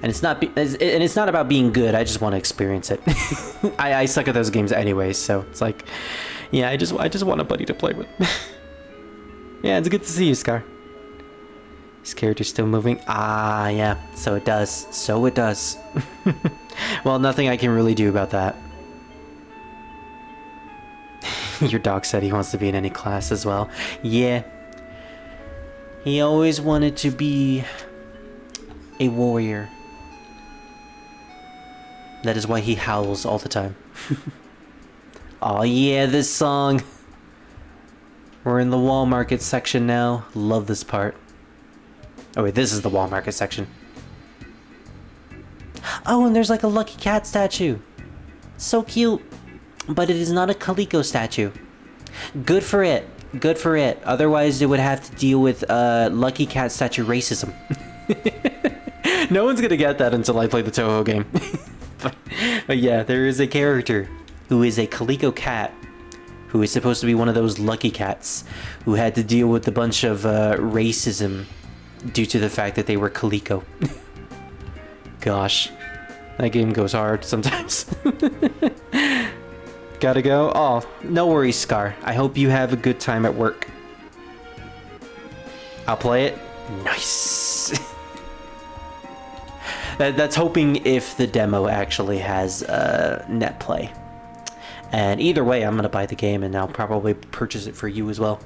And it's not about being good. I just want to experience it. I suck at those games anyway, so it's like, yeah, I just want a buddy to play with. Yeah, it's good to see you, Scar. His character's still moving. Ah, yeah. So it does. So it does. Well, nothing I can really do about that. Your dog said he wants to be in any class as well. Yeah. He always wanted to be a warrior. That is why he howls all the time. Oh yeah, this song. We're in the wall market section now. Love this part. Oh wait, this is the wall market section. Oh, and there's like a lucky cat statue. So cute. But it is not a Calico statue. Good for it. Good for it. Otherwise, it would have to deal with lucky cat statue racism. No one's gonna get that until I play the Toho game. But yeah, there is a character who is a Calico cat who is supposed to be one of those lucky cats who had to deal with a bunch of racism due to the fact that they were Calico. Gosh, that game goes hard sometimes. Gotta go? Oh, no worries, Scar. I hope you have a good time at work. I'll play it. Nice. That's hoping if the demo actually has net play. And either way, I'm gonna buy the game and I'll probably purchase it for you as well.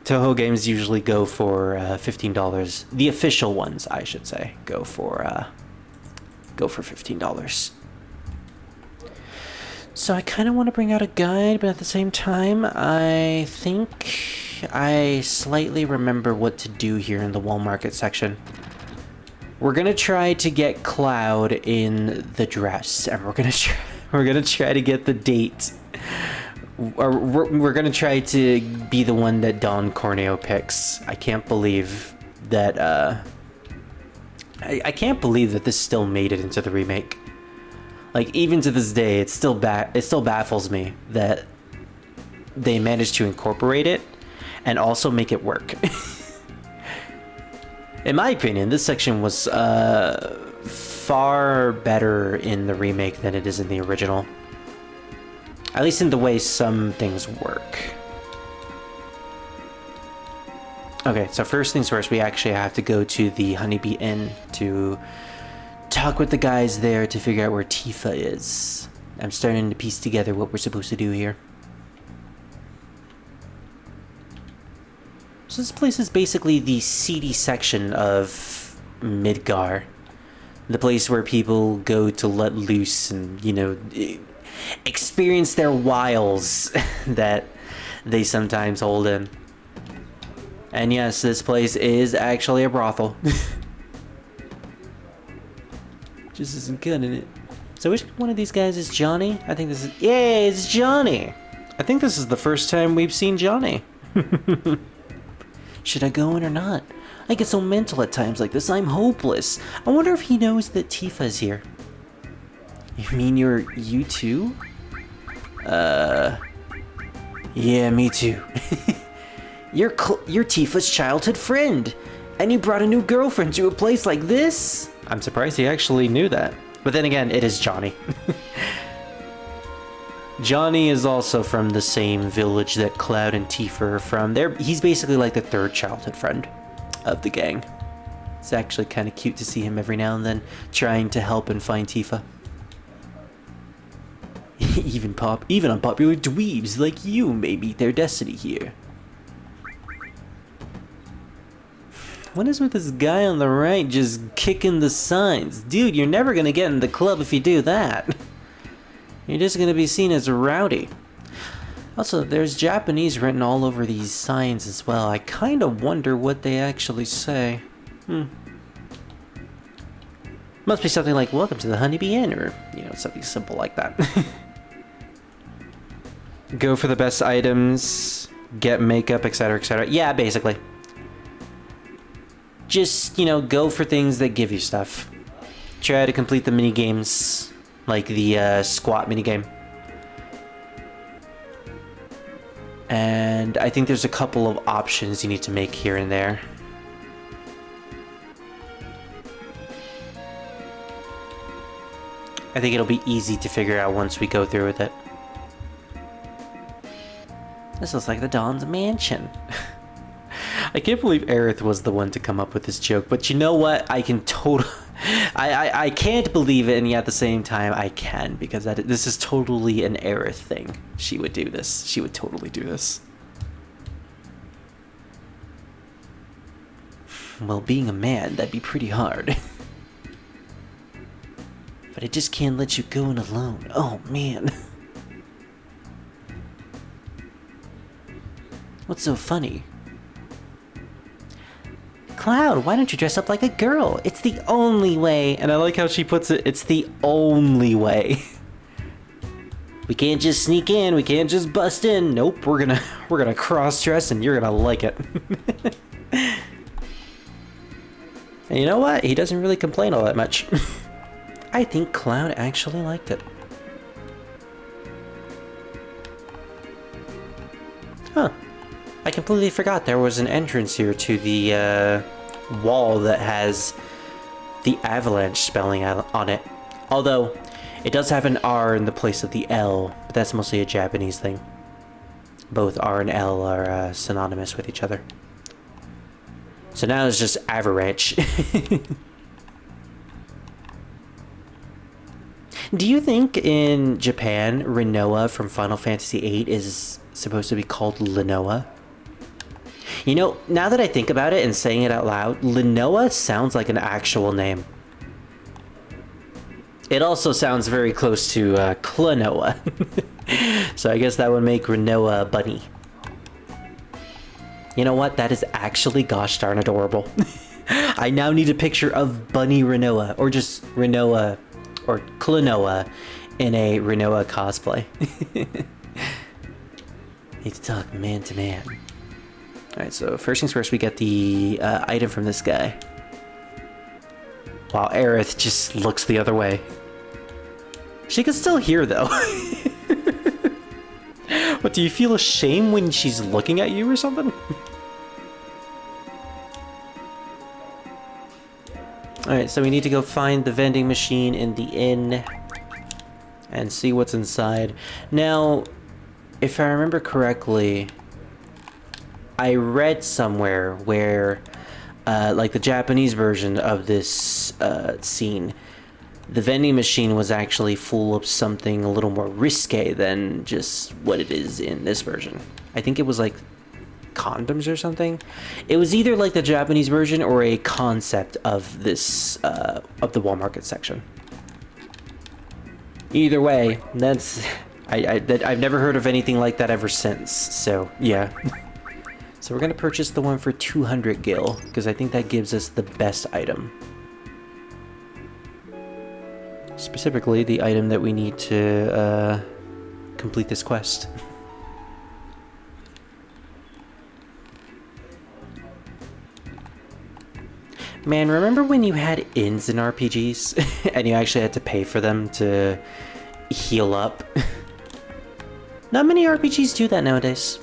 Toho games usually go for $15. The official ones, I should say, go for $15. So I kind of want to bring out a guide, but at the same time, I think I slightly remember what to do here in the wall market section. We're gonna try to get Cloud in the dress, and we're gonna try to get the date. Or we're gonna try to be the one that Don Corneo picks. I can't believe that. I can't believe that this still made it into the remake. Like, even to this day, it still baffles me that they managed to incorporate it and also make it work. In my opinion, this section was far better in the remake than it is in the original. At least in the way some things work. Okay, so first things first, we actually have to go to the Honeybee Inn to talk with the guys there to figure out where Tifa is. I'm starting to piece together what we're supposed to do here. So this place is basically the seedy section of Midgar. The place where people go to let loose and, you know, experience their wiles that they sometimes hold in. And yes, this place is actually a brothel. Just isn't good in it. So which one of these guys is Johnny? I think this is... Yay, it's Johnny! I think this is the first time we've seen Johnny. Should I go in or not? I get so mental at times like this, I'm hopeless. I wonder if he knows that Tifa's here. You mean you too? Yeah, me too. You're Tifa's childhood friend, and you brought a new girlfriend to a place like this? I'm surprised he actually knew that. But then again, it is Johnny. Johnny is also from the same village that Cloud and Tifa are from. He's basically like the third childhood friend of the gang. It's actually kind of cute to see him every now and then trying to help and find Tifa. Even unpopular dweebs like you may meet their destiny here. What is with this guy on the right just kicking the signs? Dude, you're never gonna get in the club if you do that. You're just gonna be seen as rowdy. Also, there's Japanese written all over these signs as well. I kind of wonder what they actually say. Must be something like, welcome to the Honeybee Inn, or, you know, something simple like that. Go for the best items, get makeup, etc., etc. Yeah, basically. Just, you know, go for things that give you stuff. Try to complete the mini games, like the squat mini game. And I think there's a couple of options you need to make here and there. I think it'll be easy to figure out once we go through with it. This looks like the Don's mansion. I can't believe Aerith was the one to come up with this joke, but you know what? I can I can't believe it, and yet at the same time I can, because this is totally an Aerith thing. She would do this. She would totally do this. Well, being a man, that'd be pretty hard. But But I just can't let you go in alone. Oh, man. What's so funny? Cloud, why don't you dress up like a girl? It's the only way. And I like how she puts it, it's the only way. We can't just sneak in, we can't just bust in. Nope, we're gonna cross-dress and you're gonna like it. And you know what? He doesn't really complain all that much. I think Cloud actually liked it. Huh. I completely forgot there was an entrance here to the wall that has the avalanche spelling on it. Although, it does have an R in the place of the L, but that's mostly a Japanese thing. Both R and L are synonymous with each other. So now it's just avalanche. Do you think in Japan, Rinoa from Final Fantasy VIII is supposed to be called Linoa? You know, now that I think about it and saying it out loud, Linoa sounds like an actual name. It also sounds very close to Klonoa. So I guess that would make Rinoa a bunny. You know what? That is actually gosh darn adorable. I now need a picture of Bunny Rinoa, or just Rinoa, or Klonoa in a Rinoa cosplay. Need to talk man to man. Alright, so first things first, we get the item from this guy. While Aerith just looks the other way. She can still hear, though. What, do you feel ashamed when she's looking at you or something? Alright, so we need to go find the vending machine in the inn and see what's inside. Now, if I remember correctly, I read somewhere where, like the Japanese version of this scene, the vending machine was actually full of something a little more risque than just what it is in this version. I think it was like condoms or something. It was either like the Japanese version or a concept of this, of the Walmart section. Either way, that's... I've never heard of anything like that ever since, so yeah. So we're gonna purchase the one for 200 gil, because I think that gives us the best item. Specifically, the item that we need to complete this quest. Man, remember when you had inns in RPGs and you actually had to pay for them to heal up? Not many RPGs do that nowadays.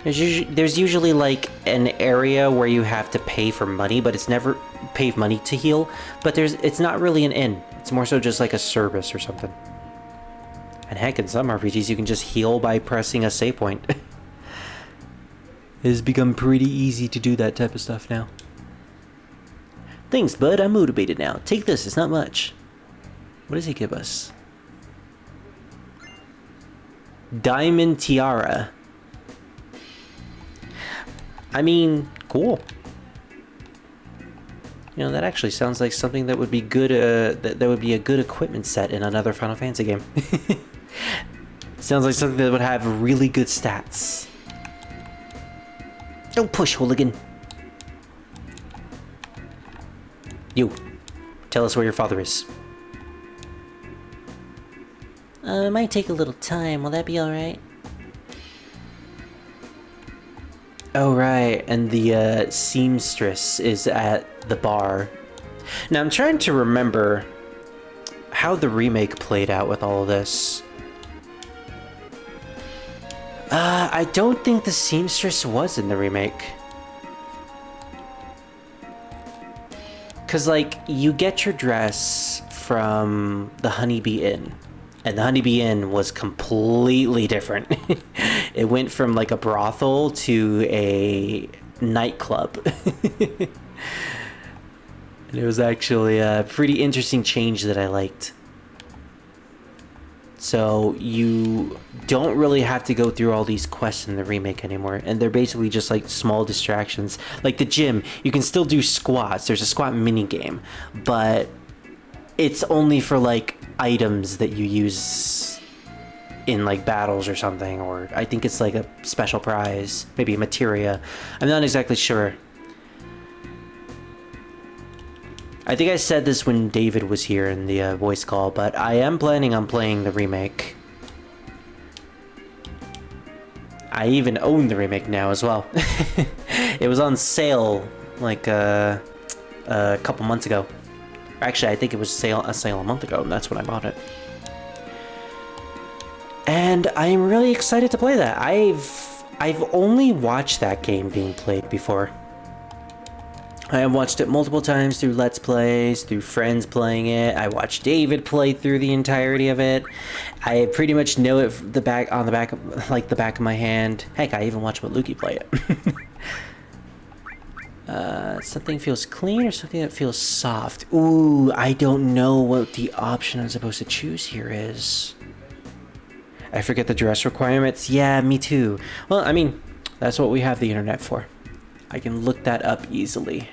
There's usually like an area where you have to pay for money, but it's never pay money to heal. But it's not really an inn. It's more so just like a service or something. And heck, in some RPGs you can just heal by pressing a save point. It has become pretty easy to do that type of stuff now. Thanks, bud. I'm motivated now. Take this. It's not much. What does he give us? Diamond Tiara. I mean, cool. You know, that actually sounds like something that would be good, that would be a good equipment set in another Final Fantasy game. Sounds like something that would have really good stats. Don't push, hooligan. You, tell us where your father is. It might take a little time. Will that be alright? Oh, right, and the seamstress is at the bar. Now, I'm trying to remember how the remake played out with all of this. I don't think the seamstress was in the remake. Because, like, you get your dress from the Honeybee Inn. And the Honeybee Inn was completely different. It went from like a brothel to a nightclub. And it was actually a pretty interesting change that I liked. So you don't really have to go through all these quests in the remake anymore. And they're basically just like small distractions. Like the gym, you can still do squats. There's a squat mini game, but it's only for like items that you use in like battles or something. Or I think it's like a special prize, maybe a materia. I'm not exactly sure. I think I said this when David was here in the voice call, but I am planning on playing the remake. I even own the remake now as well. It was on sale like a couple months ago. Actually, I think it was a sale a month ago, and that's when I bought it. And I'm really excited to play that. I've only watched that game being played before. I have watched it multiple times through Let's Plays, through friends playing it. I watched David play through the entirety of it. I pretty much know it the back of my hand. Heck, I even watched Lukey play it. Something feels clean or something that feels soft. Ooh, I don't know what the option I'm supposed to choose here is. I forget the dress requirements. Yeah, me too. Well, I mean, that's what we have the internet for. I can look that up easily.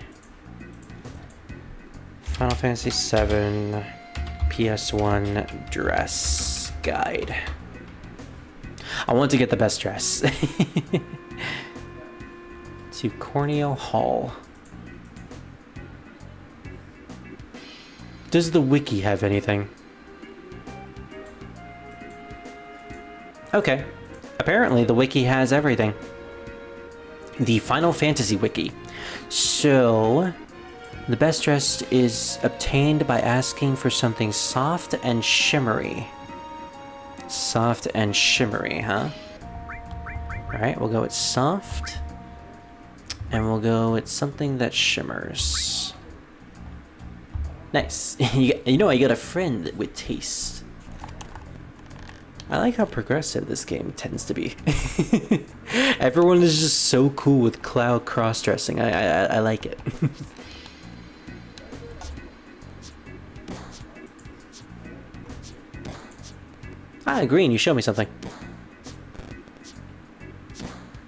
Final Fantasy VII PS1 dress guide. I want to get the best dress. To Corneo Hall. Does the wiki have anything? Okay. Apparently the wiki has everything. The Final Fantasy wiki. So, the best dress is obtained by asking for something soft and shimmery. Soft and shimmery, huh? Alright, we'll go with soft. And we'll go with something that shimmers. Nice. You know, I got a friend with taste. I like how progressive this game tends to be. Everyone is just so cool with cloud cross-dressing. I like it. Green, you show me something.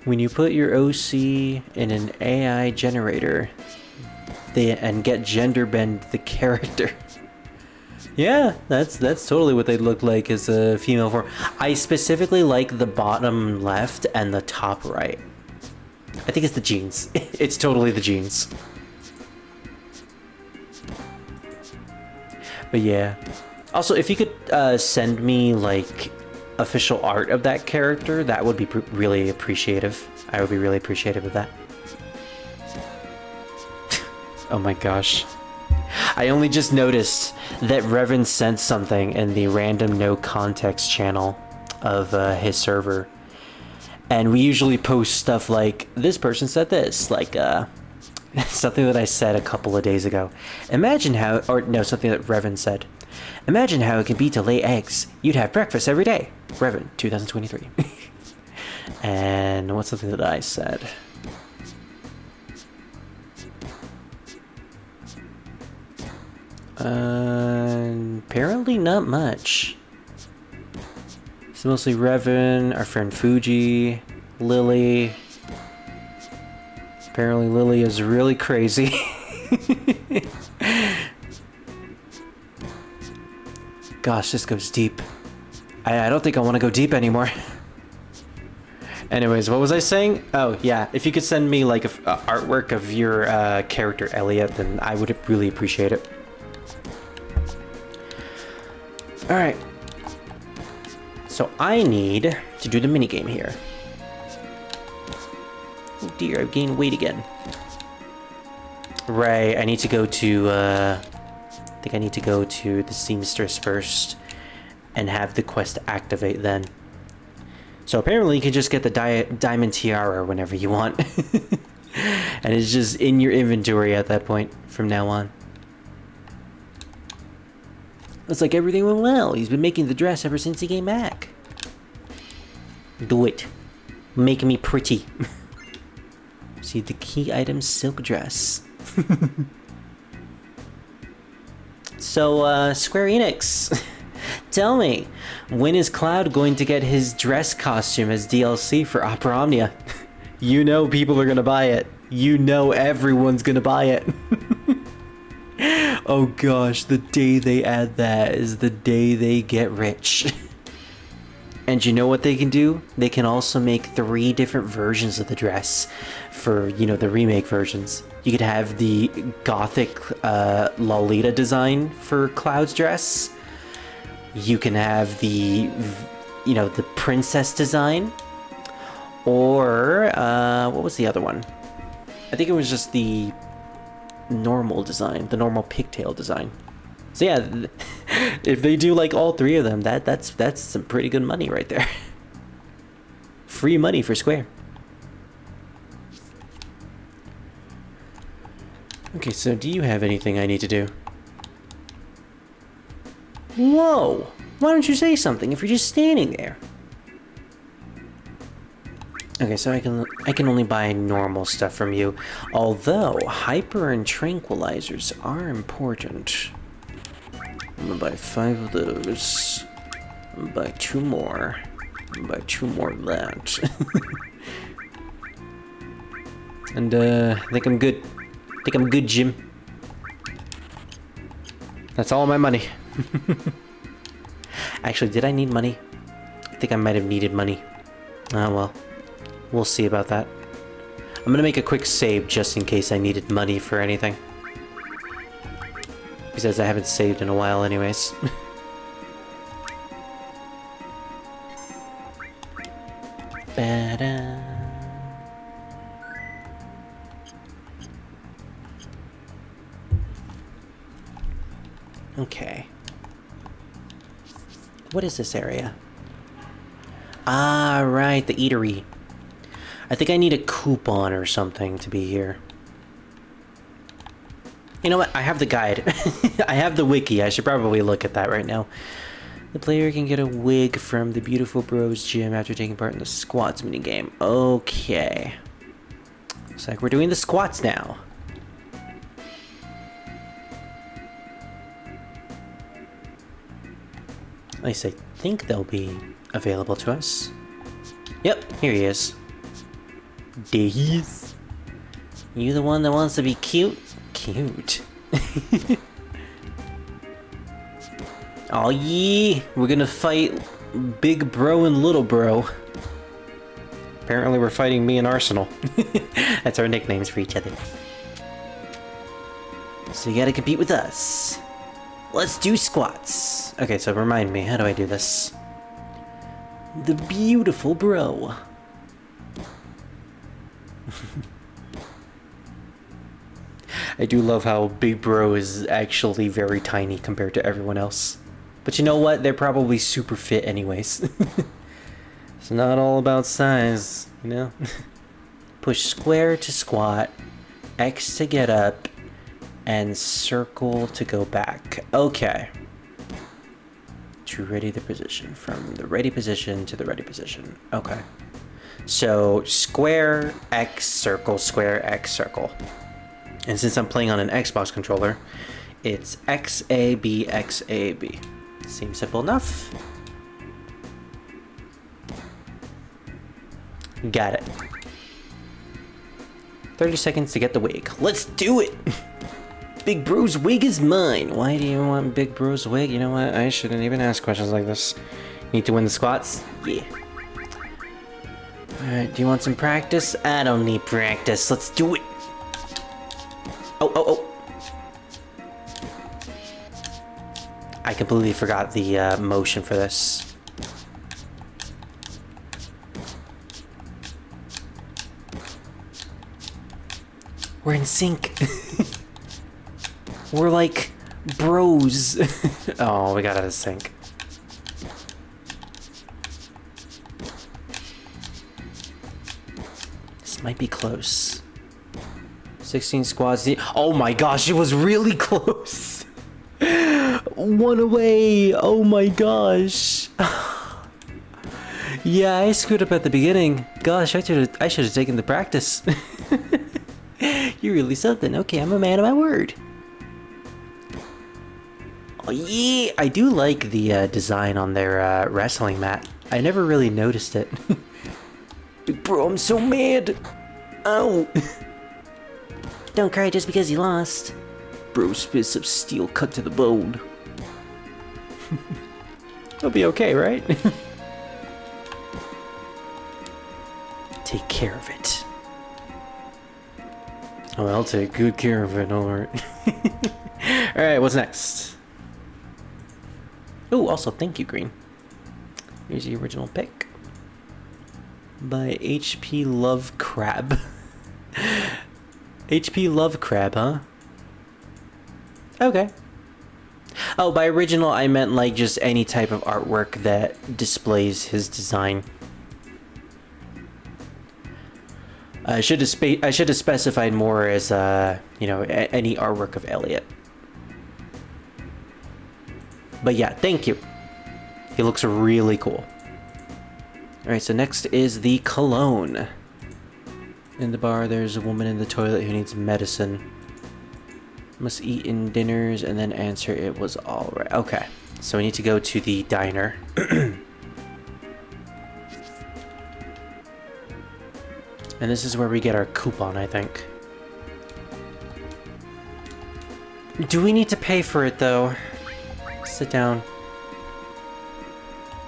When you put your OC in an AI generator and get gender bend the character. Yeah, that's totally what they look like as a female form. I specifically like the bottom left and the top right. I think it's the jeans. It's totally the jeans. But yeah. Also, if you could send me like official art of that character, that would be really appreciative. I would be really appreciative of that. Oh my gosh. I only just noticed that Revan sent something in the random no context channel of his server. And we usually post stuff like, this person said this, like something that I said a couple of days ago. Imagine how, or no, something that Revan said. Imagine how it can be to lay eggs. You'd have breakfast every day. Revan, 2023. And what's something that I said? Apparently not much. It's mostly Revan, our friend Fuji, Lily. Apparently Lily is really crazy. Gosh, this goes deep. I don't think I want to go deep anymore. Anyways, what was I saying? Oh, yeah. If you could send me like artwork of your character Elliot, then I would really appreciate it. Alright. So I need to do the minigame here. Oh dear, I've gained weight again. Right, I need to go to, I think I need to go to the seamstress first and have the quest activate then. So apparently you can just get the diamond tiara whenever you want. And it's just in your inventory at that point from now on. Looks like everything went well. He's been making the dress ever since he came back. Do it. Make me pretty. See the key item, silk dress. So, Square Enix. Tell me, when is Cloud going to get his dress costume as DLC for Opera Omnia? You know people are gonna buy it. You know everyone's gonna buy it. Oh gosh, the day they add that is the day they get rich. And you know what they can do? They can also make 3 different versions of the dress for, you know, the remake versions. You could have the gothic Lolita design for Cloud's dress. You can have the, you know, the princess design. Or, what was the other one? I think it was just the normal design, the normal pigtail design. So yeah, if they do like all 3 of them, that's some pretty good money right there. Free money for Square. Okay, so do you have anything I need to do? Whoa! Why don't you say something if you're just standing there? Okay, so I can only buy normal stuff from you, although hyper and tranquilizers are important. I'm gonna buy 5 of those. I'm gonna buy 2 more. I'm gonna buy 2 more of that. And I think I'm good. I think I'm good, Jim. That's all my money. Actually, did I need money? I think I might have needed money. Oh well. We'll see about that. I'm gonna make a quick save just in case I needed money for anything. Besides, I haven't saved in a while anyways. Ba-da. Okay. What is this area? Ah, right, the eatery. I think I need a coupon or something to be here. You know what? I have the guide. I have the wiki. I should probably look at that right now. The player can get a wig from the Beautiful Bros gym after taking part in the squats minigame. Okay. Looks like we're doing the squats now. At least I think they'll be available to us. Yep, here he is. There he is. You the one that wants to be cute? Cute. Oh yeah, we're gonna fight Big Bro and Little Bro. Apparently we're fighting me and Arsenal. That's our nicknames for each other. So you gotta compete with us. Let's do squats. Okay, so remind me, how do I do this? The Beautiful Bro. I do love how Big Bro is actually very tiny compared to everyone else. But you know what? They're probably super fit anyways. It's not all about size, you know? Push square to squat, X to get up, and circle to go back. Okay. To ready the position. From the ready position to the ready position. Okay. So square, X, circle, square, X, circle. And since I'm playing on an Xbox controller, it's XAB, XAB. Seems simple enough. Got it. 30 seconds to get the wig. Let's do it! Big Bro's wig is mine. Why do you want Big Bro's wig? You know what? I shouldn't even ask questions like this. Need to win the squats? Yeah. Alright, do you want some practice? I don't need practice. Let's do it. Oh, oh, oh. I completely forgot the motion for this. We're in sync. We're like bros. Oh, we got out of sync. This might be close. 16 squats. Oh my gosh, it was really close. 1 away. Oh my gosh. Yeah, I screwed up at the beginning. Gosh, I should have taken the practice. You're really something. Okay, I'm a man of my word. Oh, yeah, I do like the design on their wrestling mat. I never really noticed it. Big bro, I'm so mad. Ow. Don't cry just because you lost. Bro spits of steel cut to the bone. It'll be okay, right? Take care of it. Oh, I'll take good care of it, alright. Alright, what's next? Oh, also, thank you, Green. Here's the original pick. By HP Love Crab. HP Love Crab, huh? Okay. Oh, by original, I meant like just any type of artwork that displays his design. I should have specified more as, you know, any artwork of Elliot. But yeah, thank you. He looks really cool. Alright, so next is the cologne. In the bar, there's a woman in the toilet who needs medicine. Must eat in dinners and then answer it was alright. Okay, so we need to go to the diner. And this is where we get our coupon, I think. Do we need to pay for it, though? Sit down.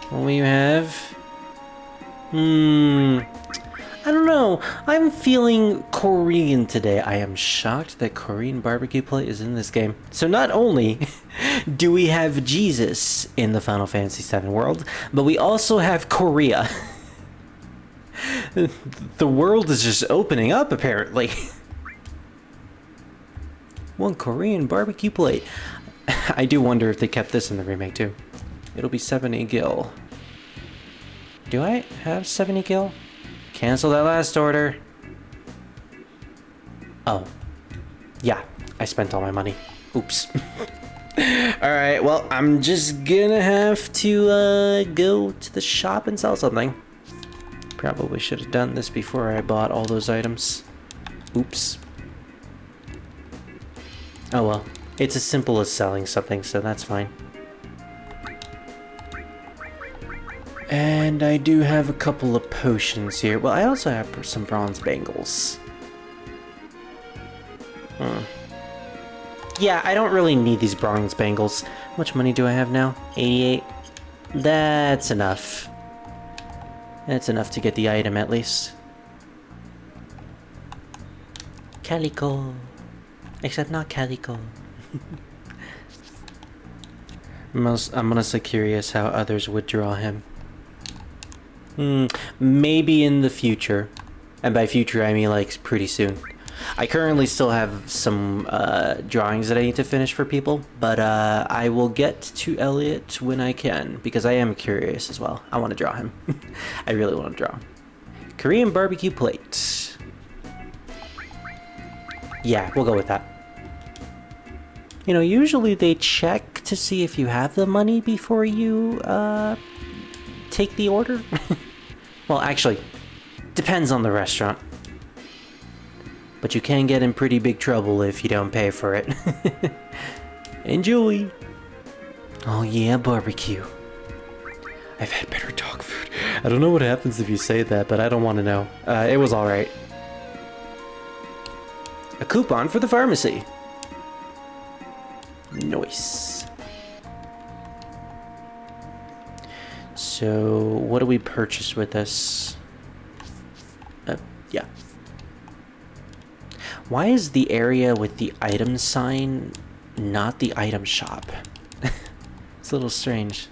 What will you have? I don't know. I'm feeling Korean today. I am shocked that Korean barbecue plate is in this game. So not only do we have Jesus in the Final Fantasy VII world, but we also have Korea. The world is just opening up, apparently. One Korean barbecue plate. I do wonder if they kept this in the remake, too. It'll be 70 gil. Do I have 70 gil? Cancel that last order. Oh. Yeah, I spent all my money. Oops. Alright, well, I'm just gonna have to go to the shop and sell something. Probably should have done this before I bought all those items. Oops. Oh well. It's as simple as selling something, so that's fine. And I do have a couple of potions here. Well, I also have some bronze bangles. Yeah, I don't really need these bronze bangles. How much money do I have now? 88. That's enough. That's enough to get the item, at least. Calico. Except not Calico. I'm honestly curious how others would draw him. Maybe in the future. And by future, I mean like pretty soon. I currently still have some drawings that I need to finish for people, but I will get to Elliot when I can, because I am curious as well. I want to draw him. I really want to draw him. Korean barbecue plate. Yeah, we'll go with that. You know, usually they check to see if you have the money before you take the order. Well, actually, depends on the restaurant. But you can get in pretty big trouble if you don't pay for it. Enjoy! Oh yeah, barbecue. I've had better dog food. I don't know what happens if you say that, but I don't want to know. It was alright. A coupon for the pharmacy. Nice. So, what do we purchase with this? Yeah. Why is the area with the item sign not the item shop? It's a little strange.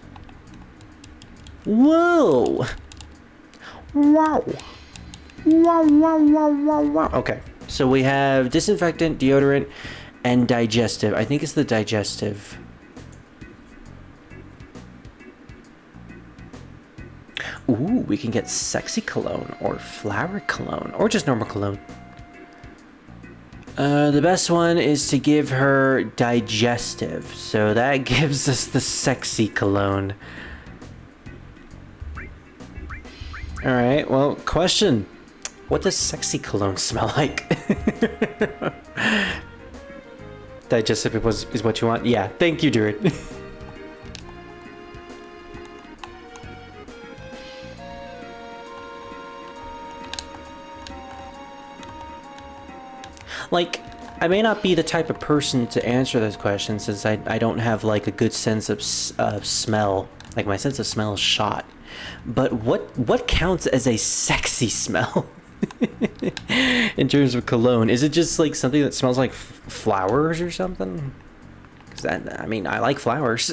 Whoa! Wow! Wow, wow, wow, wow, wow. Okay, so we have disinfectant, deodorant, and digestive. I think it's the digestive. Ooh, we can get sexy cologne, or flower cologne, or just normal cologne. The best one is to give her digestive, so that gives us the sexy cologne. Alright, well, question. What does sexy cologne smell like? Digestive is what you want? Yeah, thank you, Druid. Like, I may not be the type of person to answer this question since I don't have like a good sense of smell. Like my sense of smell is shot. But what counts as a sexy smell in terms of cologne? Is it just like something that smells like flowers or something? Because I mean, I like flowers.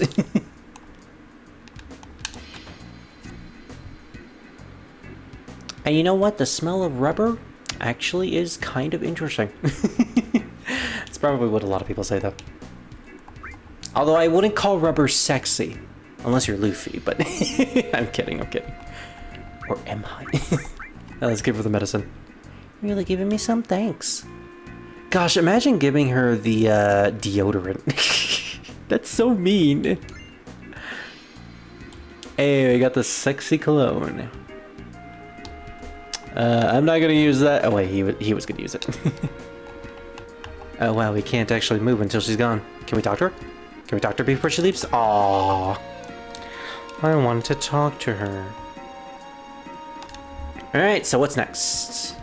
And you know what? The smell of rubber actually is kind of interesting. It's probably what a lot of people say, though. Although I wouldn't call rubber sexy. Unless you're Luffy, but... I'm kidding. Or am I? Now let's give her the medicine. You're really giving me some thanks. Gosh, imagine giving her the deodorant. That's so mean. Hey, we got the sexy cologne. I'm not gonna use that. Oh wait, he was gonna use it. Oh wow, we can't actually move until she's gone. Can we talk to her? Can we talk to her before she leaves? Aww. I wanted to talk to her. Alright, so what's next?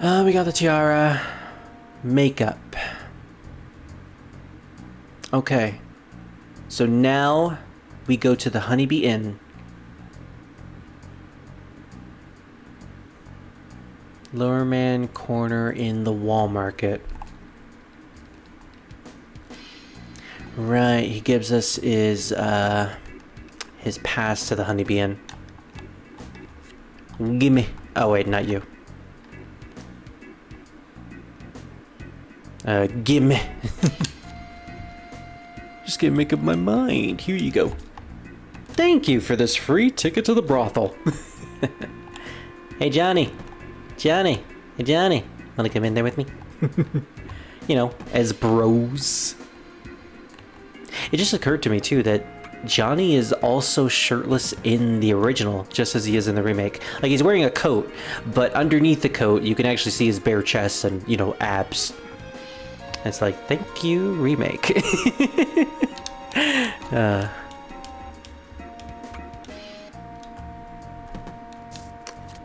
We got the tiara. Makeup. Okay. So now we go to the Honeybee Inn. Lowerman Corner in the Wall Market. Right, he gives us his pass to the Honeybee Inn. Gimme. Oh wait, not you. Gimme. Just gonna make up my mind. Here you go. Thank you for this free ticket to the brothel. Hey Johnny. Johnny. Hey Johnny. Wanna come in there with me? You know, as bros. It just occurred to me too that Johnny is also shirtless in the original, just as he is in the remake. Like, he's wearing a coat, but underneath the coat, you can actually see his bare chest and, you know, abs. And it's like, thank you, remake.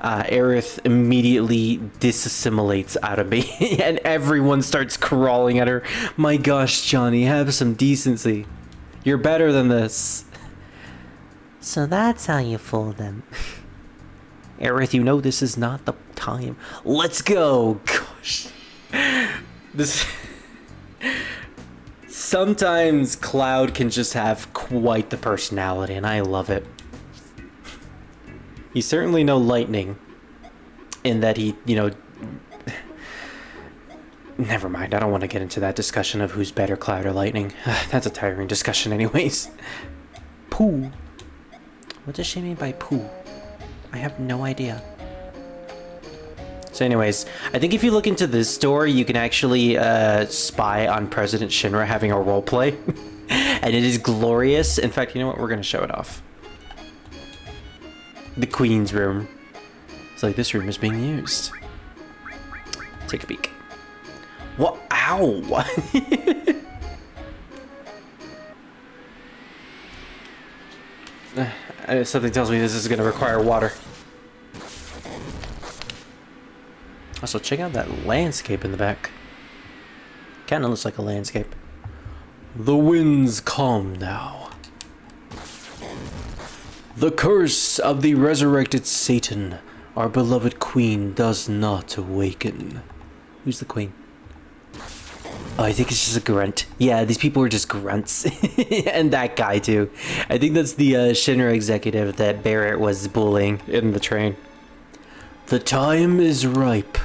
Aerith immediately disassimilates out of me, and everyone starts crawling at her. My gosh, Johnny, have some decency. You're better than this. So that's how you fool them. Aerith, you know this is not the time. Let's go! Gosh. This... Sometimes Cloud can just have quite the personality, and I love it. He's certainly no Lightning, in that he, you know... Never mind, I don't want to get into that discussion of who's better, Cloud or Lightning. That's a tiring discussion anyways. Pooh. What does she mean by pooh? I have no idea. So anyways, I think if you look into this store, you can actually spy on President Shinra having a roleplay. And it is glorious. In fact, you know what? We're going to show it off. The Queen's room. It's like, this room is being used. Take a peek. What? Ow! Something tells me this is going to require water. Also, check out that landscape in the back. Kind of looks like a landscape. The winds calm now. The curse of the resurrected Satan, our beloved queen, does not awaken. Who's the queen? Oh, I think it's just a grunt. Yeah, these people are just grunts. And that guy, too. I think that's the Shinra executive that Barrett was bullying in the train. The time is ripe.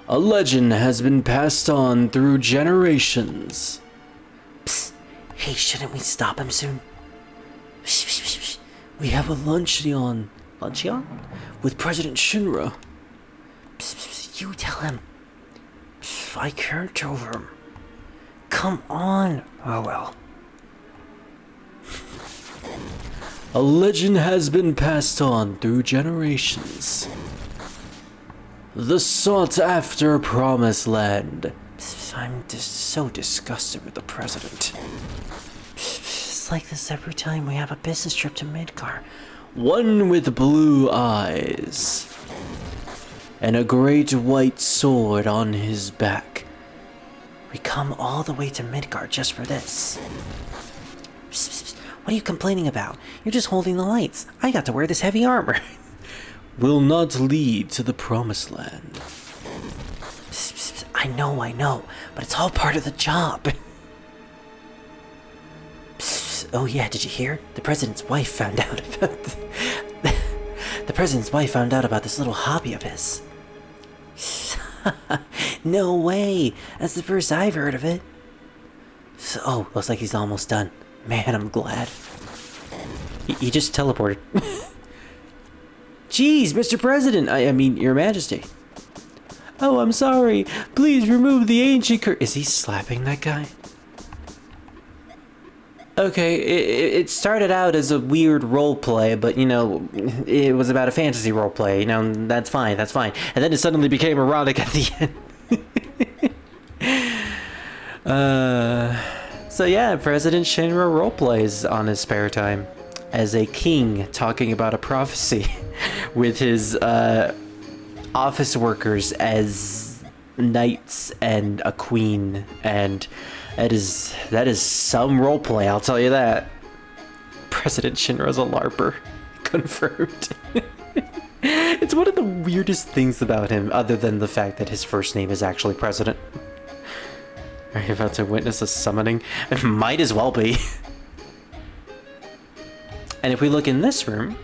A legend has been passed on through generations. Psst. Hey, shouldn't we stop him soon? We have a luncheon. Luncheon? With President Shinra. You tell him. I can't over him. Come on. Oh well. A legend has been passed on through generations. The sought-after Promised Land. I'm just so disgusted with the president. It's like this every time we have a business trip to Midgar. One with blue eyes. and a great white sword on his back. We come all the way to Midgard just for this. Psst, psst, psst. What are you complaining about? You're just holding the lights. I got to wear this heavy armor. Will not lead to the promised land. Psst, psst, psst. I know, but it's all part of the job. Psst, oh yeah, did you hear? The president's wife found out about the president's wife found out about this little hobby of his. No way! That's the first I've heard of it. So, oh, looks like he's almost done. Man, I'm glad. He just teleported. Jeez, Mr. President! I mean, Your Majesty. Oh, I'm sorry. Please remove the ancient Is he slapping that guy? Okay, it started out as a weird role play, but you know, it was about a fantasy role play. You know, that's fine. And then it suddenly became erotic at the end. So yeah, President Shinra role plays on his spare time as a king talking about a prophecy with his office workers as knights and a queen, and that is some roleplay, I'll tell you that. President Shinra's a LARPer. Confirmed. It's one of the weirdest things about him, other than the fact that his first name is actually President. Are you about to witness a summoning? It might as well be. And if we look in this room,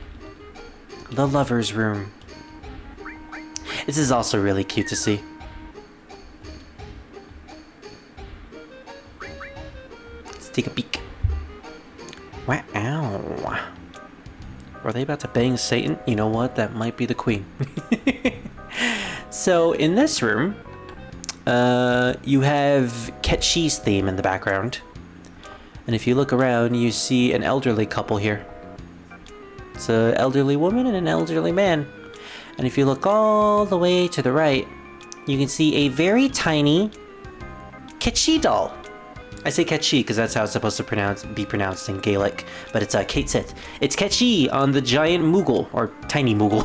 the lover's room. This is also really cute to see. Take a peek. Wow. Are they about to bang Satan? You know what? That might be the queen. So in this room, you have Ketchi's theme in the background. And if you look around, you see an elderly couple here. It's an elderly woman and an elderly man. And if you look all the way to the right, you can see a very tiny Ketchi doll. I say Ketchi because that's how it's supposed to be pronounced in Gaelic, but it's Kate Sith. It's Ketchi on the giant Moogle, or tiny Moogle.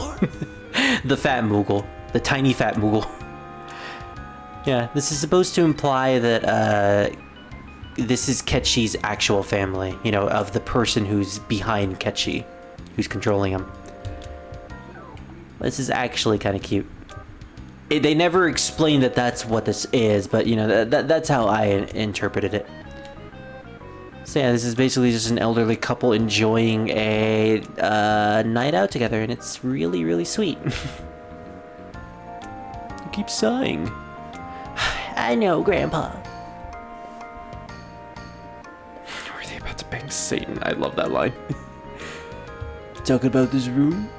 The fat Moogle. The tiny fat Moogle. Yeah, this is supposed to imply that this is Ketchi's actual family, you know, of the person who's behind Ketchi, who's controlling him. This is actually kind of cute. They never explain that that's what this is, but you know, that's how I interpreted it. So yeah, this is basically just an elderly couple enjoying a night out together, and it's really, really sweet. You keep sighing. I know, Grandpa. Are they about to bang Satan? I love that line. Talk about this room?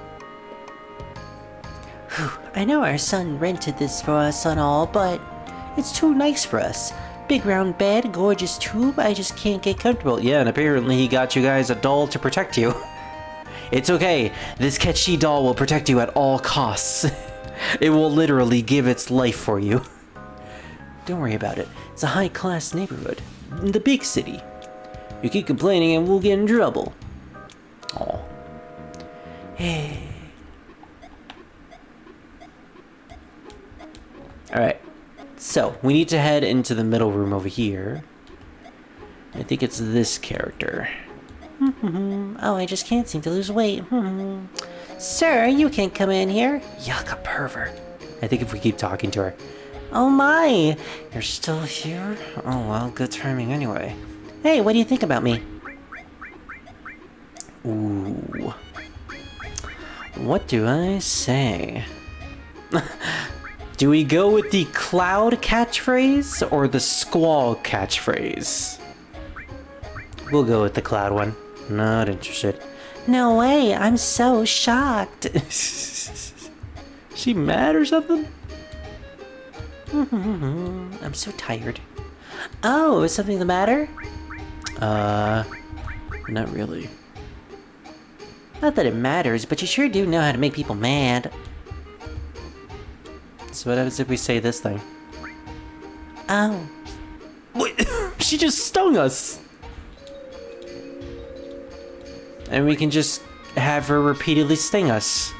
I know our son rented this for us and all, but it's too nice for us. Big round bed, gorgeous tube, I just can't get comfortable. Yeah, and apparently he got you guys a doll to protect you. It's okay, this Ketchi doll will protect you at all costs. It will literally give its life for you. Don't worry about it, it's a high-class neighborhood, in the big city. You keep complaining and we'll get in trouble. Aw. Hey. Alright, so we need to head into the middle room over here. I think it's this character. Oh, I just can't seem to lose weight. Sir, you can't come in here. Yuck, a pervert. I think if we keep talking to her. Oh my, you're still here? Oh well, good timing anyway. Hey, what do you think about me? Ooh. What do I say? Do we go with the cloud catchphrase or the squall catchphrase? We'll go with the cloud one. Not interested. No way, I'm so shocked. She mad or something? I'm so tired. Oh, is something the matter? Not really. Not that it matters, but you sure do know how to make people mad. So what happens if we say this thing? Oh. Wait, she just stung us! And we can just have her repeatedly sting us.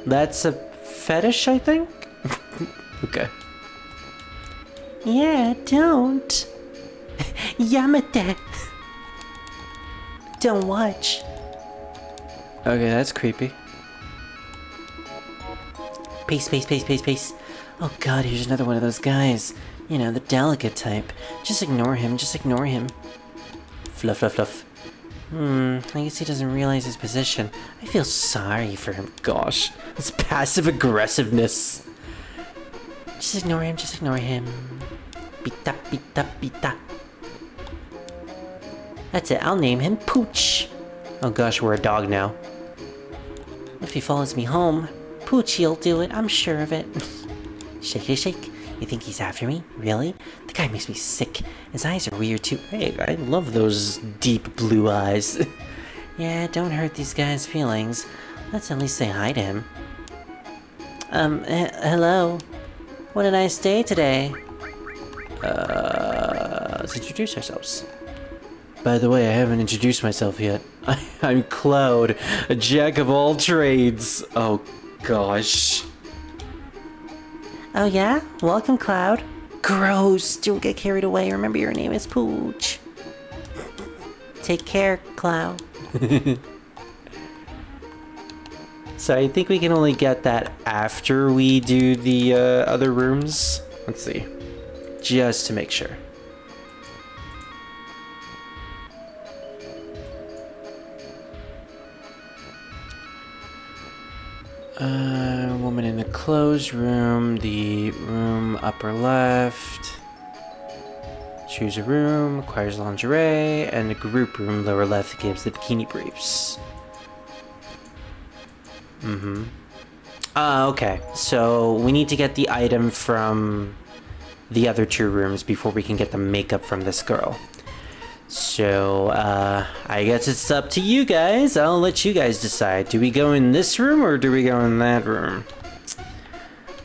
That's a fetish, I think? Okay. Yeah, don't. Yamate. Don't watch. Okay, that's creepy. Pace, pace, pace, pace, pace. Oh god, here's another one of those guys. You know, the delicate type. Just ignore him, just ignore him. Fluff, fluff, fluff. I guess he doesn't realize his position. I feel sorry for him. Gosh, it's passive aggressiveness. Just ignore him, just ignore him. Pita, pita, pita. That's it, I'll name him Pooch. Oh gosh, we're a dog now. If he follows me home, Poochie'll do it, I'm sure of it. Shake, shake, shake. You think he's after me? Really? The guy makes me sick. His eyes are weird too. Hey, I love those deep blue eyes. Yeah, don't hurt these guys' feelings. Let's at least say hi to him. Hello. What a nice day today. Let's introduce ourselves. By the way, I haven't introduced myself yet. I'm Cloud, a jack of all trades. Oh gosh. Oh yeah? Welcome, Cloud. Gross! Don't get carried away. Remember your name is Pooch. Take care, Cloud. So I think we can only get that after we do the other rooms. Let's see. Just to make sure. Woman in the closed room, the room upper left. Choose a room, requires lingerie, and the group room lower left gives the bikini briefs. Okay, so we need to get the item from the other two rooms before we can get the makeup from this girl. So, I guess it's up to you guys. I'll let you guys decide. Do we go in this room or do we go in that room?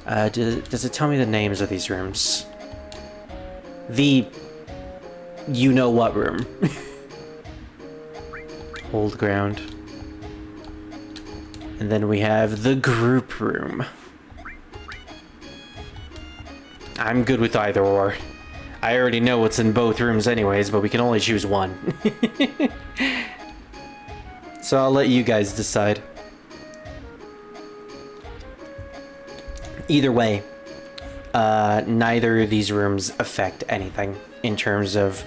Does it tell me the names of these rooms? The you-know-what room. Hold ground. And then we have the group room. I'm good with either or. I already know what's in both rooms anyways, but we can only choose one. So I'll let you guys decide. Either way, neither of these rooms affect anything in terms of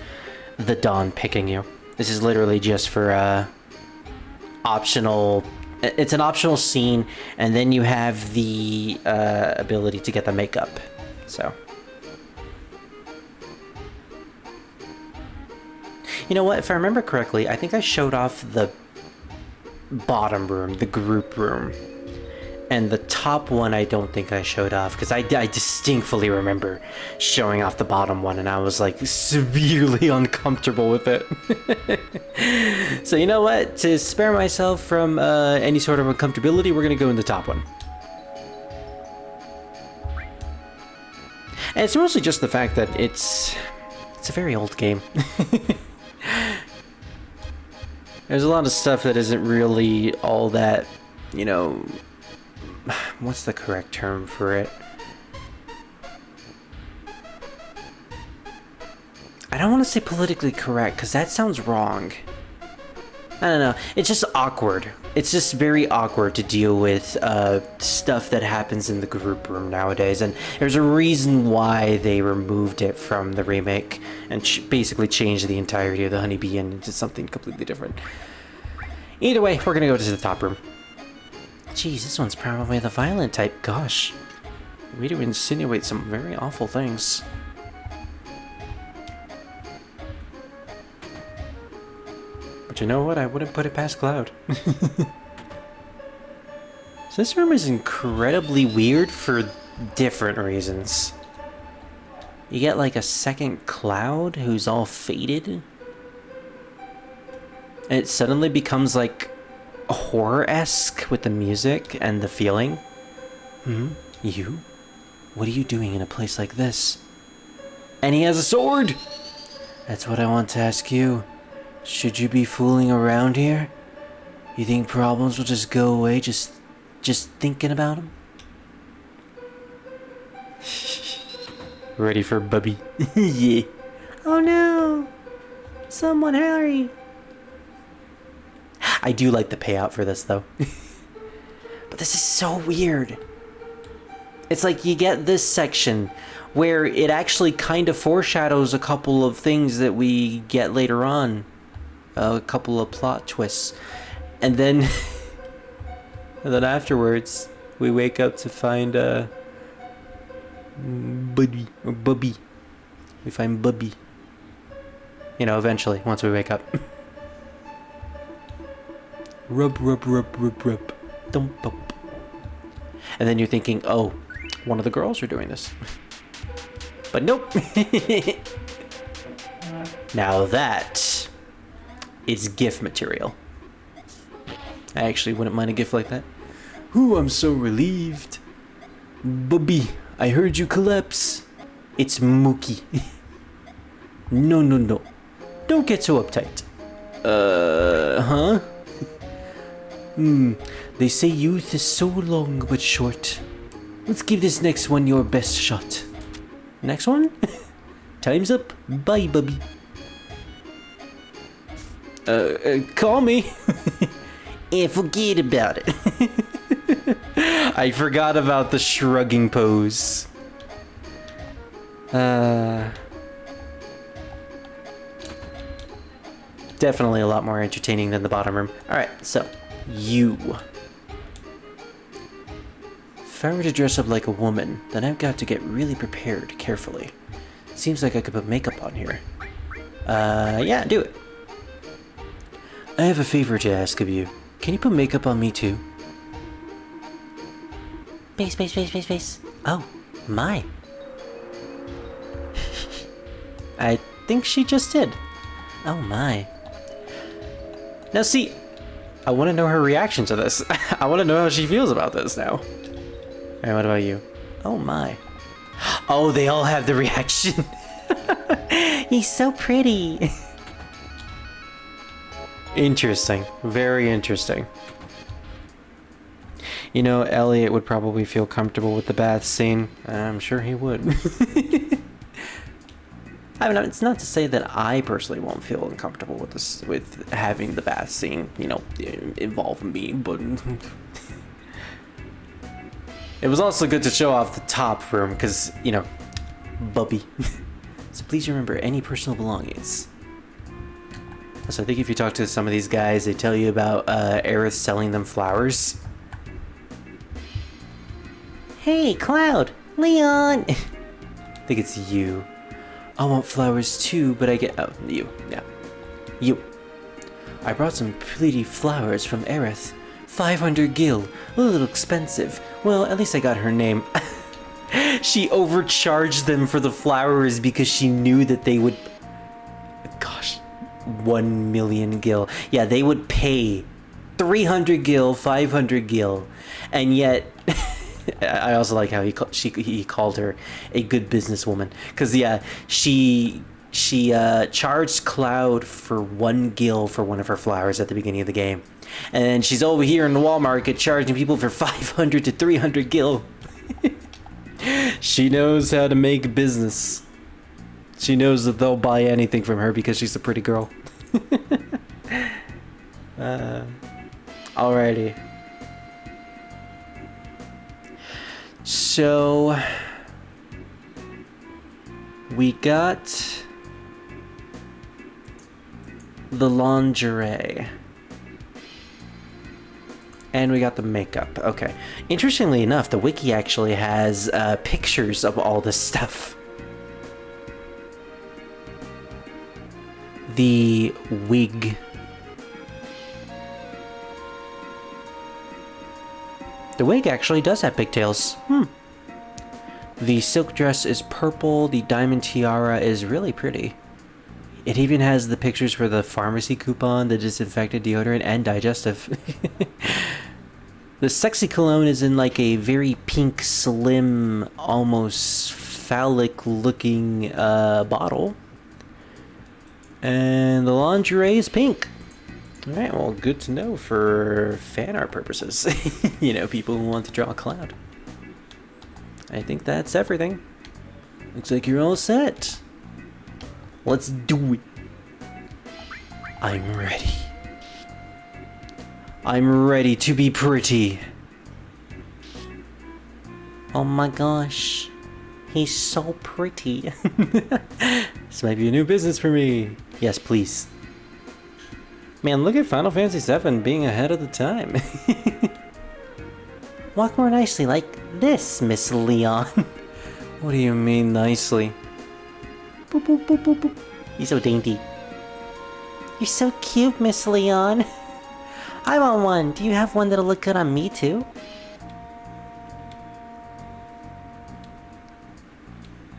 the Dawn picking you. This is literally just for optional. It's an optional scene, and then you have the ability to get the makeup. So. You know what, if I remember correctly, I think I showed off the bottom room, the group room. And the top one I don't think I showed off, because I distinctly remember showing off the bottom one, and I was like severely uncomfortable with it. So you know what, to spare myself from any sort of uncomfortability, we're going to go in the top one. And it's mostly just the fact that it's a very old game. There's a lot of stuff that isn't really all that, you know, what's the correct term for it? I don't want to say politically correct, because that sounds wrong. I don't know. It's just awkward. It's just very awkward to deal with stuff that happens in the group room nowadays, and there's a reason why they removed it from the remake and basically changed the entirety of the Honeybee Inn into something completely different. Either way, we're gonna go to the top room. Jeez, this one's probably the violent type. Gosh, way to insinuate some very awful things. But you know what? I wouldn't put it past Cloud. So this room is incredibly weird for different reasons. You get like a second Cloud who's all faded. And it suddenly becomes like horror-esque with the music and the feeling. You? What are you doing in a place like this? And he has a sword! That's what I want to ask you. Should you be fooling around here? You think problems will just go away just thinking about them? Ready for Bubby. Yeah. Oh no! Someone hurry! I do like the payout for this though. But this is so weird. It's like you get this section where it actually kind of foreshadows a couple of things that we get later on. A couple of plot twists. And then... and then afterwards, we wake up to find Buddy, or Bubby. We find Bubby. You know, eventually, once we wake up. Rub, rub, rub, rub, rub. Dump, up. And then you're thinking, oh, one of the girls are doing this. But nope. Now that is GIF material. I actually wouldn't mind a GIF like that. Ooh, I'm so relieved. Bubby, I heard you collapse. It's Mookie. No, no, no. Don't get so uptight. Huh? They say youth is so long but short. Let's give this next one your best shot. Next one? Time's up. Bye, Bubby. Call me. Yeah, forget about it. I forgot about the shrugging pose. Definitely a lot more entertaining than the bottom room. Alright, so, you. If I were to dress up like a woman, then I've got to get really prepared carefully. Seems like I could put makeup on here. Yeah, do it. I have a favor to ask of you. Can you put makeup on me too? Space. Oh, my. I think she just did. Oh my. Now see, I want to know her reaction to this. I want to know how she feels about this now. Alright, what about you? Oh my. Oh, they all have the reaction. He's so pretty. Interesting. Very interesting. You know, Elliot would probably feel comfortable with the bath scene. I'm sure he would. I mean, it's not to say that I personally won't feel uncomfortable with this, with having the bath scene, you know, involve me, but it was also good to show off the top room because, you know, Bubby. So please remember any personal belongings. So I think if you talk to some of these guys, they tell you about Aerith selling them flowers. Hey, Cloud! Leon! I think it's you. I want flowers too, but I get... Oh, you. Yeah. You. I brought some pretty flowers from Aerith. 500 gil. A little expensive. Well, at least I got her name. She overcharged them for the flowers because she knew that they would... Gosh. 1 million gil. Yeah, they would pay 300 gil, 500 gil. And yet... I also like how he called her a good businesswoman, because yeah, she charged Cloud for 1 gil for one of her flowers at the beginning of the game, and then she's over here in the Wall Market charging people for 500 to 300 gil. She knows how to make business. She knows that they'll buy anything from her because she's a pretty girl. Alrighty. So, we got the lingerie. And we got the makeup. Okay. Interestingly enough, the wiki actually has pictures of all this stuff. The wig. The wig actually does have pigtails. The silk dress is purple. The diamond tiara is really pretty. It even has the pictures for the pharmacy coupon, the disinfectant deodorant, and digestive. The sexy cologne is in like a very pink, slim, almost phallic-looking bottle. And the lingerie is pink. Alright, well, good to know for fan art purposes. You know, people who want to draw a Cloud. I think that's everything. Looks like you're all set. Let's do it. I'm ready. I'm ready to be pretty. Oh my gosh. He's so pretty. This might be a new business for me. Yes, please. Man, look at Final Fantasy VII being ahead of the time. Walk more nicely like this, Miss Leon. What do you mean nicely? Boop, boop, boop, boop, boop. He's so dainty. You're so cute, Miss Leon. I want one. Do you have one that'll look good on me too?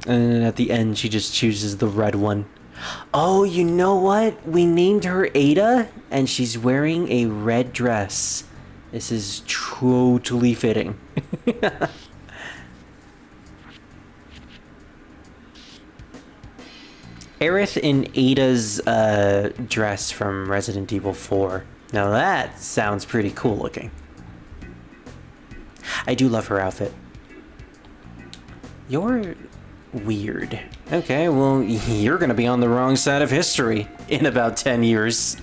And then at the end, she just chooses the red one. Oh, you know what? We named her Ada, and she's wearing a red dress. This is totally fitting. Aerith in Ada's dress from Resident Evil 4. Now that sounds pretty cool looking. I do love her outfit. You're weird. Okay, well, you're gonna be on the wrong side of history in about 10 years.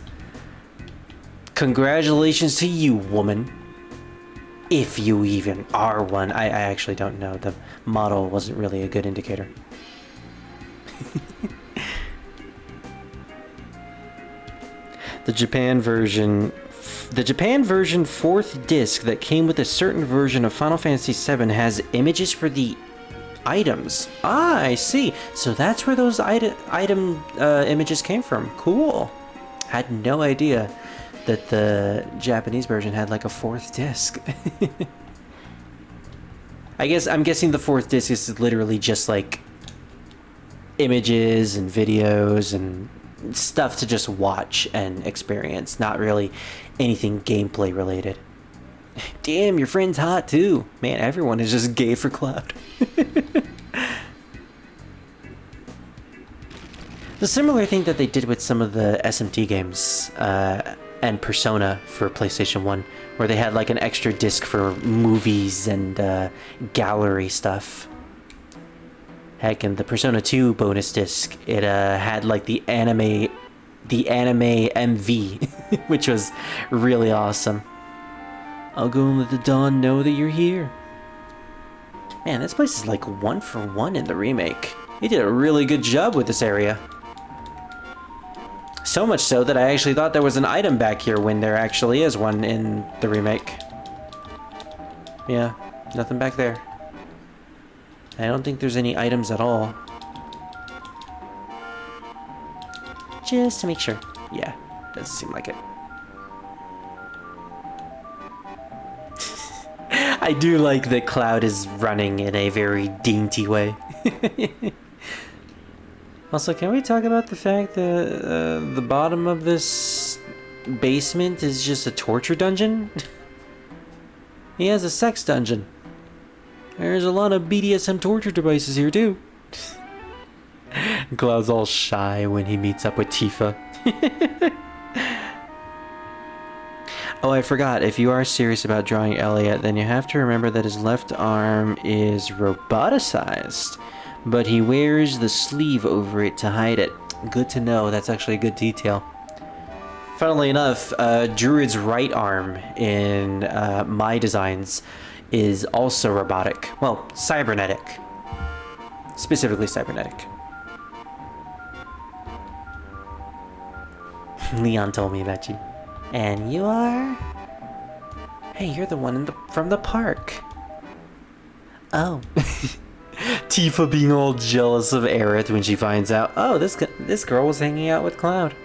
Congratulations to you, woman. If you even are one. I actually don't know. The model wasn't really a good indicator. The Japan version 4th disc that came with a certain version of Final Fantasy VII has images for the items. Ah, I see. So that's where those item images came from. Cool. Had no idea that the Japanese version had like a 4th disc. I'm guessing the 4th disc is literally just like images and videos and stuff to just watch and experience, not really anything gameplay related. Damn, your friend's hot too. Man, everyone is just gay for Cloud. The similar thing that they did with some of the SMT games and Persona for PlayStation 1, where they had like an extra disc for movies and gallery stuff. Heck, in the Persona 2 bonus disc, it had like the anime MV, which was really awesome. I'll go and let the dawn know that you're here. Man, this place is like 1 for 1 in the remake. They did a really good job with this area. So much so that I actually thought there was an item back here when there actually is one in the remake. Yeah, nothing back there. I don't think there's any items at all. Just to make sure. Yeah, doesn't seem like it. I do like that Cloud is running in a very dainty way. Also, can we talk about the fact that the bottom of this basement is just a torture dungeon? He has a sex dungeon. There's a lot of BDSM torture devices here too. Cloud's all shy when he meets up with Tifa. Oh, I forgot. If you are serious about drawing Elliot, then you have to remember that his left arm is roboticized, but he wears the sleeve over it to hide it. Good to know. That's actually a good detail. Funnily enough, Druid's right arm in my designs is also robotic. Well, cybernetic. Specifically cybernetic. Leon told me about you. And you are? Hey, you're the one from the park. Oh. Tifa being all jealous of Aerith when she finds out, oh, this girl was hanging out with Cloud.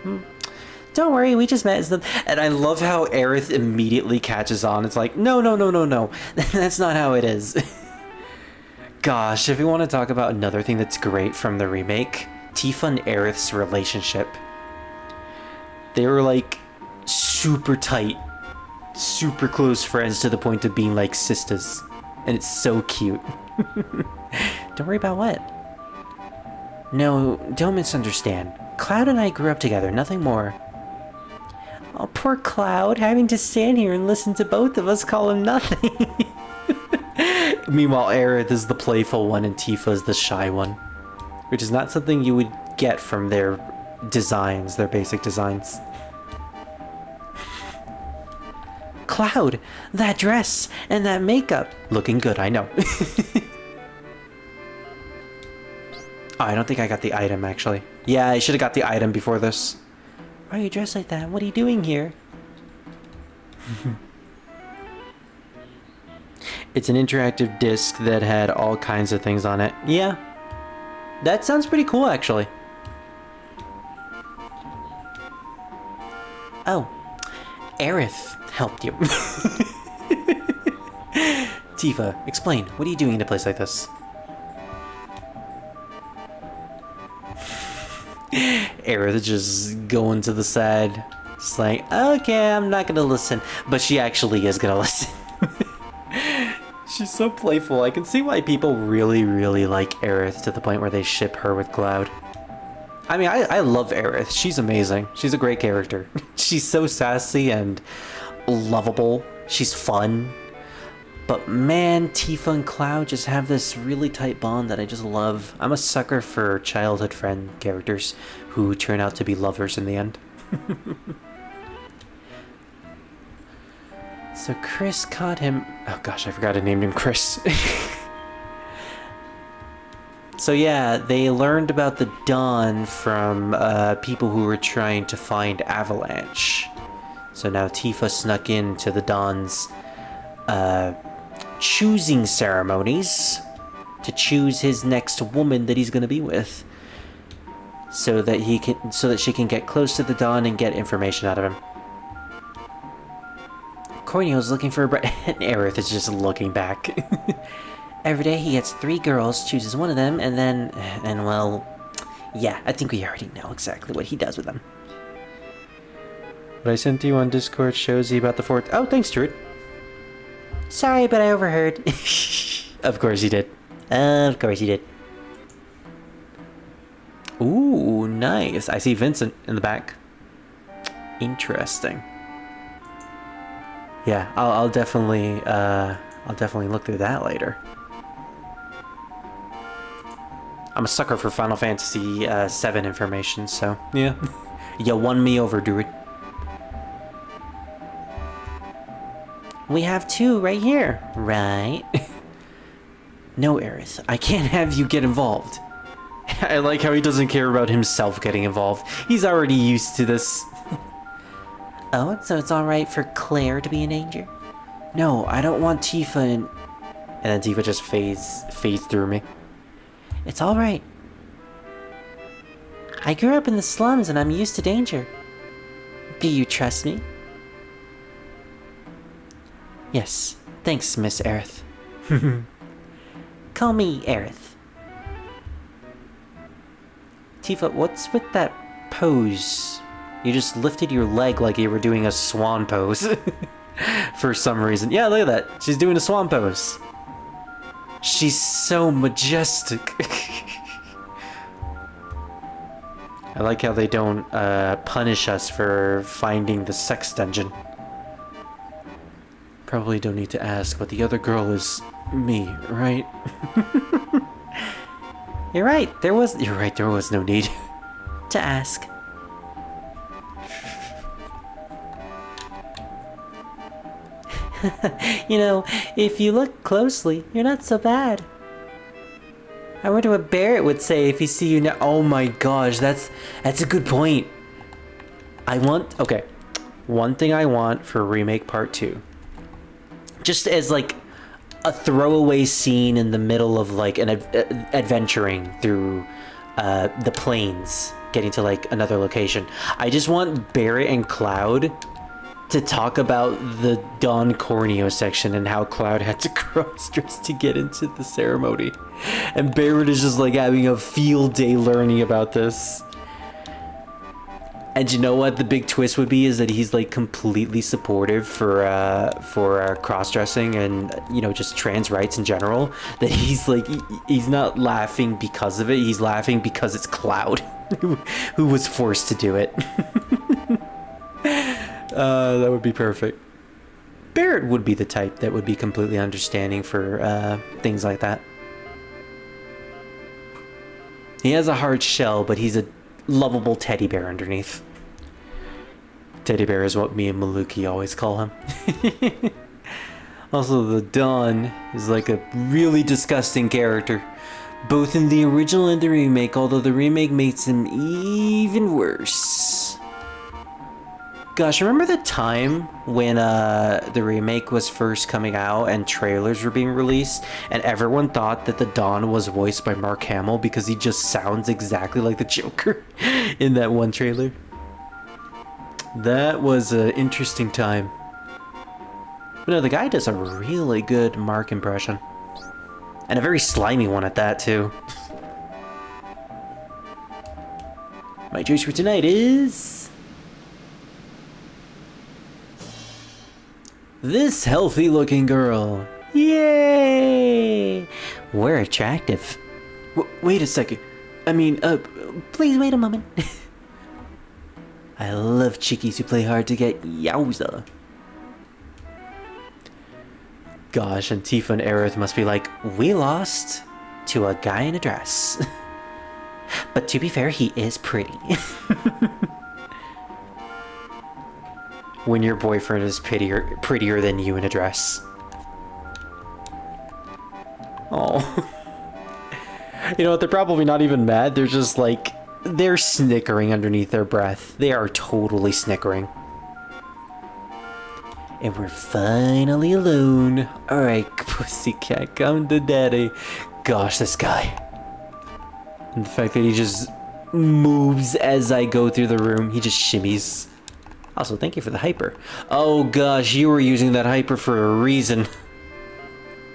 Don't worry, we just met. And I love how Aerith immediately catches on. It's like, no. That's not how it is. Gosh, if we want to talk about another thing that's great from the remake, Tifa and Aerith's relationship. They were like super tight, super close friends to the point of being like sisters. And it's so cute. Don't worry about what? No, don't misunderstand. Cloud and I grew up together, nothing more. Oh, poor Cloud, having to stand here and listen to both of us call him nothing. Meanwhile, Aerith is the playful one and Tifa is the shy one. which is not something you would get from their designs, their basic designs. Cloud, that dress and that makeup. Looking good, I know. Oh, I don't think I got the item, actually. Yeah, I should have got the item before this. Why are you dressed like that? What are you doing here? It's an interactive disc that had all kinds of things on it. Yeah. That sounds pretty cool, actually. Oh. Aerith helped you. Tifa, explain. What are you doing in a place like this? Aerith just going to the side. Just like, okay, I'm not gonna listen. But she actually is gonna listen. She's so playful. I can see why people really, really like Aerith to the point where they ship her with Cloud. I mean, I love Aerith. She's amazing. She's a great character. She's so sassy and lovable. She's fun. But man, Tifa and Cloud just have this really tight bond that I just love. I'm a sucker for childhood friend characters who turn out to be lovers in the end. So Chris caught him... Oh gosh, I forgot I named him Chris. So yeah, they learned about the Dawn from people who were trying to find Avalanche. So now Tifa snuck into the Dawn's choosing ceremonies to choose his next woman that he's going to be with, so that she can get close to the Dawn and get information out of him. Corneo's looking for a and Aerith is just looking back. Every day he gets 3 girls, chooses one of them, and well, yeah, I think we already know exactly what he does with them. What I sent you on Discord shows you about the 4th. Oh, thanks, Druid. Sorry, but I overheard. Of course you did. Of course you did. Ooh, nice. I see Vincent in the back. Interesting. Yeah, I'll definitely look through that later. I'm a sucker for Final Fantasy VII information, so yeah. You won me over, Druid. We have 2 right here. Right. No, Aerith, I can't have you get involved. I like how he doesn't care about himself getting involved. He's already used to this. Oh, so it's alright for Claire to be in danger? No, I don't want Tifa and then Tifa just fades through me. It's alright. I grew up in the slums and I'm used to danger. Do you trust me? Yes, thanks, Miss Aerith. Call me Aerith. Tifa, what's with that pose? You just lifted your leg like you were doing a swan pose. For some reason. Yeah, look at that. She's doing a swan pose. She's so majestic. I like how they don't punish us for finding the sex dungeon. Probably don't need to ask, but the other girl is me, right? You're right, there was no need to ask. You know, if you look closely, you're not so bad. I wonder what Barrett would say if he see you now. Oh my gosh, that's a good point. Okay, one thing I want for Remake Part 2. Just as like a throwaway scene in the middle of like an adventuring through the plains, getting to like another location. I just want Barrett and Cloud to talk about the Don Corneo section and how Cloud had to cross-dress to get into the ceremony. And Barrett is just like having a field day learning about this. And you know what the big twist would be is that he's like completely supportive for cross-dressing and, you know, just trans rights in general. That he's like, he's not laughing because of it, he's laughing because it's Cloud who was forced to do it. That would be perfect. Barrett would be the type that would be completely understanding for things like that. He has a hard shell, but he's a lovable teddy bear underneath. Teddy bear is what me and Maluki always call him. Also, the Don is like a really disgusting character, both in the original and the remake, although the remake makes him even worse. Gosh, remember the time when the remake was first coming out and trailers were being released, and everyone thought that the Don was voiced by Mark Hamill because he just sounds exactly like the Joker in that one trailer? That was an interesting time. But no, the guy does a really good Mark impression. And a very slimy one at that, too. My choice for tonight is... this healthy-looking girl. Yay! We're attractive. Wait a second. I mean, please wait a moment. I love chickies who play hard to get. Yowza. Gosh, and Tifa and Aerith must be like, we lost to a guy in a dress. But to be fair, he is pretty. When your boyfriend is prettier than you in a dress. Oh. You know what, they're probably not even mad, they're just like, they're snickering underneath their breath. They are totally snickering. And we're finally alone. Alright, pussycat, come to daddy. Gosh, this guy. And the fact that he just moves as I go through the room. He just shimmies. Also, thank you for the hyper. Oh gosh, you were using that hyper for a reason.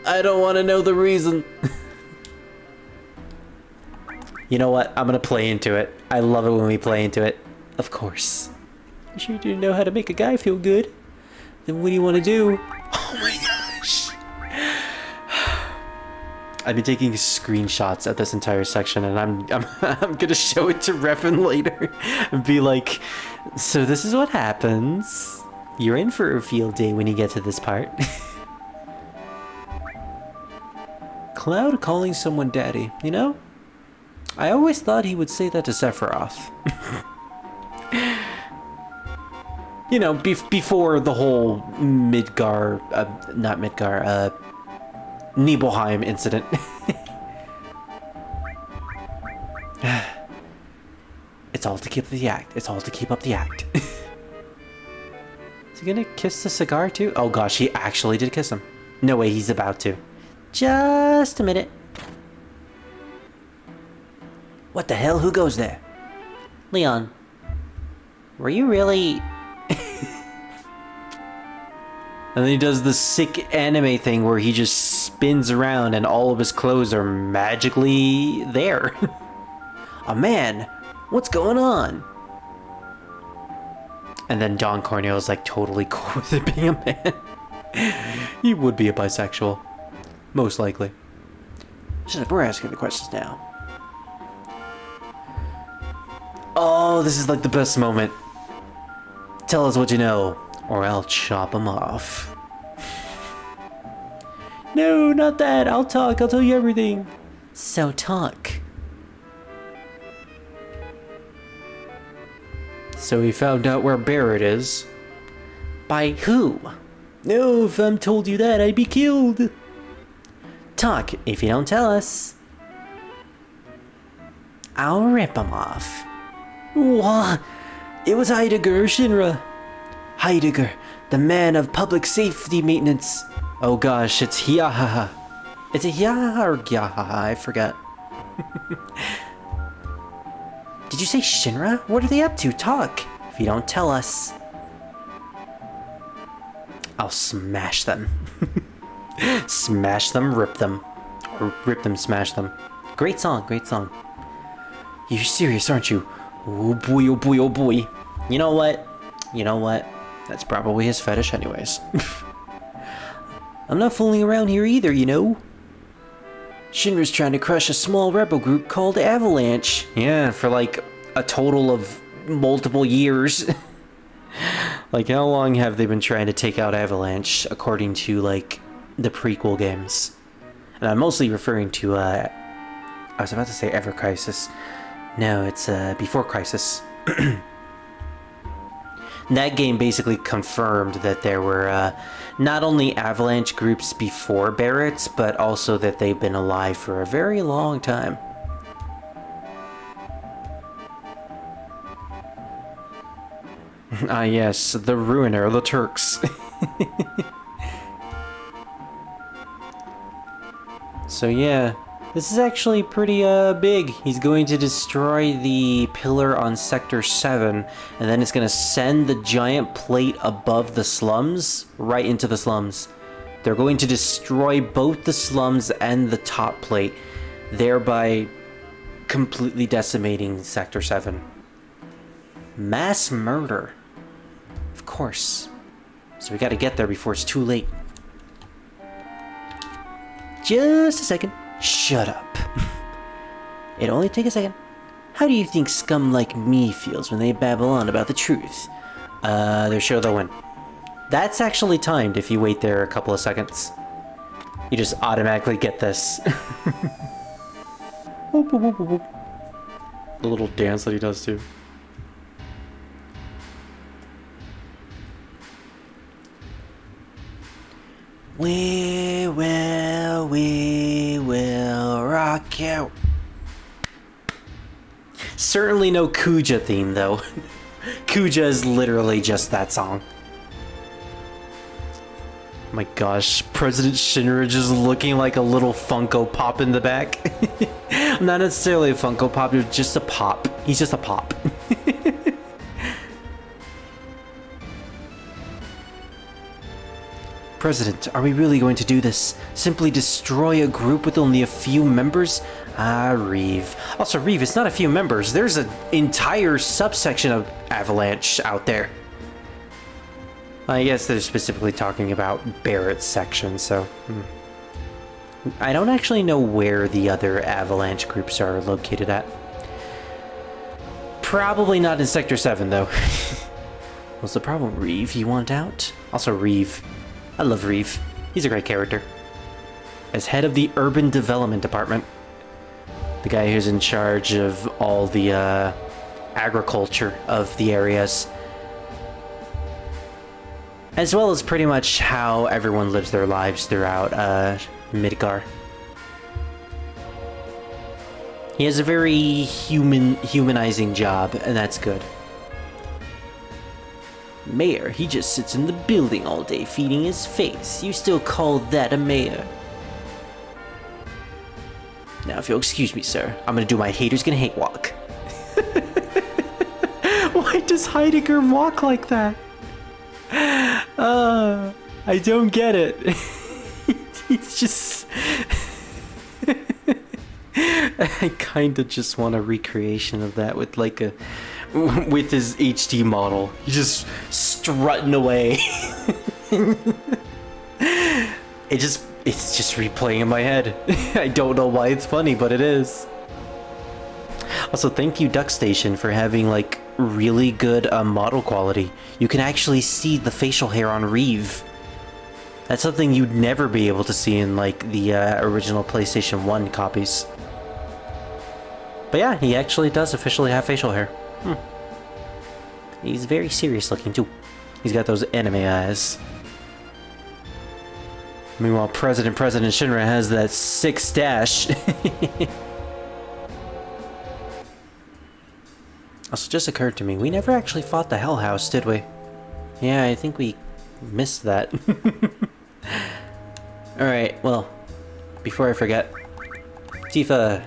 I don't want to know the reason. You know what? I'm gonna play into it. I love it when we play into it. Of course. You sure do know how to make a guy feel good? Then what do you want to do? Oh my gosh. I've been taking screenshots at this entire section, and I'm gonna show it to Revan later and be like, so this is what happens. You're in for a field day when you get to this part. Cloud calling someone daddy, you know? I always thought he would say that to Sephiroth. You know, before the whole Nibelheim incident. It's all to keep the act. It's all to keep up the act. Is he gonna kiss the cigar too? Oh gosh, he actually did kiss him. No way, he's about to. Just a minute. What the hell? Who goes there? Leon. Were you really... And then he does the sick anime thing where he just spins around and all of his clothes are magically there. A man, what's going on? And then Don Corneo's like totally cool with it being a man. He would be a bisexual. Most likely. Shut up, we're asking the questions now. Oh, this is like the best moment. Tell us what you know, or I'll chop them off. No, not that. I'll talk. I'll tell you everything. So talk. So he found out where Barrett is. By who? No, if I'm told you that, I'd be killed. Talk if you don't tell us. I'll rip him off. What? It was Heidegger or Shinra. Heidegger, the man of public safety maintenance. Oh gosh, it's Hyahaha. Is it Hyahaha or Gyahaha? I forgot. Did you say Shinra? What are they up to? Talk. If you don't tell us, I'll smash them. Smash them, rip them. Or rip them, smash them. Great song, great song. You're serious, aren't you? Oh boy, oh boy, oh boy. You know what? You know what? That's probably his fetish anyways. I'm not fooling around here either, you know? Shinra's trying to crush a small rebel group called Avalanche. Yeah, for like a total of multiple years. Like, how long have they been trying to take out Avalanche according to like the prequel games? And I'm mostly referring to I was about to say Ever Crisis. No, it's Before Crisis. That game basically confirmed that there were not only avalanche groups before Barrett's, but also that they've been alive for a very long time. Ah yes, the Ruiner, the Turks. So yeah, this is actually pretty big. He's going to destroy the pillar on Sector 7, and then it's going to send the giant plate above the slums right into the slums. They're going to destroy both the slums and the top plate, thereby completely decimating Sector 7. Mass murder. Of course. So we gotta get there before it's too late. Just a second. Shut up. It'll only take a second. How do you think scum like me feels when they babble on about the truth? They're sure they'll win. That's actually timed if you wait there a couple of seconds. You just automatically get this. Whoop, whoop, whoop, whoop. The little dance that he does too. We will rock you. Certainly no Kuja theme though. Kuja is literally just that song. My gosh, President Shinra just looking like a little Funko Pop in the back. Not necessarily a Funko Pop, it's just a pop. He's just a pop. President, are we really going to do this? Simply destroy a group with only a few members? Ah, Reeve. Also, Reeve, it's not a few members. There's an entire subsection of Avalanche out there. I guess they're specifically talking about Barrett's section, so... I don't actually know where the other Avalanche groups are located at. Probably not in Sector 7, though. What's the problem, Reeve? You want out? Also, Reeve. I love Reeve. He's a great character. As head of the Urban Development Department, the guy who's in charge of all the agriculture of the areas, as well as pretty much how everyone lives their lives throughout Midgar. He has a very humanizing job, and that's good. Mayor, he just sits in the building all day feeding his face. You still call that a mayor? Now, if you'll excuse me, sir, I'm gonna do my haters gonna hate walk. Why does Heidegger walk like that? I don't get it. He's just... I kinda just want a recreation of that with like a... with his HD model. He's just strutting away. It's just replaying in my head. I don't know why it's funny, but it is. Also, thank you DuckStation for having like really good model quality. You can actually see the facial hair on Reeve. That's something you'd never be able to see in like the original PlayStation 1 copies. But yeah, he actually does officially have facial hair. He's very serious looking too. He's got those anime eyes. Meanwhile, President Shinra has that sick stash. Also, just occurred to me, we never actually fought the Hell House, did we? Yeah, I think we missed that. Alright, well, before I forget, Tifa,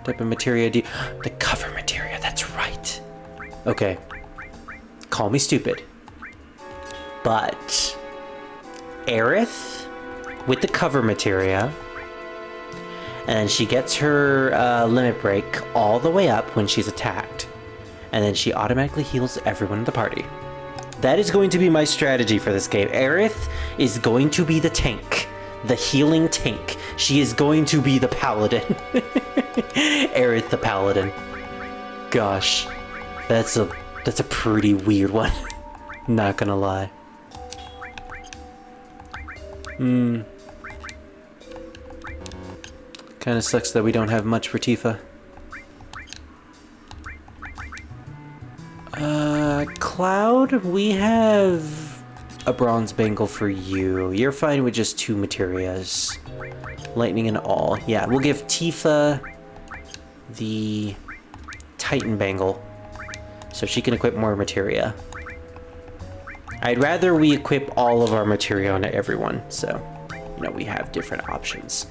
type of materia do you... The cover materia, that's right. Okay. Call me stupid. But Aerith with the cover materia, and then she gets her limit break all the way up when she's attacked, and then she automatically heals everyone in the party. That is going to be my strategy for this game. Aerith is going to be the tank, the healing tank. She is going to be the paladin. Aerith the paladin. Gosh, that's a pretty weird one. Not gonna lie. Kinda sucks that we don't have much for Tifa. Cloud, we have a bronze bangle for you. You're fine with just 2 materias. Lightning and all. Yeah, we'll give Tifa the Titan bangle so she can equip more materia. I'd rather we equip all of our materia onto everyone, so, you know, we have different options.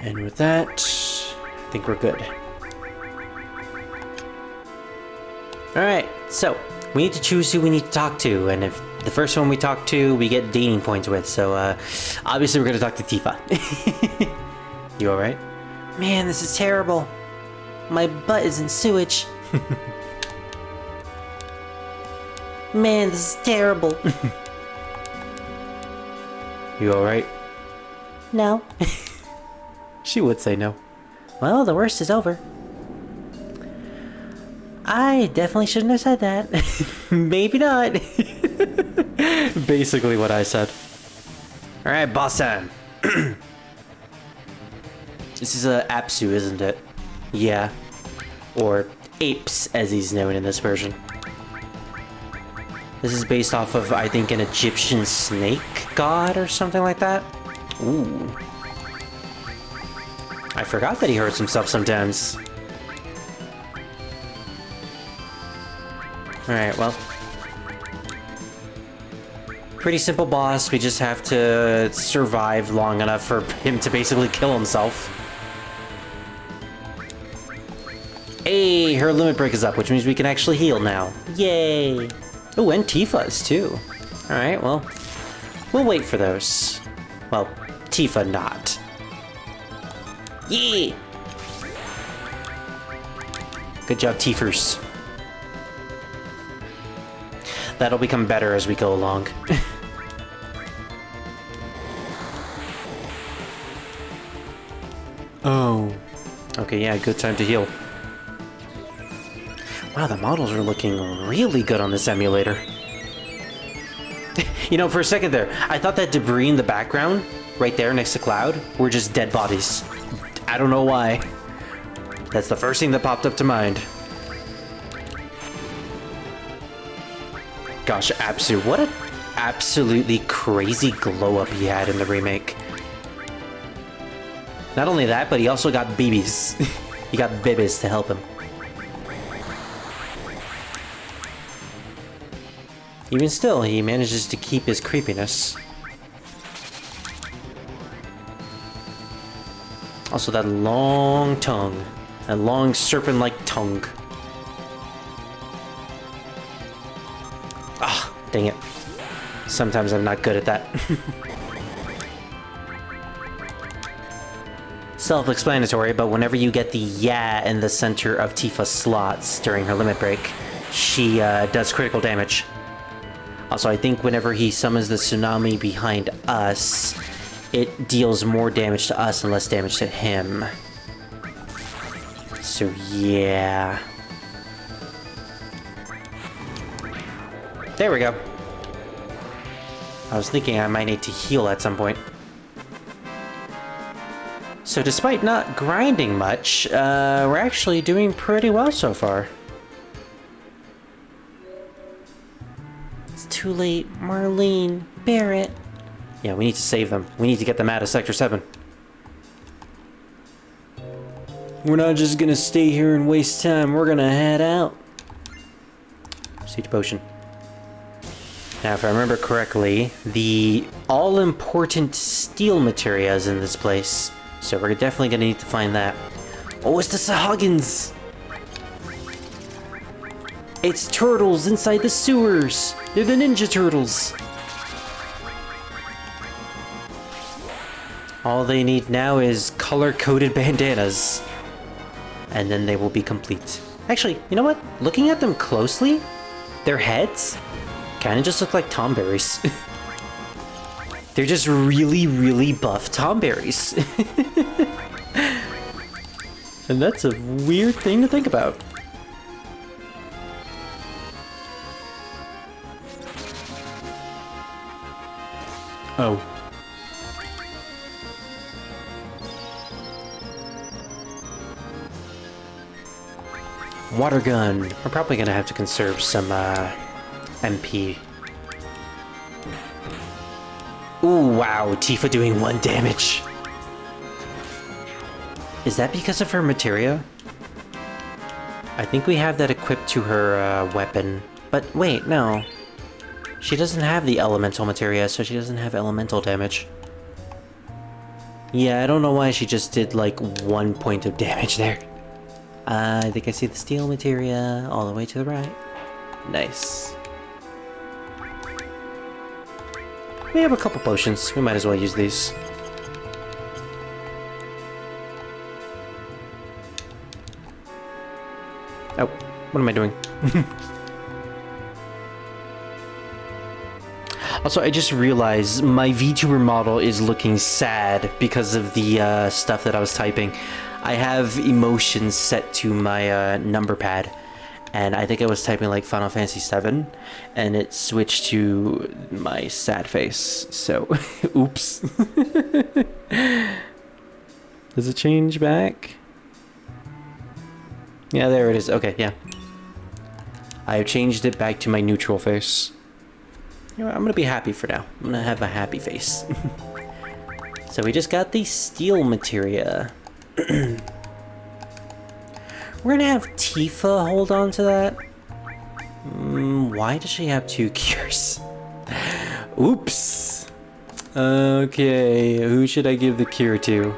And with that, I think we're good. Alright, so, we need to choose who we need to talk to, and if the first one we talk to, we get dating points with, so, obviously we're gonna talk to Tifa. You alright? Man, this is terrible. My butt is in sewage. Man, this is terrible. You alright? No. She would say no. Well, the worst is over. I definitely shouldn't have said that. Maybe not. Basically what I said. Alright, boss time. This is a Apsu, isn't it? Yeah. Or Apes, as he's known in this version. This is based off of, I think, an Egyptian snake god or something like that. Ooh. I forgot that he hurts himself sometimes. Alright, well. Pretty simple boss, we just have to survive long enough for him to basically kill himself. Hey, her limit break is up, which means we can actually heal now. Yay! Oh, and Tifa's too. Alright, well, we'll wait for those. Well, Tifa not. Yeah! Good job, Tifers. That'll become better as we go along. Oh. Okay, yeah, good time to heal. Wow, the models are looking really good on this emulator. You know, for a second there, I thought that debris in the background, right there next to Cloud, were just dead bodies. I don't know why. That's the first thing that popped up to mind. Gosh, Apsu, what an absolutely crazy glow-up he had in the remake. Not only that, but he also got BBs. He got bibis to help him. Even still, he manages to keep his creepiness. Also, that long tongue. That long serpent-like tongue. Ah, dang it. Sometimes I'm not good at that. Self-explanatory, but whenever you get the yeah in the center of Tifa's slots during her limit break, she does critical damage. Also, I think whenever he summons the tsunami behind us, it deals more damage to us and less damage to him. So, yeah. There we go. I was thinking I might need to heal at some point. So despite not grinding much, we're actually doing pretty well so far. It's too late, Marlene, Barrett. Yeah, we need to save them. We need to get them out of Sector 7. We're not just gonna stay here and waste time, we're gonna head out. Siege potion. Now, if I remember correctly, the all-important steel materia is in this place. So we're definitely gonna need to find that. Oh, it's the Sahagins! It's turtles inside the sewers! They're the Ninja Turtles! All they need now is color-coded bandanas. And then they will be complete. Actually, you know what? Looking at them closely, their heads kinda just look like Tomberries. They're just really, really buff Tomberries. And that's a weird thing to think about. Oh. Water gun. We're probably gonna have to conserve some MP. Ooh, wow, Tifa doing 1 damage. Is that because of her materia? I think we have that equipped to her weapon. But wait, no. She doesn't have the elemental materia, so she doesn't have elemental damage. Yeah, I don't know why she just did like 1 point of damage there. I think I see the steel materia all the way to the right. Nice. We have a couple potions. We might as well use these. Oh, what am I doing? Also, I just realized my VTuber model is looking sad because of the stuff that I was typing. I have emotions set to my number pad, and I think I was typing like Final Fantasy VII, and it switched to my sad face. So, oops. Does it change back? Yeah, there it is. Okay, yeah. I've changed it back to my neutral face. You know what, I'm gonna be happy for now. I'm gonna have a happy face. So we just got the steel materia. We're gonna have Tifa hold on to that. Why does she have 2 cures? Oops. Okay, who should I give the cure to?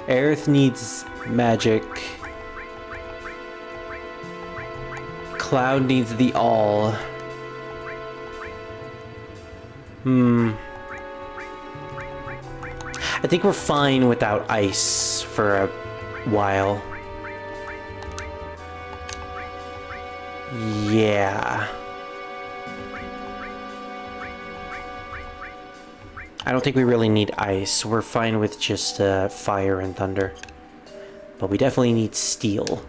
Aerith needs magic. Cloud needs the all. I think we're fine without ice for a while. Yeah. I don't think we really need ice. We're fine with just fire and thunder. But we definitely need steel.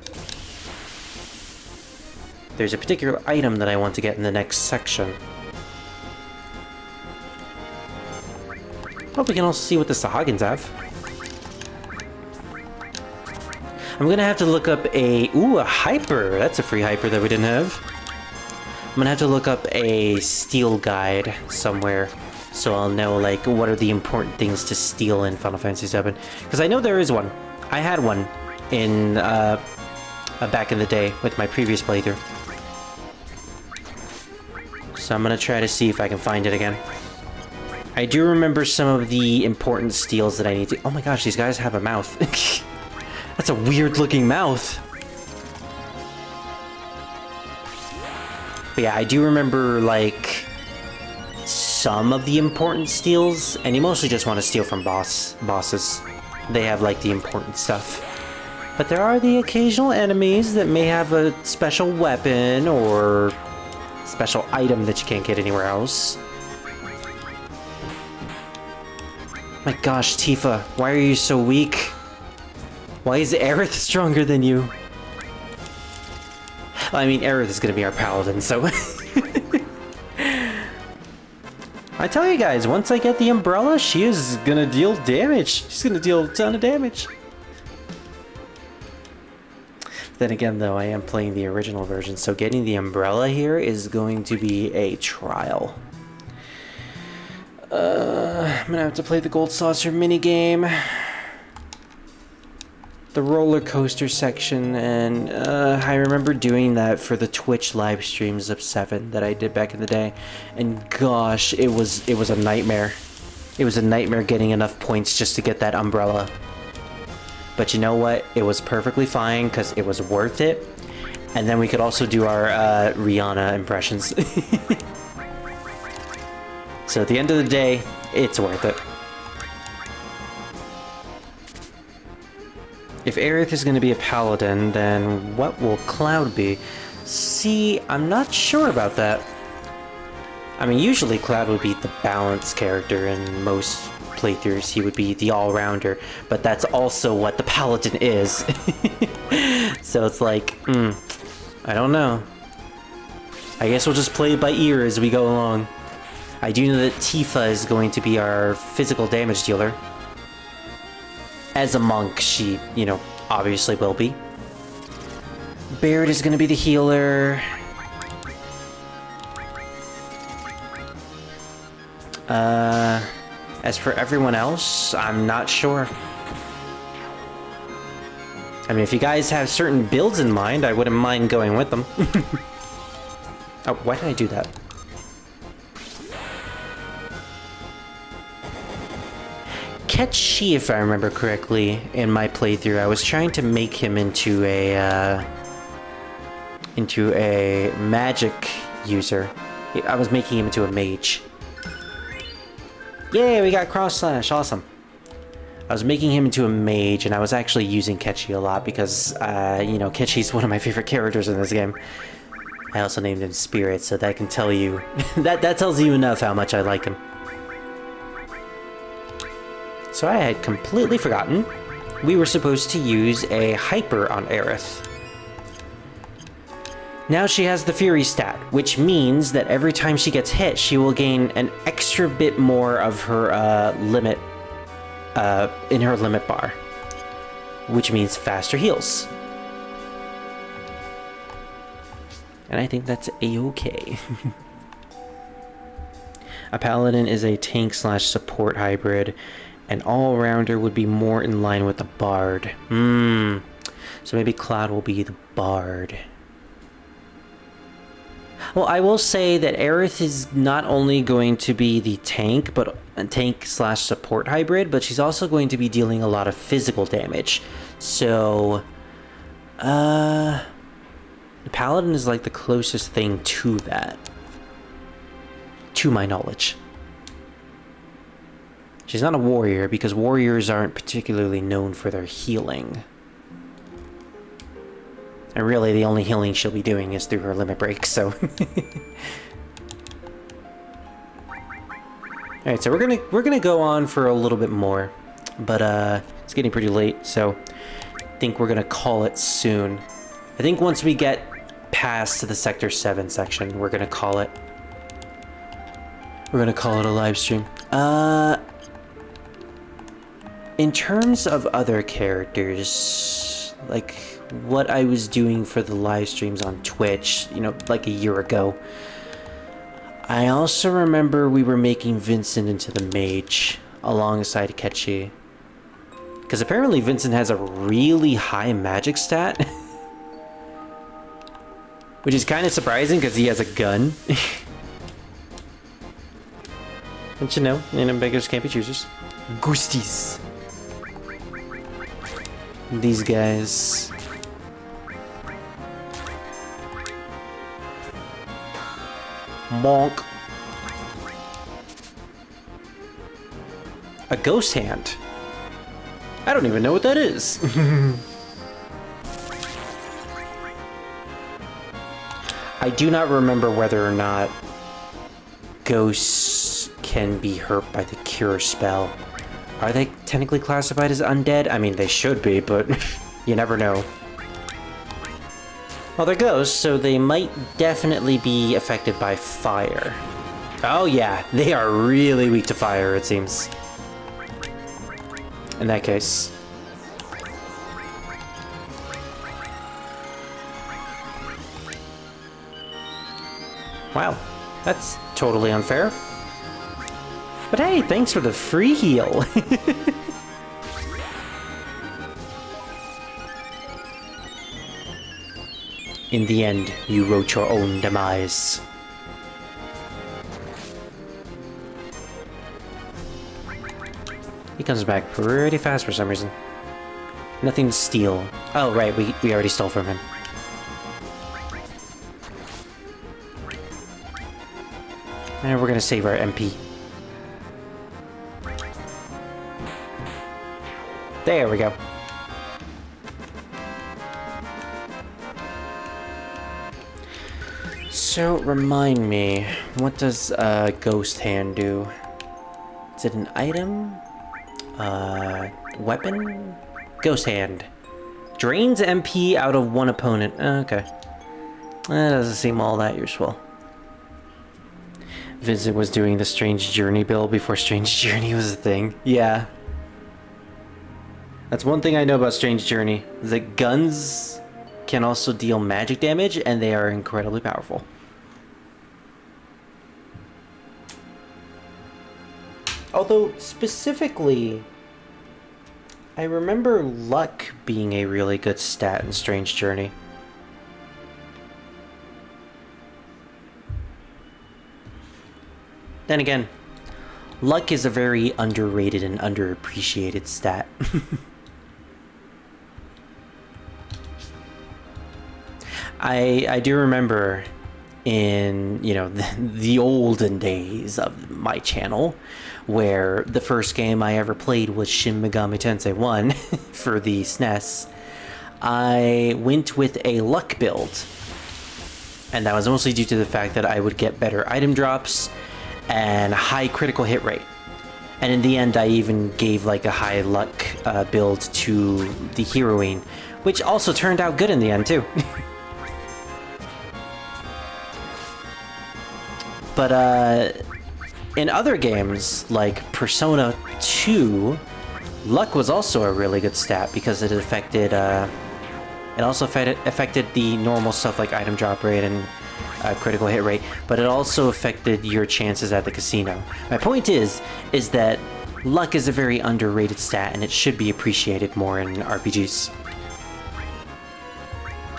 There's a particular item that I want to get in the next section. Hope we can also see what the Sahagins have. I'm gonna have to look up a hyper. That's a free hyper that we didn't have. I'm gonna have to look up a steel guide somewhere, so I'll know like what are the important things to steal in Final Fantasy VII. Because I know there is one. I had one in back in the day with my previous playthrough. So I'm gonna try to see if I can find it again. I do remember some of the important steals that I need to... Oh my gosh, these guys have a mouth. That's a weird looking mouth. But yeah, I do remember, like, some of the important steals, and you mostly just want to steal from bosses. They have, like, the important stuff. But there are the occasional enemies that may have a special weapon or special item that you can't get anywhere else. My gosh, Tifa, why are you so weak? Why is Aerith stronger than you? Well, I mean, Aerith is gonna be our paladin, so... I tell you guys, once I get the umbrella, she is gonna deal damage. She's gonna deal a ton of damage. Then again, though, I am playing the original version, so getting the umbrella here is going to be a trial. I'm gonna have to play the Gold Saucer minigame, the roller coaster section, and I remember doing that for the Twitch live streams of 7 that I did back in the day, and gosh, it was a nightmare. It was a nightmare getting enough points just to get that umbrella. But you know what? It was perfectly fine because it was worth it, and then we could also do our Rihanna impressions. So at the end of the day, it's worth it. If Aerith is going to be a paladin, then what will Cloud be? See, I'm not sure about that. I mean, usually Cloud would be the balanced character in most playthroughs. He would be the all-rounder, but that's also what the paladin is. So it's like, I don't know. I guess we'll just play it by ear as we go along. I do know that Tifa is going to be our physical damage dealer. As a monk, she, you know, obviously will be. Barrett is gonna be the healer. As for everyone else, I'm not sure. I mean, if you guys have certain builds in mind, I wouldn't mind going with them. Oh, why did I do that? Ketchi, if I remember correctly, in my playthrough, I was trying to make him into a magic user. I was making him into a mage. Yay, we got cross slash, awesome. I was making him into a mage, and I was actually using Ketchi a lot because, you know, Ketchi's one of my favorite characters in this game. I also named him Spirit, so that can tell you... that tells you enough how much I like him. So I had completely forgotten. We were supposed to use a Hyper on Aerith. Now she has the Fury stat, which means that every time she gets hit, she will gain an extra bit more of her limit in her limit bar, which means faster heals. And I think that's a-okay. A paladin is a tank slash support hybrid. An all-rounder would be more in line with the bard. So maybe Cloud will be the bard. Well, I will say that Aerith is not only going to be the tank, but a tank slash support hybrid, but she's also going to be dealing a lot of physical damage. So, the Paladin is like the closest thing to that, to my knowledge. She's not a warrior, because warriors aren't particularly known for their healing. And really, the only healing she'll be doing is through her limit break, so... Alright, so we're gonna go on for a little bit more. But, it's getting pretty late, so... I think we're gonna call it soon. I think once we get past the Sector 7 section, we're gonna call it... We're gonna call it a live stream. In terms of other characters... Like... what I was doing for the live streams on Twitch, you know, like a year ago. I also remember we were making Vincent into the mage alongside Ketchi. Because apparently Vincent has a really high magic stat. Which is kind of surprising because he has a gun. Don't you know, beggars can't be choosers. Goosties. These guys. Monk. A ghost hand. I don't even know what that is. I do not remember whether or not ghosts can be hurt by the cure spell. Are they technically classified as undead? I mean, they should be, but you never know. Well, they're ghosts, so they might definitely be affected by fire. Oh yeah, they are really weak to fire, it seems. In that case. Wow, that's totally unfair. But hey, thanks for the free heal. In the end, you wrote your own demise. He comes back pretty fast for some reason. Nothing to steal. Oh, right, we already stole from him. And we're gonna save our MP. There we go. So, remind me, what does Ghost Hand do? Is it an item? Weapon? Ghost Hand. Drains MP out of one opponent. Okay. That doesn't seem all that useful. Vincent was doing the Strange Journey build before Strange Journey was a thing. Yeah. That's one thing I know about Strange Journey, is that guns can also deal magic damage, and they are incredibly powerful. Although, specifically, I remember luck being a really good stat in Strange Journey. Then again, luck is a very underrated and underappreciated stat. I do remember in, you know, the olden days of my channel, where the first game I ever played was Shin Megami Tensei 1 for the SNES, I went with a luck build. And that was mostly due to the fact that I would get better item drops and high critical hit rate. And in the end, I even gave like a high luck build to the heroine, which also turned out good in the end too. But in other games, like Persona 2, luck was also a really good stat because it affected the normal stuff like item drop rate and critical hit rate, but it also affected your chances at the casino. My point is that luck is a very underrated stat and it should be appreciated more in RPGs.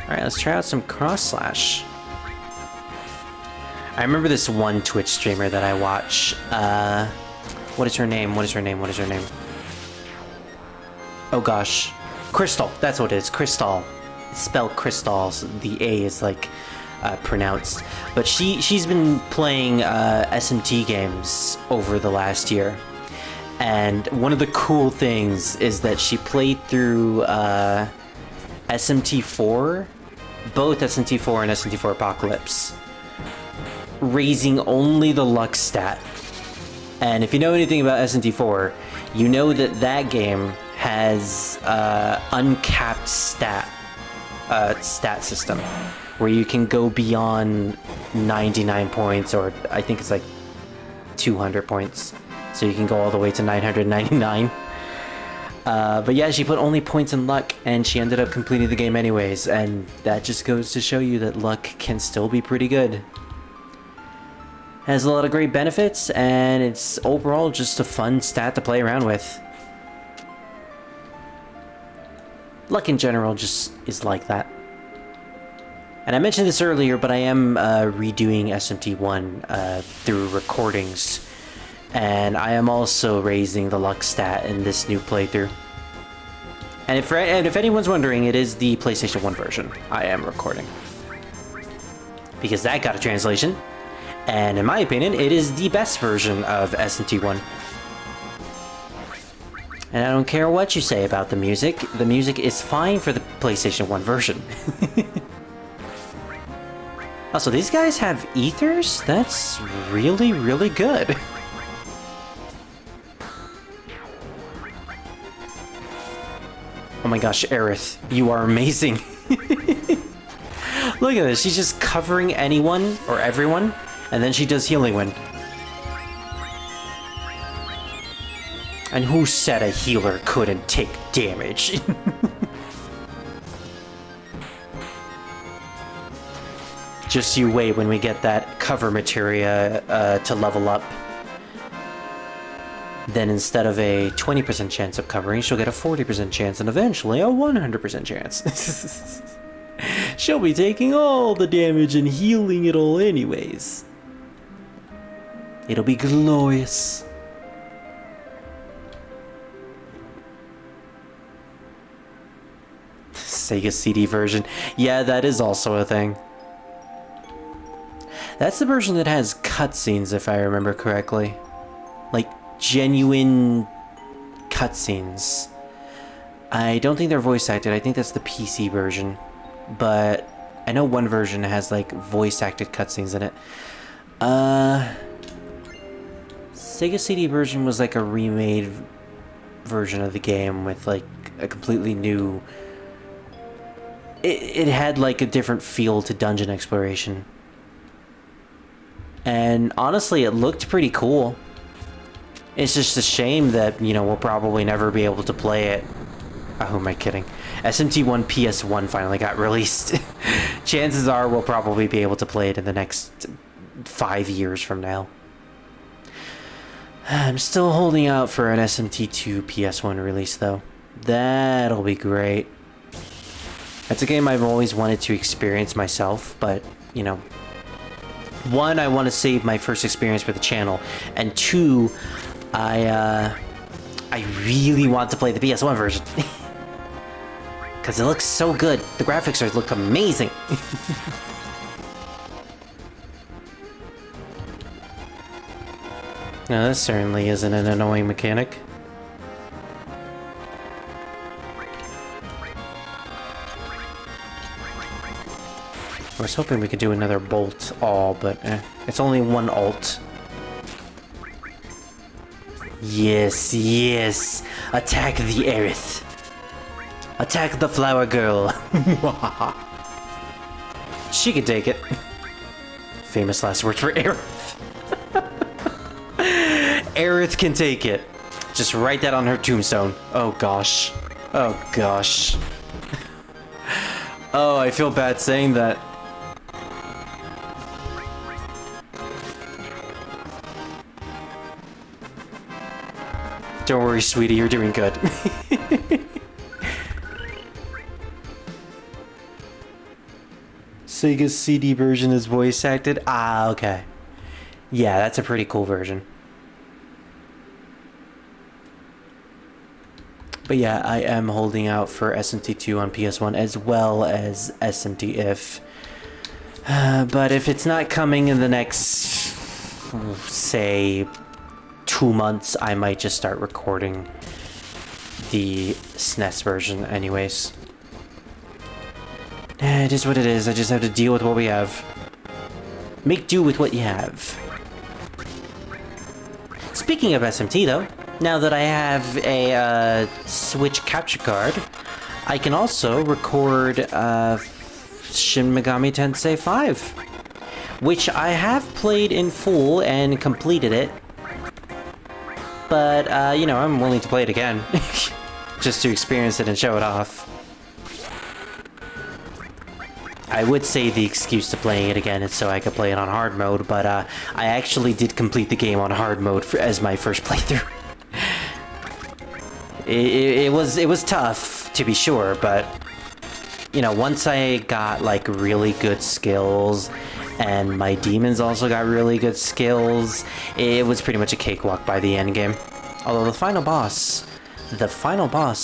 Alright, let's try out some cross slash. I remember this one Twitch streamer that I watch. What is her name? Oh gosh. Crystal. That's what it is. Crystal. It's spelled Crystal. So the A is like pronounced. But she's been playing SMT games over the last year. And one of the cool things is that she played through SMT4, both SMT4 and SMT4 Apocalypse, raising only the luck stat. And if you know anything about SMT4, you know that that game has uncapped stat system where you can go beyond 99 points, or I think it's like 200 points, so you can go all the way to 999. But yeah, she put only points in luck and she ended up completing the game anyways, and that just goes to show you that luck can still be pretty good. Has a lot of great benefits, and it's overall just a fun stat to play around with. Luck in general just is like that. And I mentioned this earlier, but I am redoing SMT1 through recordings. And I am also raising the luck stat in this new playthrough. And if anyone's wondering, it is the PlayStation 1 version I am recording, because that got a translation. And in my opinion, it is the best version of SMT1. And I don't care what you say about the music is fine for the PlayStation 1 version. Also, these guys have ethers? That's really, really good. Oh my gosh, Aerith, you are amazing. Look at this, she's just covering anyone or everyone, and then she does Healing Wind. And who said a healer couldn't take damage? Just you wait when we get that cover materia to level up. Then instead of a 20% chance of covering, she'll get a 40% chance and eventually a 100% chance. She'll be taking all the damage and healing it all anyways. It'll be glorious. Sega CD version. Yeah, that is also a thing. That's the version that has cutscenes, if I remember correctly. Like, genuine cutscenes. I don't think they're voice acted. I think that's the PC version. But I know one version has, like, voice acted cutscenes in it. Sega CD version was like a remade version of the game with, like, a completely new... It had, like, a different feel to dungeon exploration. And honestly, it looked pretty cool. It's just a shame that, you know, we'll probably never be able to play it Oh, who am I kidding? SMT1 PS1 finally got released. Chances are we'll probably be able to play it in the next 5 years from now. I'm still holding out for an SMT2 PS1 release, though. That'll be great. That's a game I've always wanted to experience myself, but, you know... One, I want to save my first experience with the channel, and two, I really want to play the PS1 version. Because it looks so good. The graphics look amazing. No, this certainly isn't an annoying mechanic. I was hoping we could do another bolt all, but it's only one ult. Yes, yes. Attack the Aerith. Attack the flower girl. She can take it. Famous last words for Aerith. Aerith can take it. Just write that on her tombstone. Oh gosh. Oh gosh. Oh, I feel bad saying that. Don't worry, sweetie, you're doing good. Sega's CD version is voice acted? Ah, okay. Yeah, that's a pretty cool version. But yeah, I am holding out for SMT2 on PS1 as well as SMT if. But if it's not coming in the next, say, 2 months, I might just start recording the SNES version anyways. It is what it is. I just have to deal with what we have. Make do with what you have. Speaking of SMT though, now that I have a Switch capture card, I can also record Shin Megami Tensei 5, which I have played in full and completed it. But, you know, I'm willing to play it again, just to experience it and show it off. I would say the excuse to playing it again is so I could play it on hard mode, but I actually did complete the game on hard mode as my first playthrough. It was tough, to be sure, but, you know, once I got, like, really good skills, and my demons also got really good skills, it was pretty much a cakewalk by the end game. Although the final boss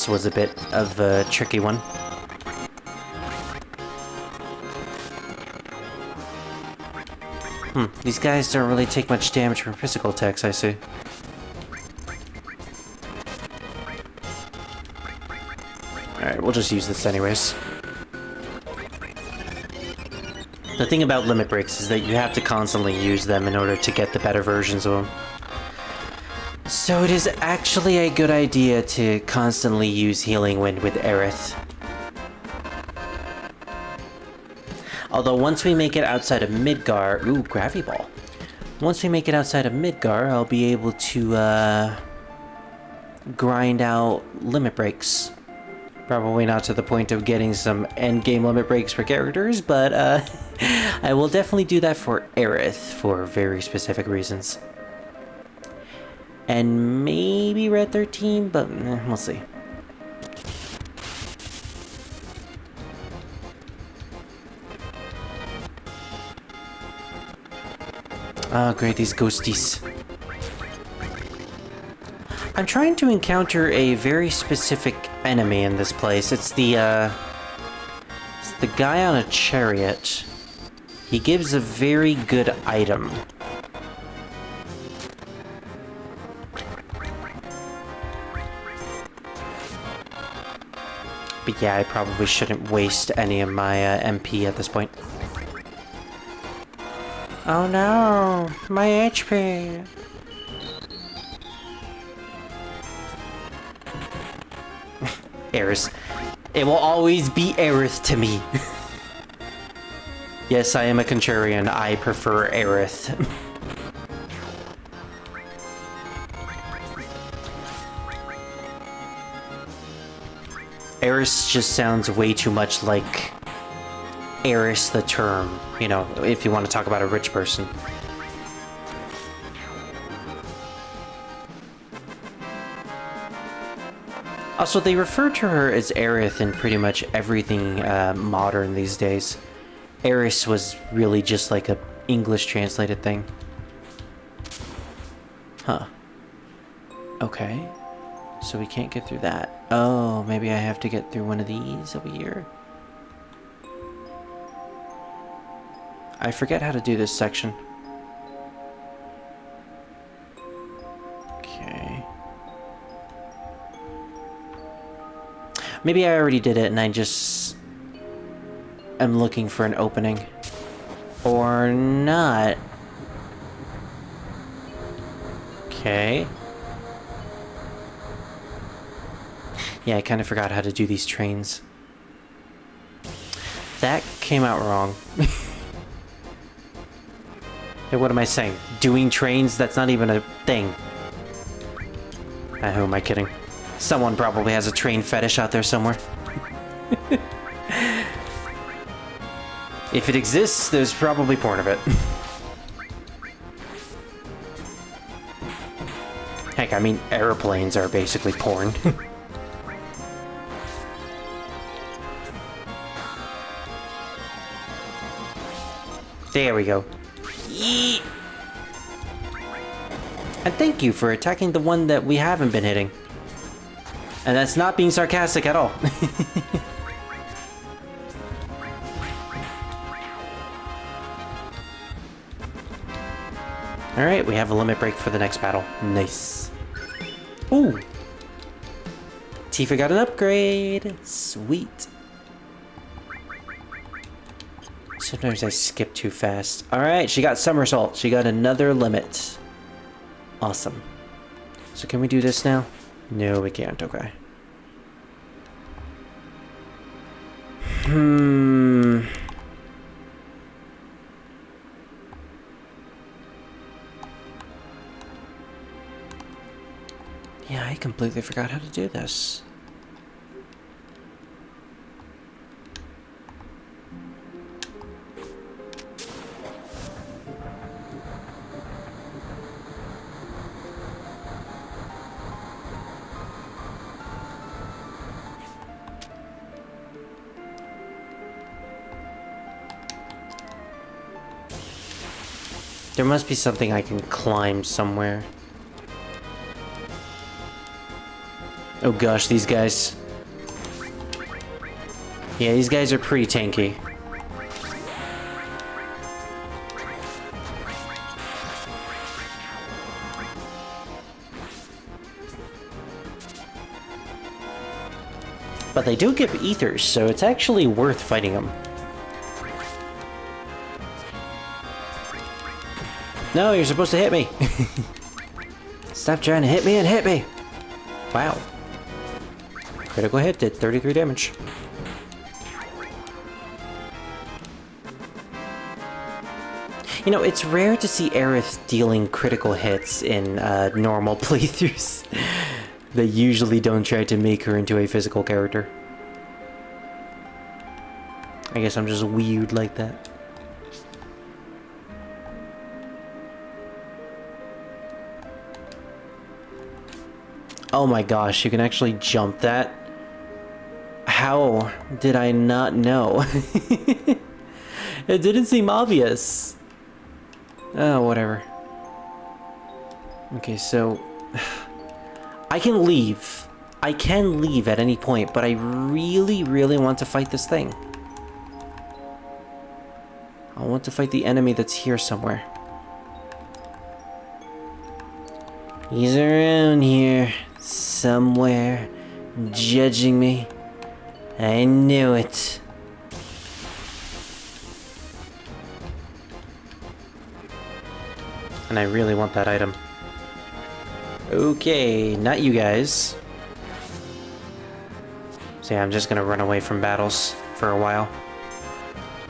was a bit of a tricky one. These guys don't really take much damage from physical attacks, I see. Alright, we'll just use this anyways. The thing about limit breaks is that you have to constantly use them in order to get the better versions of them. So it is actually a good idea to constantly use Healing Wind with Aerith. Although once we make it outside of Midgar... Ooh, Gravity Ball. Once we make it outside of Midgar, I'll be able to, grind out limit breaks. Probably not to the point of getting some endgame limit breaks for characters, but, I will definitely do that for Aerith for very specific reasons. And maybe Red 13, but we'll see. Oh, great, these ghosties. I'm trying to encounter a very specific enemy in this place. It's the guy on a chariot. He gives a very good item. But yeah, I probably shouldn't waste any of my MP at this point. Oh no, my HP. Aerith. It will always be Aerith to me. Yes, I am a contrarian. I prefer Aerith. Eris just sounds way too much like heiress the term, you know, if you want to talk about a rich person. Also, they refer to her as Aerith in pretty much everything modern these days. Eris was really just like a English translated thing. Huh. Okay. So we can't get through that. Oh, maybe I have to get through one of these over here. I forget how to do this section. Okay. Maybe I already did it and I just am looking for an opening. Or not. Okay. Yeah, I kind of forgot how to do these trains. That came out wrong. Hey, what am I saying? Doing trains? That's not even a thing. Who am I kidding? Someone probably has a train fetish out there somewhere. If it exists, there's probably porn of it. Heck, I mean, airplanes are basically porn. There we go. Yeet. And thank you for attacking the one that we haven't been hitting. And that's not being sarcastic at all. Alright, we have a limit break for the next battle. Nice. Ooh. Tifa got an upgrade. Sweet. Sometimes I skip too fast. Alright, she got somersault. She got another limit. Awesome. So can we do this now? No, we can't. Okay. Yeah, I completely forgot how to do this. There must be something I can climb somewhere. Oh gosh, these guys. Yeah, these guys are pretty tanky. But they do give ethers, so it's actually worth fighting them. No, you're supposed to hit me. Stop trying to hit me and hit me. Wow. Critical hit did 33 damage. You know, it's rare to see Aerith dealing critical hits in normal playthroughs. They usually don't try to make her into a physical character. I guess I'm just weird like that. Oh my gosh, you can actually jump that? How did I not know? It didn't seem obvious. Oh, whatever. Okay, so... I can leave. I can leave at any point, but I really, really want to fight this thing. I want to fight the enemy that's here somewhere. He's around here. Somewhere, judging me. I knew it. And I really want that item. Okay, not you guys. So yeah, I'm just gonna run away from battles for a while.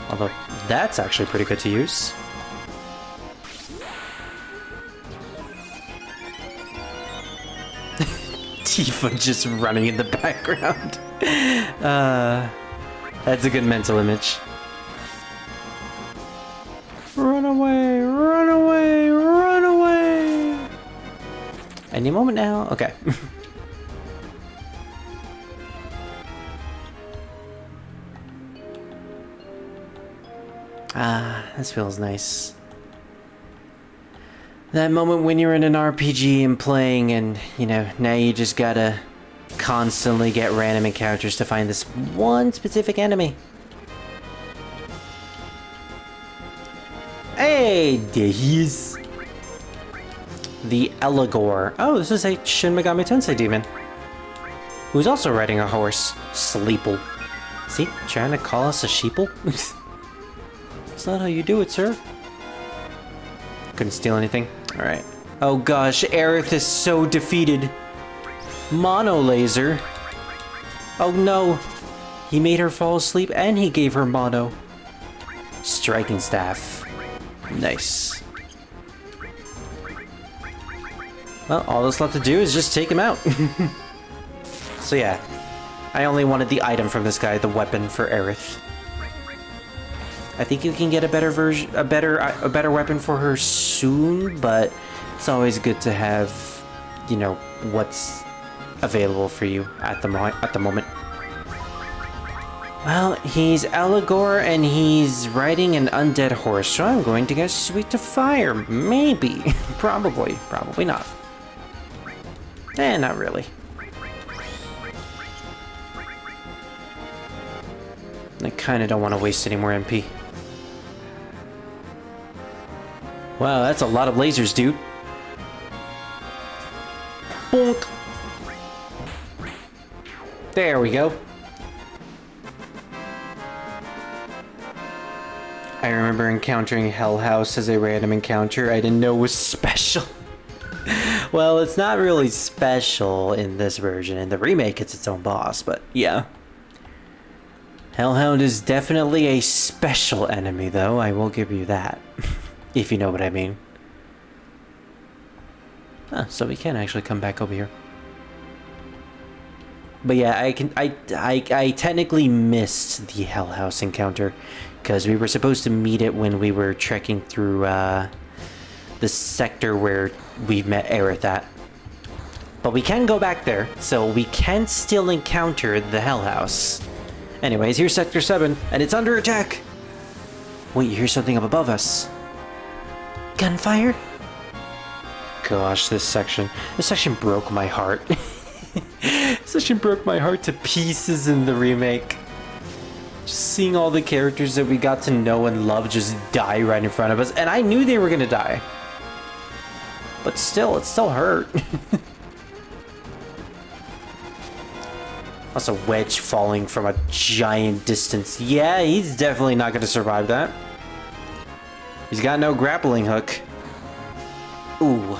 Although, that's actually pretty good to use. Tifa just running in the background. That's a good mental image. Run away, run away, run away! Any moment now? Okay. This feels nice. That moment when you're in an RPG and playing and, you know, now you just gotta constantly get random encounters to find this one specific enemy. Hey, there he is. The Eligor. Oh, this is a Shin Megami Tensei demon. Who's also riding a horse. Sleeple. Is he trying to call us a sheeple? That's not how you do it, sir. Couldn't steal anything? Alright. Oh gosh, Aerith is so defeated. Mono laser. Oh no. He made her fall asleep and he gave her mono. Striking staff. Nice. Well, all that's left to do is just take him out. So yeah. I only wanted the item from this guy, the weapon for Aerith. I think you can get a better version, a better weapon for her soon, but it's always good to have, you know, what's available for you at the moment. Well, he's Eligor and he's riding an undead horse, so I'm going to guess sweet to fire. Maybe. Probably. Probably not. Not really. I kinda don't want to waste any more MP. Wow, that's a lot of lasers, dude. Bonk. There we go. I remember encountering Hell House as a random encounter I didn't know was special. Well, it's not really special in this version. In the remake, it's its own boss, but yeah. Hellhound is definitely a special enemy, though. I will give you that. If you know what I mean. So we can actually come back over here. But yeah, I technically missed the Hell House encounter because we were supposed to meet it when we were trekking through the sector where we met Aerith at. But we can go back there, so we can still encounter the Hell House. Anyways, here's Sector 7, and it's under attack! Wait, you hear something up above us. Gunfire? Gosh, this section broke my heart. This section broke my heart to pieces in the remake. Just seeing all the characters that we got to know and love just die right in front of us, and I knew they were gonna die. But still, it still hurt. Also, Wedge falling from a giant distance. Yeah, he's definitely not going to survive that. He's got no grappling hook. Ooh.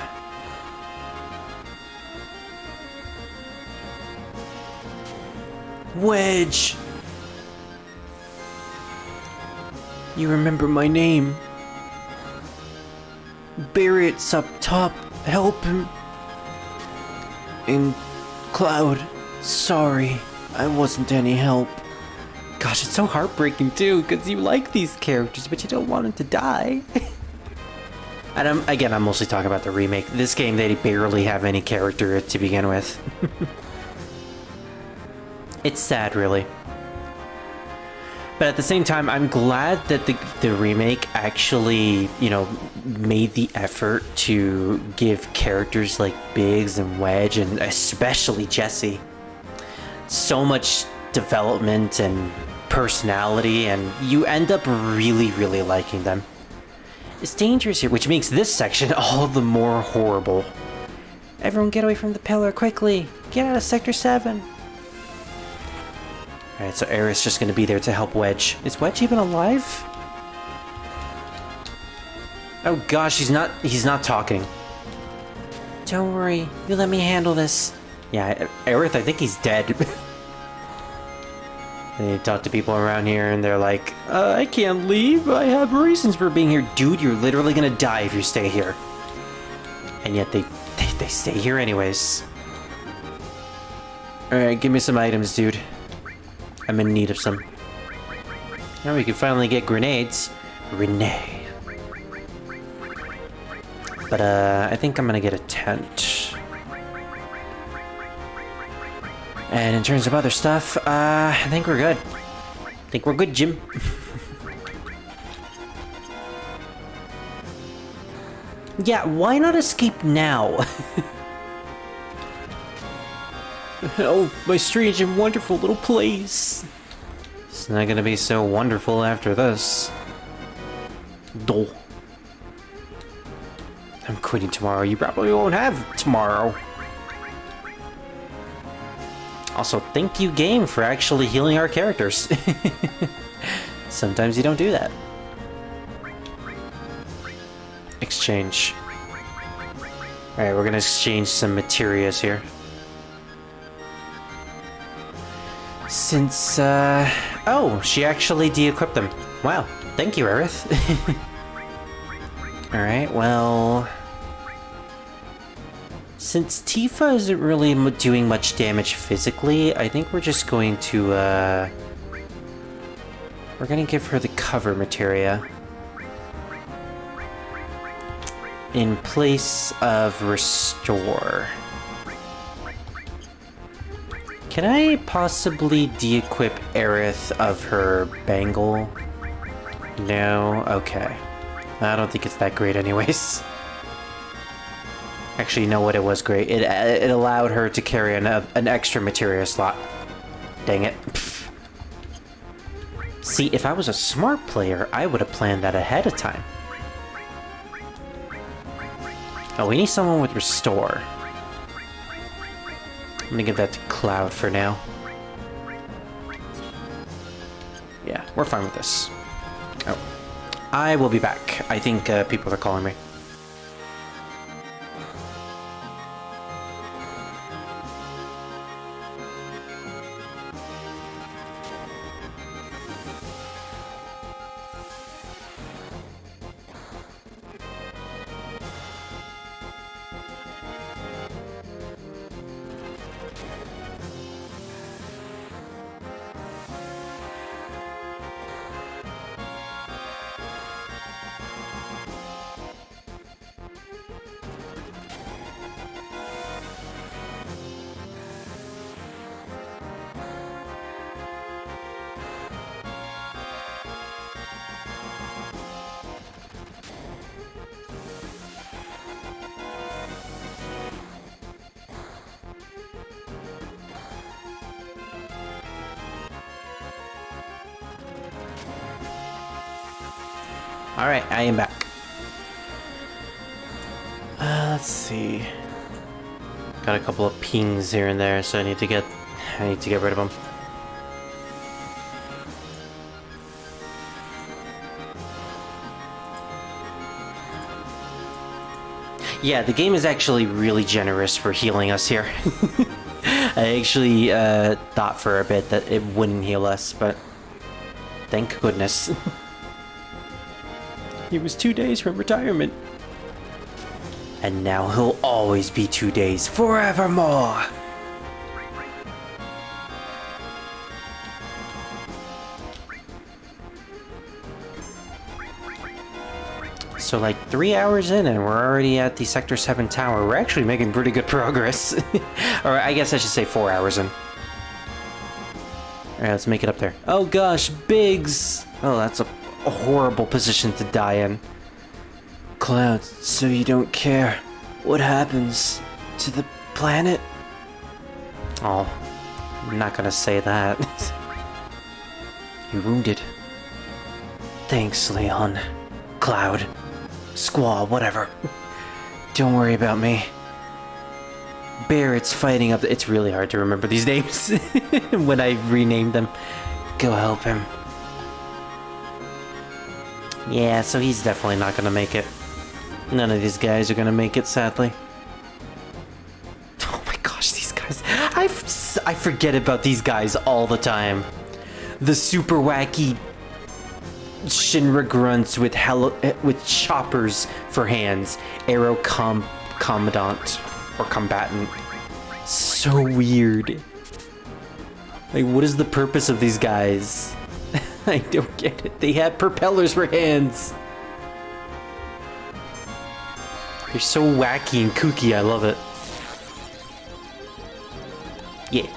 Wedge! You remember my name. Barrett's up top. Help him. In Cloud. Sorry, I wasn't any help. Gosh, it's so heartbreaking too, because you like these characters, but you don't want them to die. And I'm mostly talking about the remake. This game, they barely have any character to begin with. It's sad, really. But at the same time, I'm glad that the remake actually, you know, made the effort to give characters like Biggs and Wedge, and especially Jessie, so much development and personality, and you end up really, really liking them. It's dangerous here, which makes this section all the more horrible. Everyone get away from the pillar, quickly! Get out of Sector 7! Alright, so Aerith's just gonna be there to help Wedge. Is Wedge even alive? Oh gosh, he's not talking. Don't worry, you let me handle this. Yeah, Aerith, I think he's dead. They talk to people around here and they're like, I can't leave, I have reasons for being here. Dude, you're literally gonna die if you stay here. And yet they stay here anyways. Alright, give me some items, dude. I'm in need of some. Now we can finally get grenades. Renee. But, I think I'm gonna get a tent. And in terms of other stuff, I think we're good. I think we're good, Jim. Yeah, why not escape now? Oh, my strange and wonderful little place. It's not gonna be so wonderful after this. Duh. I'm quitting tomorrow. You probably won't have tomorrow. Also, thank you, game, for actually healing our characters. Sometimes you don't do that. Exchange. Alright, we're gonna exchange some materials here. Since, oh, she actually de-equipped them. Wow, thank you, Aerith. Alright, well... Since Tifa isn't really doing much damage physically, I think we're just going to, we're gonna give her the cover materia. In place of Restore. Can I possibly de-equip Aerith of her bangle? No? Okay. I don't think it's that great anyways. Actually, you know what? It was great. It allowed her to carry an extra materia slot. Dang it. Pfft. See, if I was a smart player, I would have planned that ahead of time. Oh, we need someone with Restore. I'm gonna give that to Cloud for now. Yeah, we're fine with this. Oh. I will be back. I think people are calling me. Alright, I am back. Let's see. Got a couple of pings here and there, so I need to get rid of them. Yeah, the game is actually really generous for healing us here. I actually thought for a bit that it wouldn't heal us, but thank goodness. He was 2 days from retirement. And now he'll always be 2 days, forevermore! So like 3 hours in and we're already at the Sector 7 tower. We're actually making pretty good progress. Or I guess I should say 4 hours in. Alright, let's make it up there. Oh gosh, Biggs! Oh, that's a horrible position to die in. Cloud, so you don't care what happens to the planet? Oh, I'm not gonna say that. You're wounded. Thanks, Leon. Cloud. Squall, whatever. Don't worry about me. Barrett's fighting up. It's really hard to remember these names when I renamed them. Go help him. Yeah, so he's definitely not gonna make it. None of these guys are gonna make it, sadly. Oh my gosh, these guys. I forget about these guys all the time. The super wacky Shinra grunts with choppers for hands. Arrow commandant or combatant. So weird. Like, what is the purpose of these guys? I don't get it. They have propellers for hands. They're so wacky and kooky, I love it. Yeah.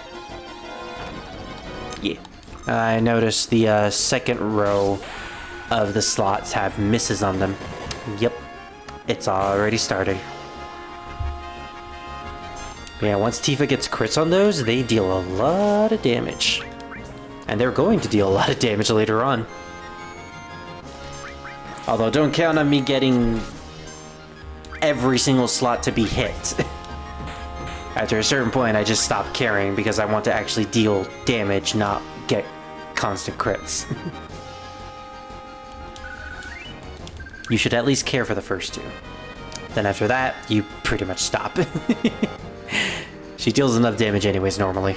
Yeah. I noticed the second row of the slots have misses on them. Yep. It's already started. Yeah, once Tifa gets crits on those, they deal a lot of damage. And they're going to deal a lot of damage later on. Although, don't count on me getting every single slot to be hit. After a certain point, I just stop caring because I want to actually deal damage, not get constant crits. You should at least care for the first two. Then after that, you pretty much stop. She deals enough damage anyways, normally.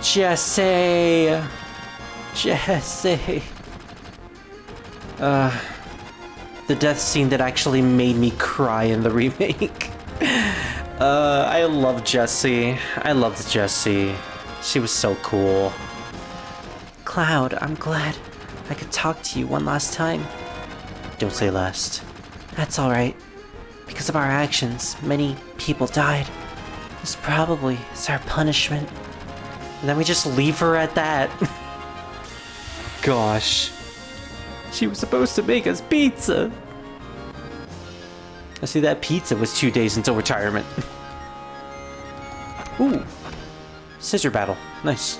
Jesse! Jesse! The death scene that actually made me cry in the remake. I love Jessie. I loved Jessie. She was so cool. Cloud, I'm glad I could talk to you one last time. Don't say last. That's alright. Because of our actions, many people died. This probably is our punishment. And then we just leave her at that. Gosh. She was supposed to make us pizza. I see that pizza was 2 days until retirement. Ooh. Scissor battle. Nice.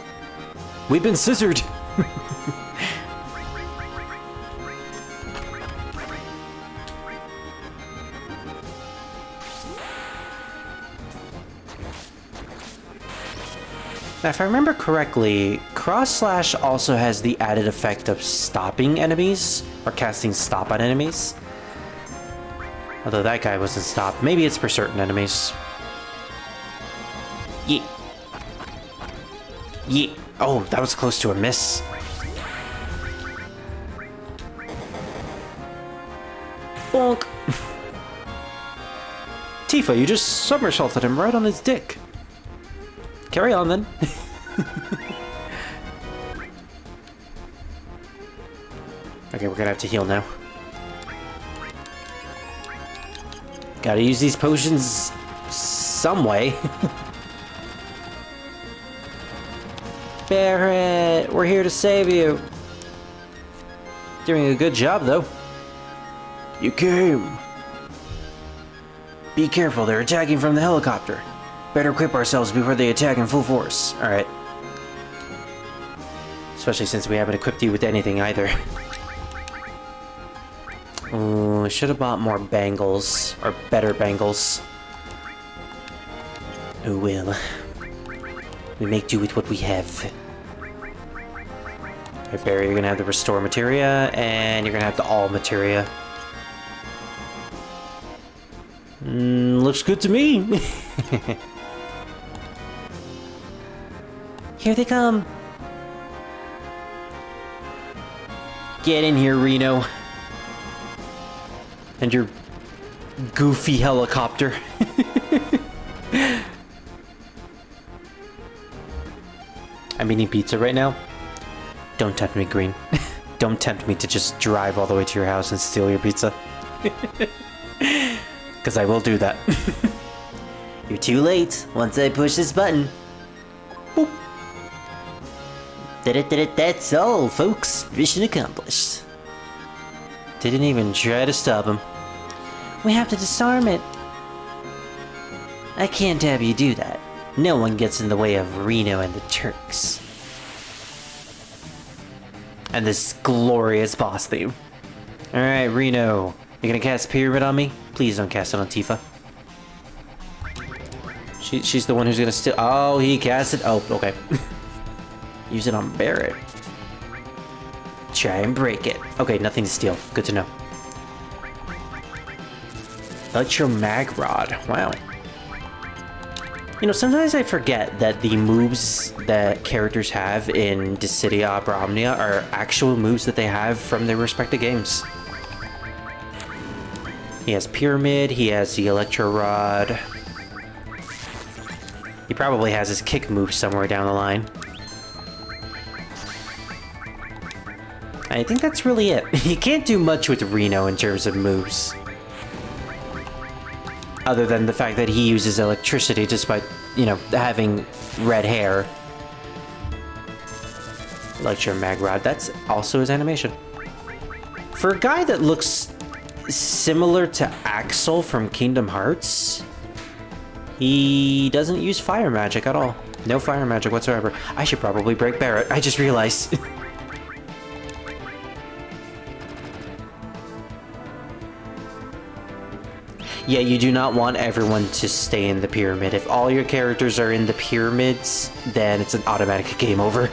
We've been scissored. Now, if I remember correctly, Cross Slash also has the added effect of stopping enemies, or casting stop on enemies. Although that guy wasn't stopped. Maybe it's for certain enemies. Yeah. Yeah. Oh, that was close to a miss. Bonk. Tifa, you just somersaulted him right on his dick. Carry on, then. Okay, we're gonna have to heal now. Gotta use these potions some way. Barret, we're here to save you. Doing a good job, though. You came. Be careful, they're attacking from the helicopter. Better equip ourselves before they attack in full force. Alright. Especially since we haven't equipped you with anything either. I should have bought more bangles. Or better bangles. Oh well. We make do with what we have. Alright, Barry, you're gonna have the restore materia, and you're gonna have the all materia. Looks good to me. Here they come. Get in here, Reno. And your goofy helicopter. I'm eating pizza right now. Don't tempt me, Green. Don't tempt me to just drive all the way to your house and steal your pizza. Because I will do that. You're too late once I push this button. Boop. That's all, folks. Mission accomplished. Didn't even try to stop him. We have to disarm it. I can't have you do that. No one gets in the way of Reno and the Turks. And this glorious boss theme. Alright, Reno. You gonna cast Pyramid on me? Please don't cast it on Tifa. She's the one who's gonna steal. Oh, he cast it. Oh, okay. Use it on Barret. Try and break it. Okay, nothing to steal. Good to know. Electro Mag Rod. Wow. You know, sometimes I forget that the moves that characters have in Dissidia Opera Omnia are actual moves that they have from their respective games. He has Pyramid, he has the Electro Rod. He probably has his kick move somewhere down the line. I think that's really it. You can't do much with Reno in terms of moves. Other than the fact that he uses electricity despite, you know, having red hair. Electro Mag Rod, that's also his animation. For a guy that looks similar to Axel from Kingdom Hearts, he doesn't use fire magic at all. No fire magic whatsoever. I should probably break Barret, I just realized. Yeah, you do not want everyone to stay in the pyramid. If all your characters are in the pyramids, then it's an automatic game over.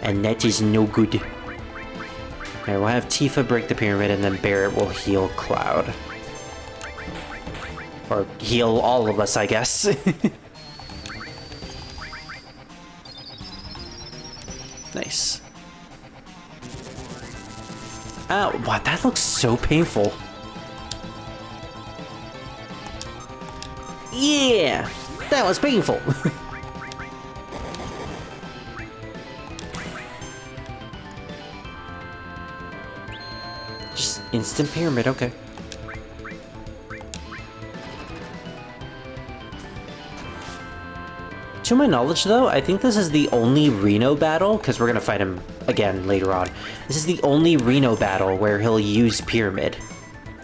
And that is no good. Alright, we'll have Tifa break the pyramid, and then Barret will heal Cloud. Or heal all of us, I guess. Nice. Oh, wow, that looks so painful. Yeah! That was painful! Just instant pyramid, okay. To my knowledge, though, I think this is the only Reno battle, because we're gonna fight him again later on. This is the only Reno battle where he'll use pyramid.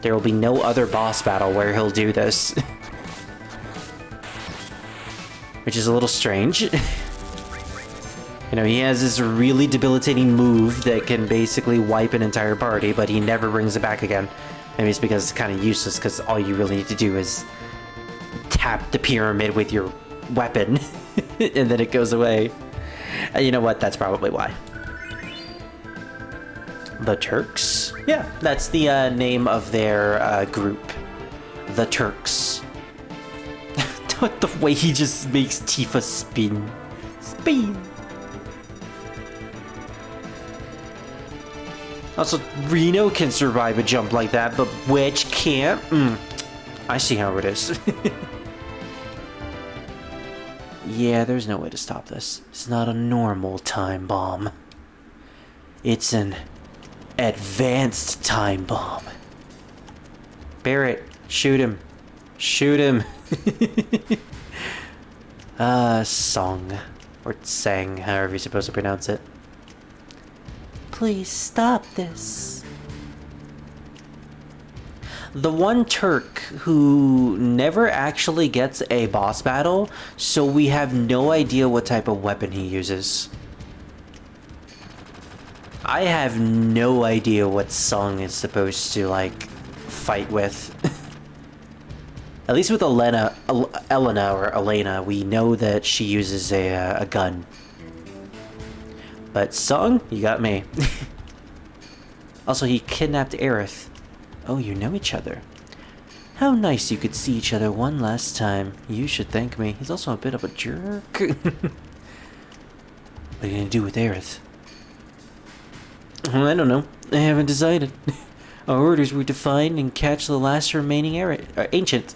There will be no other boss battle where he'll do this. Which is a little strange. You know, he has this really debilitating move that can basically wipe an entire party, but he never brings it back again. Maybe it's because it's kind of useless, because all you really need to do is tap the pyramid with your weapon, and then it goes away. You know what? That's probably why. The Turks? Yeah, that's the name of their group. The Turks. The way he just makes Tifa spin. Spin! Also, Reno can survive a jump like that, but Wedge can't? I see how it is. Yeah, there's no way to stop this. It's not a normal time bomb. It's an advanced time bomb. Barret, shoot him. Shoot him. Song. Or sang, however you're supposed to pronounce it. Please stop this. The one Turk who never actually gets a boss battle, so we have no idea what type of weapon he uses. I have no idea what Song is supposed to, like, fight with. At least with Elena, or Elena, we know that she uses a gun. But Song, you got me. Also, he kidnapped Aerith. Oh, you know each other. How nice you could see each other one last time. You should thank me. He's also a bit of a jerk. What are you gonna do with Aerith? I don't know. I haven't decided. Our orders were to find and catch the last remaining ancient.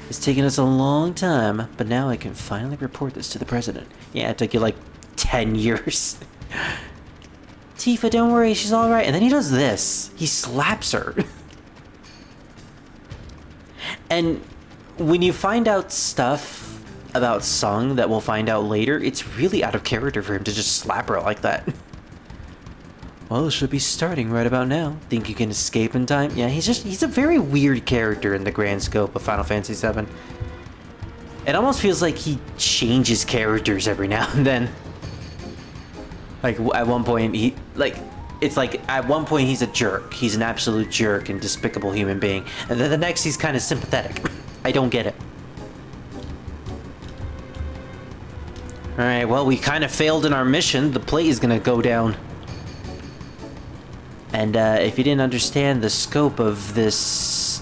It's taken us a long time, but now I can finally report this to the president. Yeah, it took you like 10 years. Tifa, don't worry, she's alright. And then he does this. He slaps her. And when you find out stuff about Sung that we'll find out later, it's really out of character for him to just slap her like that. Well, it should be starting right about now. Think you can escape in time? Yeah, he's a very weird character in the grand scope of Final Fantasy VII. It almost feels like he changes characters every now and then. Like, at one point, at one point he's a jerk. He's an absolute jerk and despicable human being. And then the next he's kind of sympathetic. I don't get it. Alright, well, we kind of failed in our mission. The plate is gonna go down. And if you didn't understand the scope of this,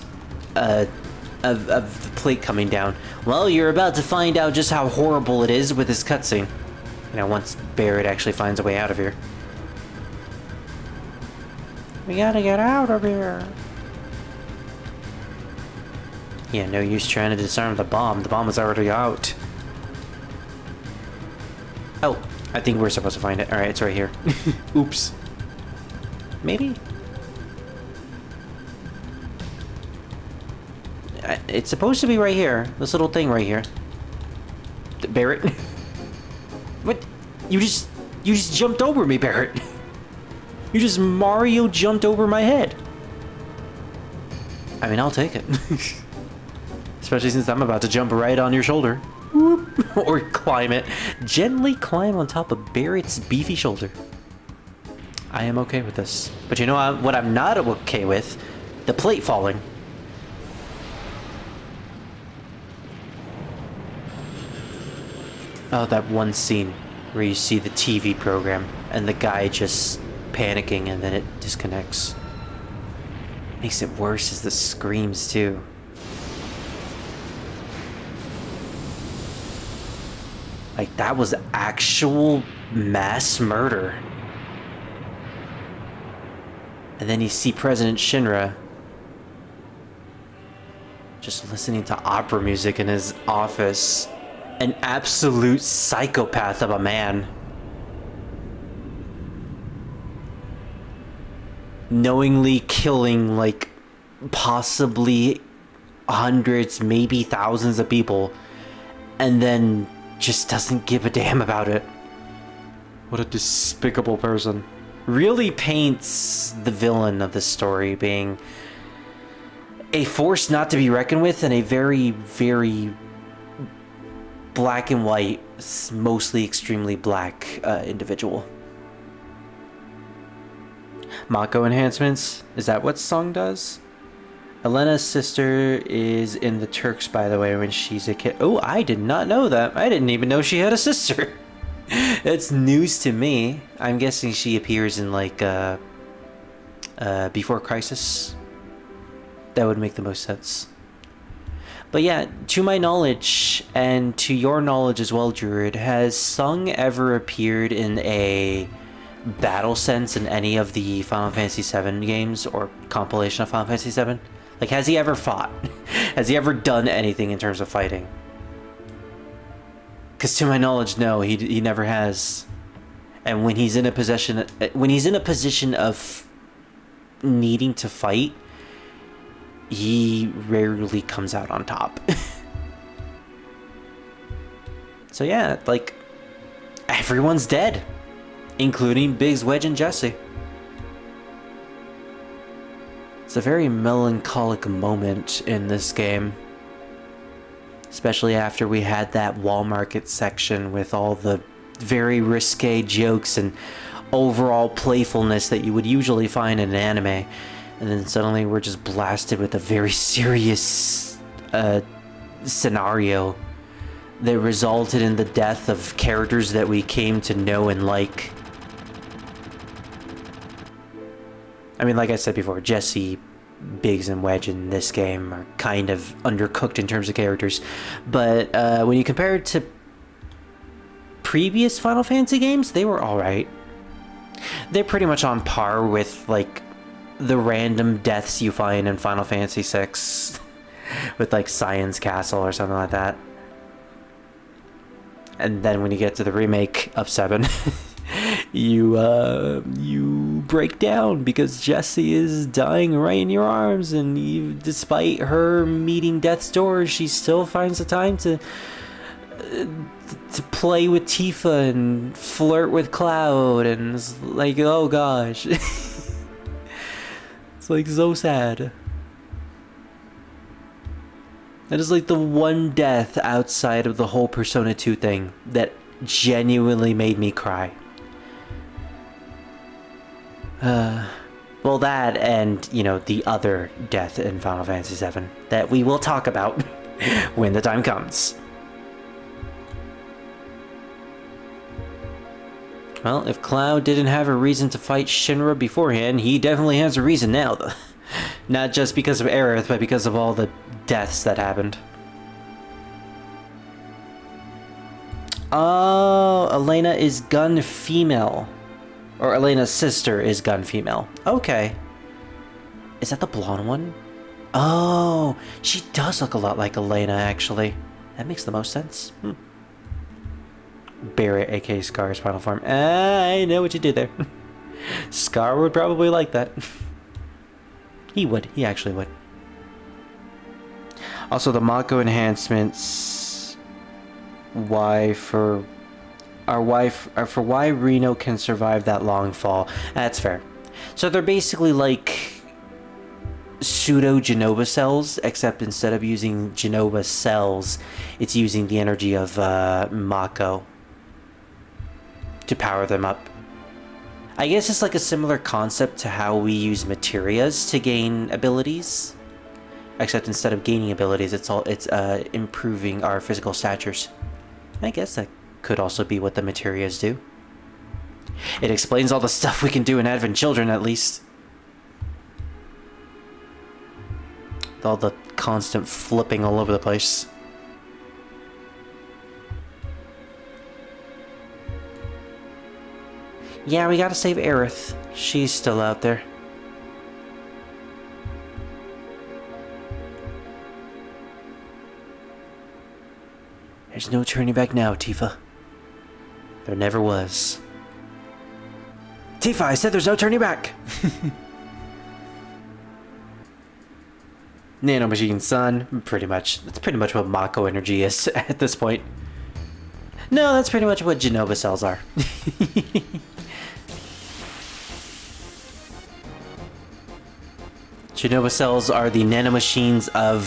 of the plate coming down, well, you're about to find out just how horrible it is with this cutscene. You know, once Barret actually finds a way out of here. We gotta get out of here. Yeah, no use trying to disarm the bomb. The bomb is already out. Oh, I think we're supposed to find it. Alright, it's right here. Oops. Maybe? It's supposed to be right here. This little thing right here. Barrett? What? You just jumped over me, Barrett. You just Mario jumped over my head. I mean, I'll take it. Especially since I'm about to jump right on your shoulder. Whoop. Or climb it. Gently climb on top of Barrett's beefy shoulder. I am okay with this. But you know what I'm not okay with? The plate falling. Oh, that one scene where you see the TV program and the guy just panicking and then it disconnects. Makes it worse is the screams too. Like, that was actual mass murder. And then you see President Shinra just listening to opera music in his office. An absolute psychopath of a man. Knowingly killing, like, possibly hundreds, maybe thousands of people. And then just doesn't give a damn about it. What a despicable person. Really paints the villain of the story being a force not to be reckoned with and a very, very black and white, mostly extremely black individual. Mako enhancements? Is that what Song does? Elena's sister is in the Turks, by the way, when she's a kid. Oh, I did not know that. I didn't even know she had a sister. That's news to me. I'm guessing she appears in, like, Before Crisis. That would make the most sense. But yeah, to my knowledge, and to your knowledge as well, Druid, has Sung ever appeared in a battle sense in any of the Final Fantasy VII games or compilation of Final Fantasy VII? Like, has he ever fought? Has he ever done anything in terms of fighting? Because to my knowledge, no, he never has. And when he's in a position of needing to fight, he rarely comes out on top. So yeah, like, everyone's dead, including Biggs, Wedge, and Jesse. It's a very melancholic moment in this game. Especially after we had that wall market section with all the very risque jokes and overall playfulness that you would usually find in an anime. And then suddenly we're just blasted with a very serious scenario that resulted in the death of characters that we came to know and like. I mean, like I said before, Jesse, Biggs, and Wedge in this game are kind of undercooked in terms of characters. But when you compare it to previous Final Fantasy games, they were alright. They're pretty much on par with, like, the random deaths you find in Final Fantasy VI with, like, Cyan's Castle or something like that. And then when you get to the remake of 7, you break down because Jessie is dying right in your arms, and despite her meeting death's door, she still finds the time to play with Tifa and flirt with Cloud, and it's like, oh gosh. It's like so sad. That is like the one death outside of the whole Persona 2 thing that genuinely made me cry. Well, that and, you know, the other death in Final Fantasy VII that we will talk about when the time comes. Well, if Cloud didn't have a reason to fight Shinra beforehand, he definitely has a reason now, though. Not just because of Aerith, but because of all the deaths that happened. Oh, Elena is gun female. Or Elena's sister is gun female. Okay. Is that the blonde one? Oh, she does look a lot like Elena, actually. That makes the most sense. Barret, aka Scar's final form. I know what you did there. Scar would probably like that. He would. He actually would. Also, the Mako enhancements. Why Reno can survive that long fall. That's fair. So they're basically like pseudo Genova cells, except instead of using Genova cells, it's using the energy of Mako to power them up. I guess it's like a similar concept to how we use materias to gain abilities, except instead of gaining abilities, it's improving our physical statures. I guess that could also be what the materias do. It explains all the stuff we can do in Advent Children, at least. All the constant flipping all over the place. Yeah, we gotta save Aerith. She's still out there. There's no turning back now, Tifa. There never was. Tifa, I said there's no turning back! Nanomachine Sun, pretty much. That's pretty much what Mako energy is at this point. No, that's pretty much what Genova cells are. Genova cells are the nanomachines of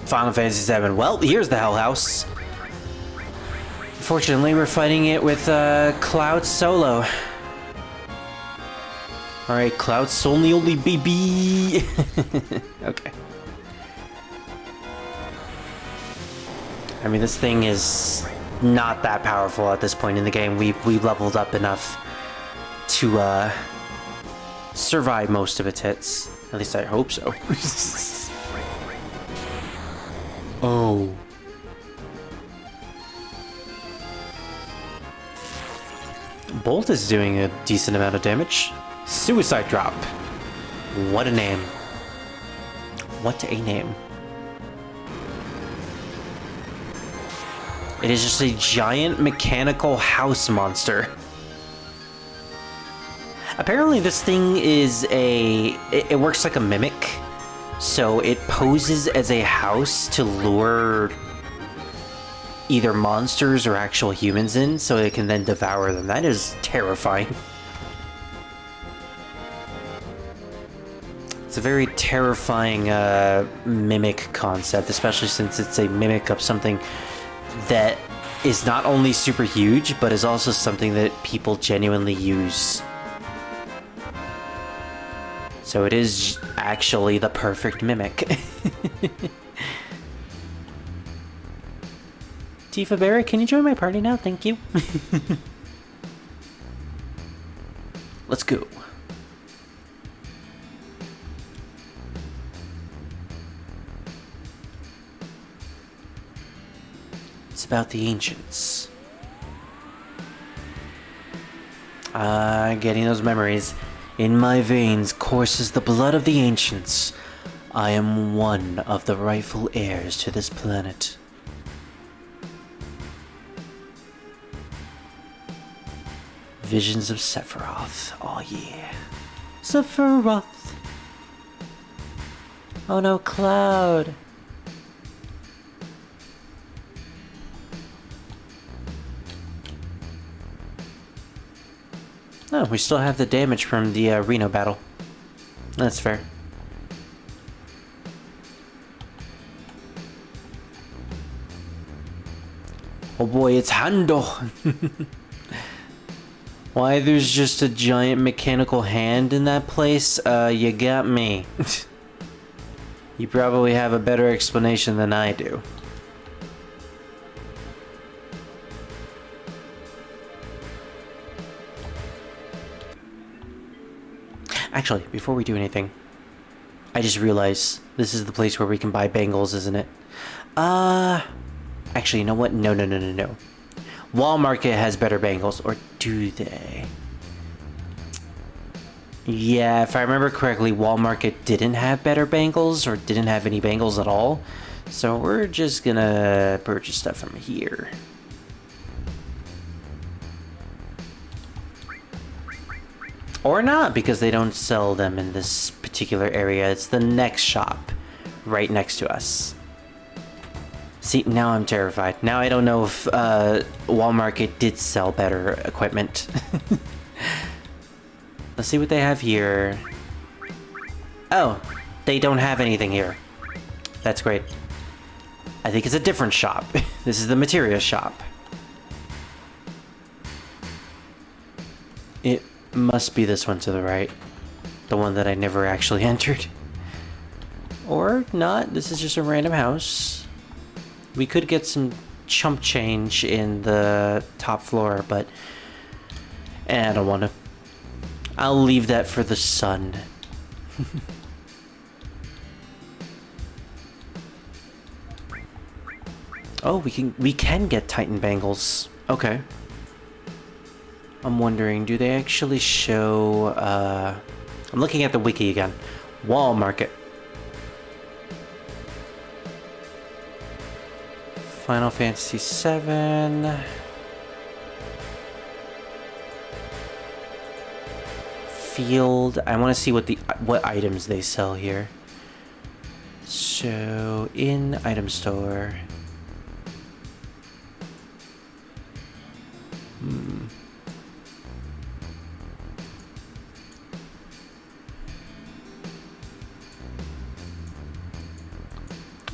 Final Fantasy VII. Well, here's the Hell House. Fortunately, we're fighting it with Cloud solo. Alright, Cloud only baby! Okay. I mean, this thing is not that powerful at this point in the game. We've leveled up enough to survive most of its hits. At least I hope so. Oh. Bolt is doing a decent amount of damage. Suicide Drop. What a name. What a name. It is just a giant mechanical house monster. Apparently this thing is it works like a mimic. So it poses as a house to lure either monsters or actual humans in, so it can then devour them. That is terrifying. It's a very terrifying mimic concept, especially since it's a mimic of something that is not only super huge, but is also something that people genuinely use. So it is actually the perfect mimic. Tifa Barret, can you join my party now? Thank you. Let's go. It's about the ancients. Getting those memories. In my veins courses the blood of the ancients. I am one of the rightful heirs to this planet. Visions of Sephiroth. Oh yeah. Sephiroth. Oh no, Cloud. Oh, we still have the damage from the Reno battle. That's fair. Oh boy, it's Hando! Why there's just a giant mechanical hand in that place? You got me. You probably have a better explanation than I do. Actually, before we do anything, I just realized this is the place where we can buy bangles, isn't it? Actually, you know what? No. Wall Market has better bangles, or do they? Yeah, if I remember correctly, Walmart didn't have better bangles or didn't have any bangles at all. So we're just gonna purchase stuff from here. Or not, because they don't sell them in this particular area. It's the next shop right next to us. See, now I'm terrified. Now I don't know if Walmart did sell better equipment. Let's see what they have here. Oh, they don't have anything here. That's great. I think it's a different shop. This is the materia shop. It must be this one to the right. The one that I never actually entered. Or not. This is just a random house. We could get some chump change in the top floor, but I don't want to. I'll leave that for the sun. Oh, we can get Titan bangles. Okay. I'm wondering, do they actually show I'm looking at the wiki again. Walmart. Final Fantasy VII. Field. I want to see what items they sell here. So in item store.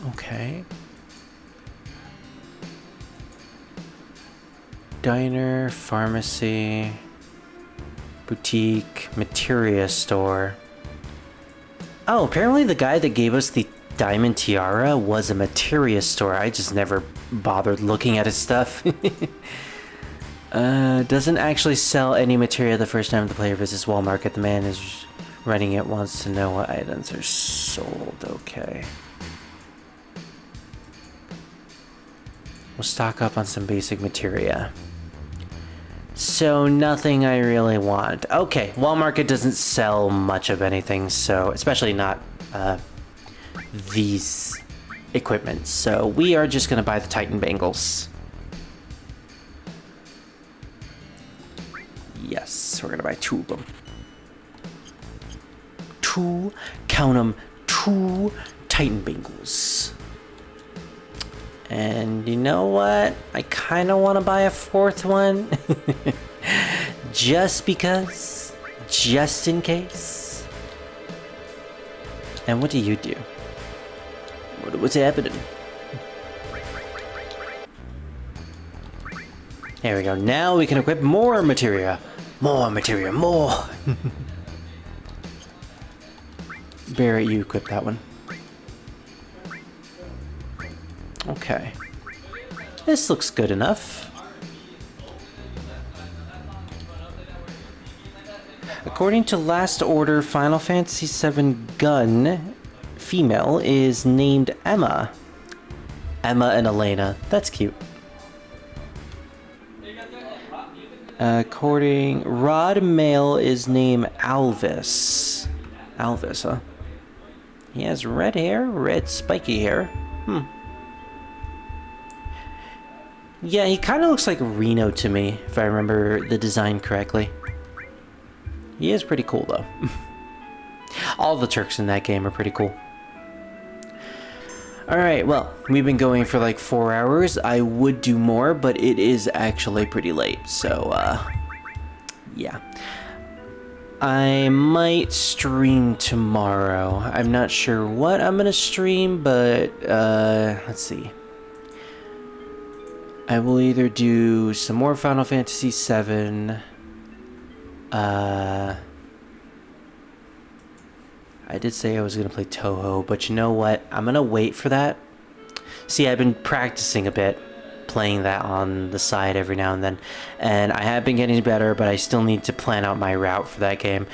Okay. Diner, pharmacy, boutique, materia store. Oh, apparently the guy that gave us the diamond tiara was a materia store. I just never bothered looking at his stuff. Doesn't actually sell any materia the first time the player visits Walmart. The man is running it wants to know what items are sold. Okay. We'll stock up on some basic materia. So nothing I really want. Okay, Walmart doesn't sell much of anything, so especially not these equipment. So we are just gonna buy the Titan bangles. Yes, we're gonna buy 2 of them. 2, count them, 2 Titan bangles. And you know what? I kind of want to buy a 4th one. Just because. Just in case. And what do you do? What's happening? There we go. Now we can equip more materia. More materia. More. Barrett, you equip that one. Okay. This looks good enough. According to Last Order, Final Fantasy VII Gun female is named Emma. Emma and Elena. That's cute. According Rod male is named Alvis. Alvis, huh? He has red hair, red spiky hair. Yeah, he kind of looks like Reno to me, if I remember the design correctly. He is pretty cool, though. All the Turks in that game are pretty cool. Alright, well, we've been going for like 4 hours. I would do more, but it is actually pretty late, so, yeah. I might stream tomorrow. I'm not sure what I'm gonna stream, but, let's see. I will either do some more Final Fantasy VII. I did say I was going to play Toho, but you know what? I'm going to wait for that. See, I've been practicing a bit, playing that on the side every now and then. And I have been getting better, but I still need to plan out my route for that game.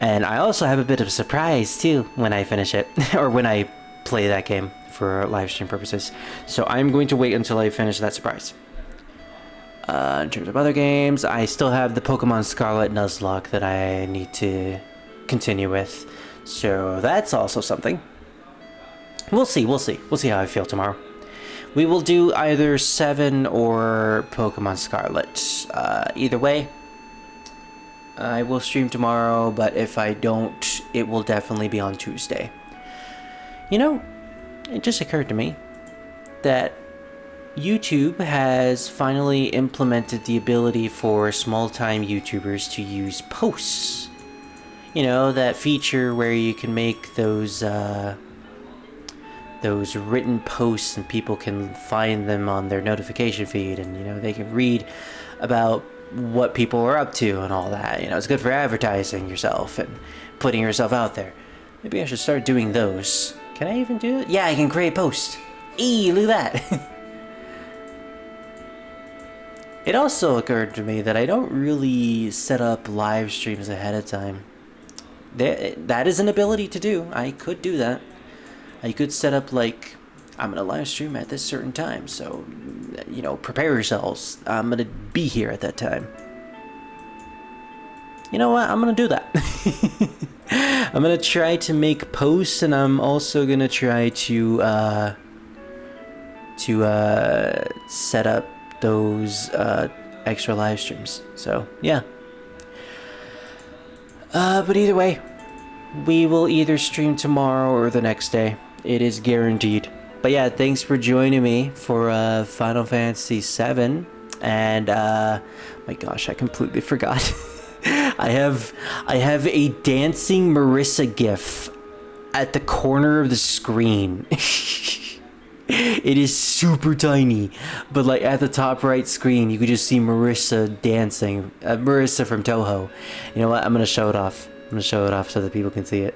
And I also have a bit of a surprise, too, when I finish it. Or when I play that game. For live stream purposes. So I'm going to wait until I finish that surprise. In terms of other games, I still have the Pokemon Scarlet Nuzlocke that I need to continue with. So that's also something. We'll see how I feel tomorrow. We will do either 7 or Pokemon Scarlet. Either way, I will stream tomorrow, but if I don't, it will definitely be on Tuesday. You know, it just occurred to me that YouTube has finally implemented the ability for small-time YouTubers to use posts. You know, that feature where you can make those written posts and people can find them on their notification feed, and, you know, they can read about what people are up to and all that. You know, it's good for advertising yourself and putting yourself out there. Maybe I should start doing those. Can I even do it? Yeah, I can create posts. Eee, look at that. It also occurred to me that I don't really set up live streams ahead of time. That is an ability to do. I could do that. I could set up, like, I'm gonna live stream at this certain time, so, you know, prepare yourselves. I'm gonna be here at that time. You know what? I'm gonna do that. I'm gonna try to make posts, and I'm also gonna try to set up those extra live streams. So yeah. But either way, we will either stream tomorrow or the next day. It is guaranteed. But yeah, thanks for joining me for Final Fantasy VII. And my gosh, I completely forgot. I have a dancing Marissa gif at the corner of the screen. It is super tiny, but like at the top right screen, you could just see Marissa dancing. Marissa from Toho. You know what? I'm gonna show it off. I'm gonna show it off so that people can see it.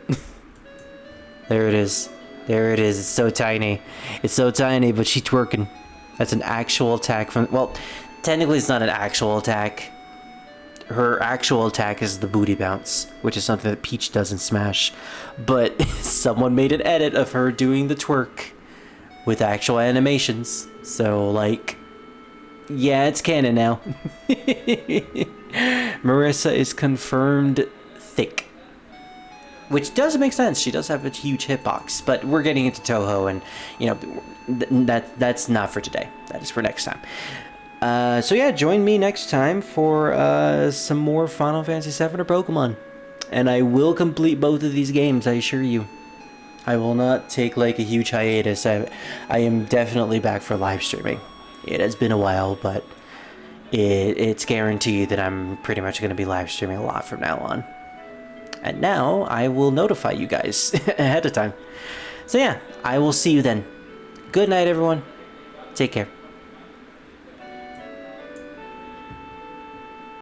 There it is. There it is. It's so tiny. It's so tiny, but she's twerking. That's an actual attack from... Well, technically it's not an actual attack. Her actual attack is the booty bounce, which is something that Peach does in Smash. But someone made an edit of her doing the twerk with actual animations. So, like... Yeah, it's canon now. Marissa is confirmed thick. Which does make sense. She does have a huge hitbox, but we're getting into Toho, and you know that's not for today. That is for next time. So yeah, join me next time for some more Final Fantasy VII or Pokemon, and I will complete both of these games. I assure you. I will not take like a huge hiatus. I am definitely back for live streaming. It has been a while, but it's guaranteed that I'm pretty much going to be live streaming a lot from now on. And now I will notify you guys ahead of time. So yeah, I will see you then. Good night, everyone. Take care.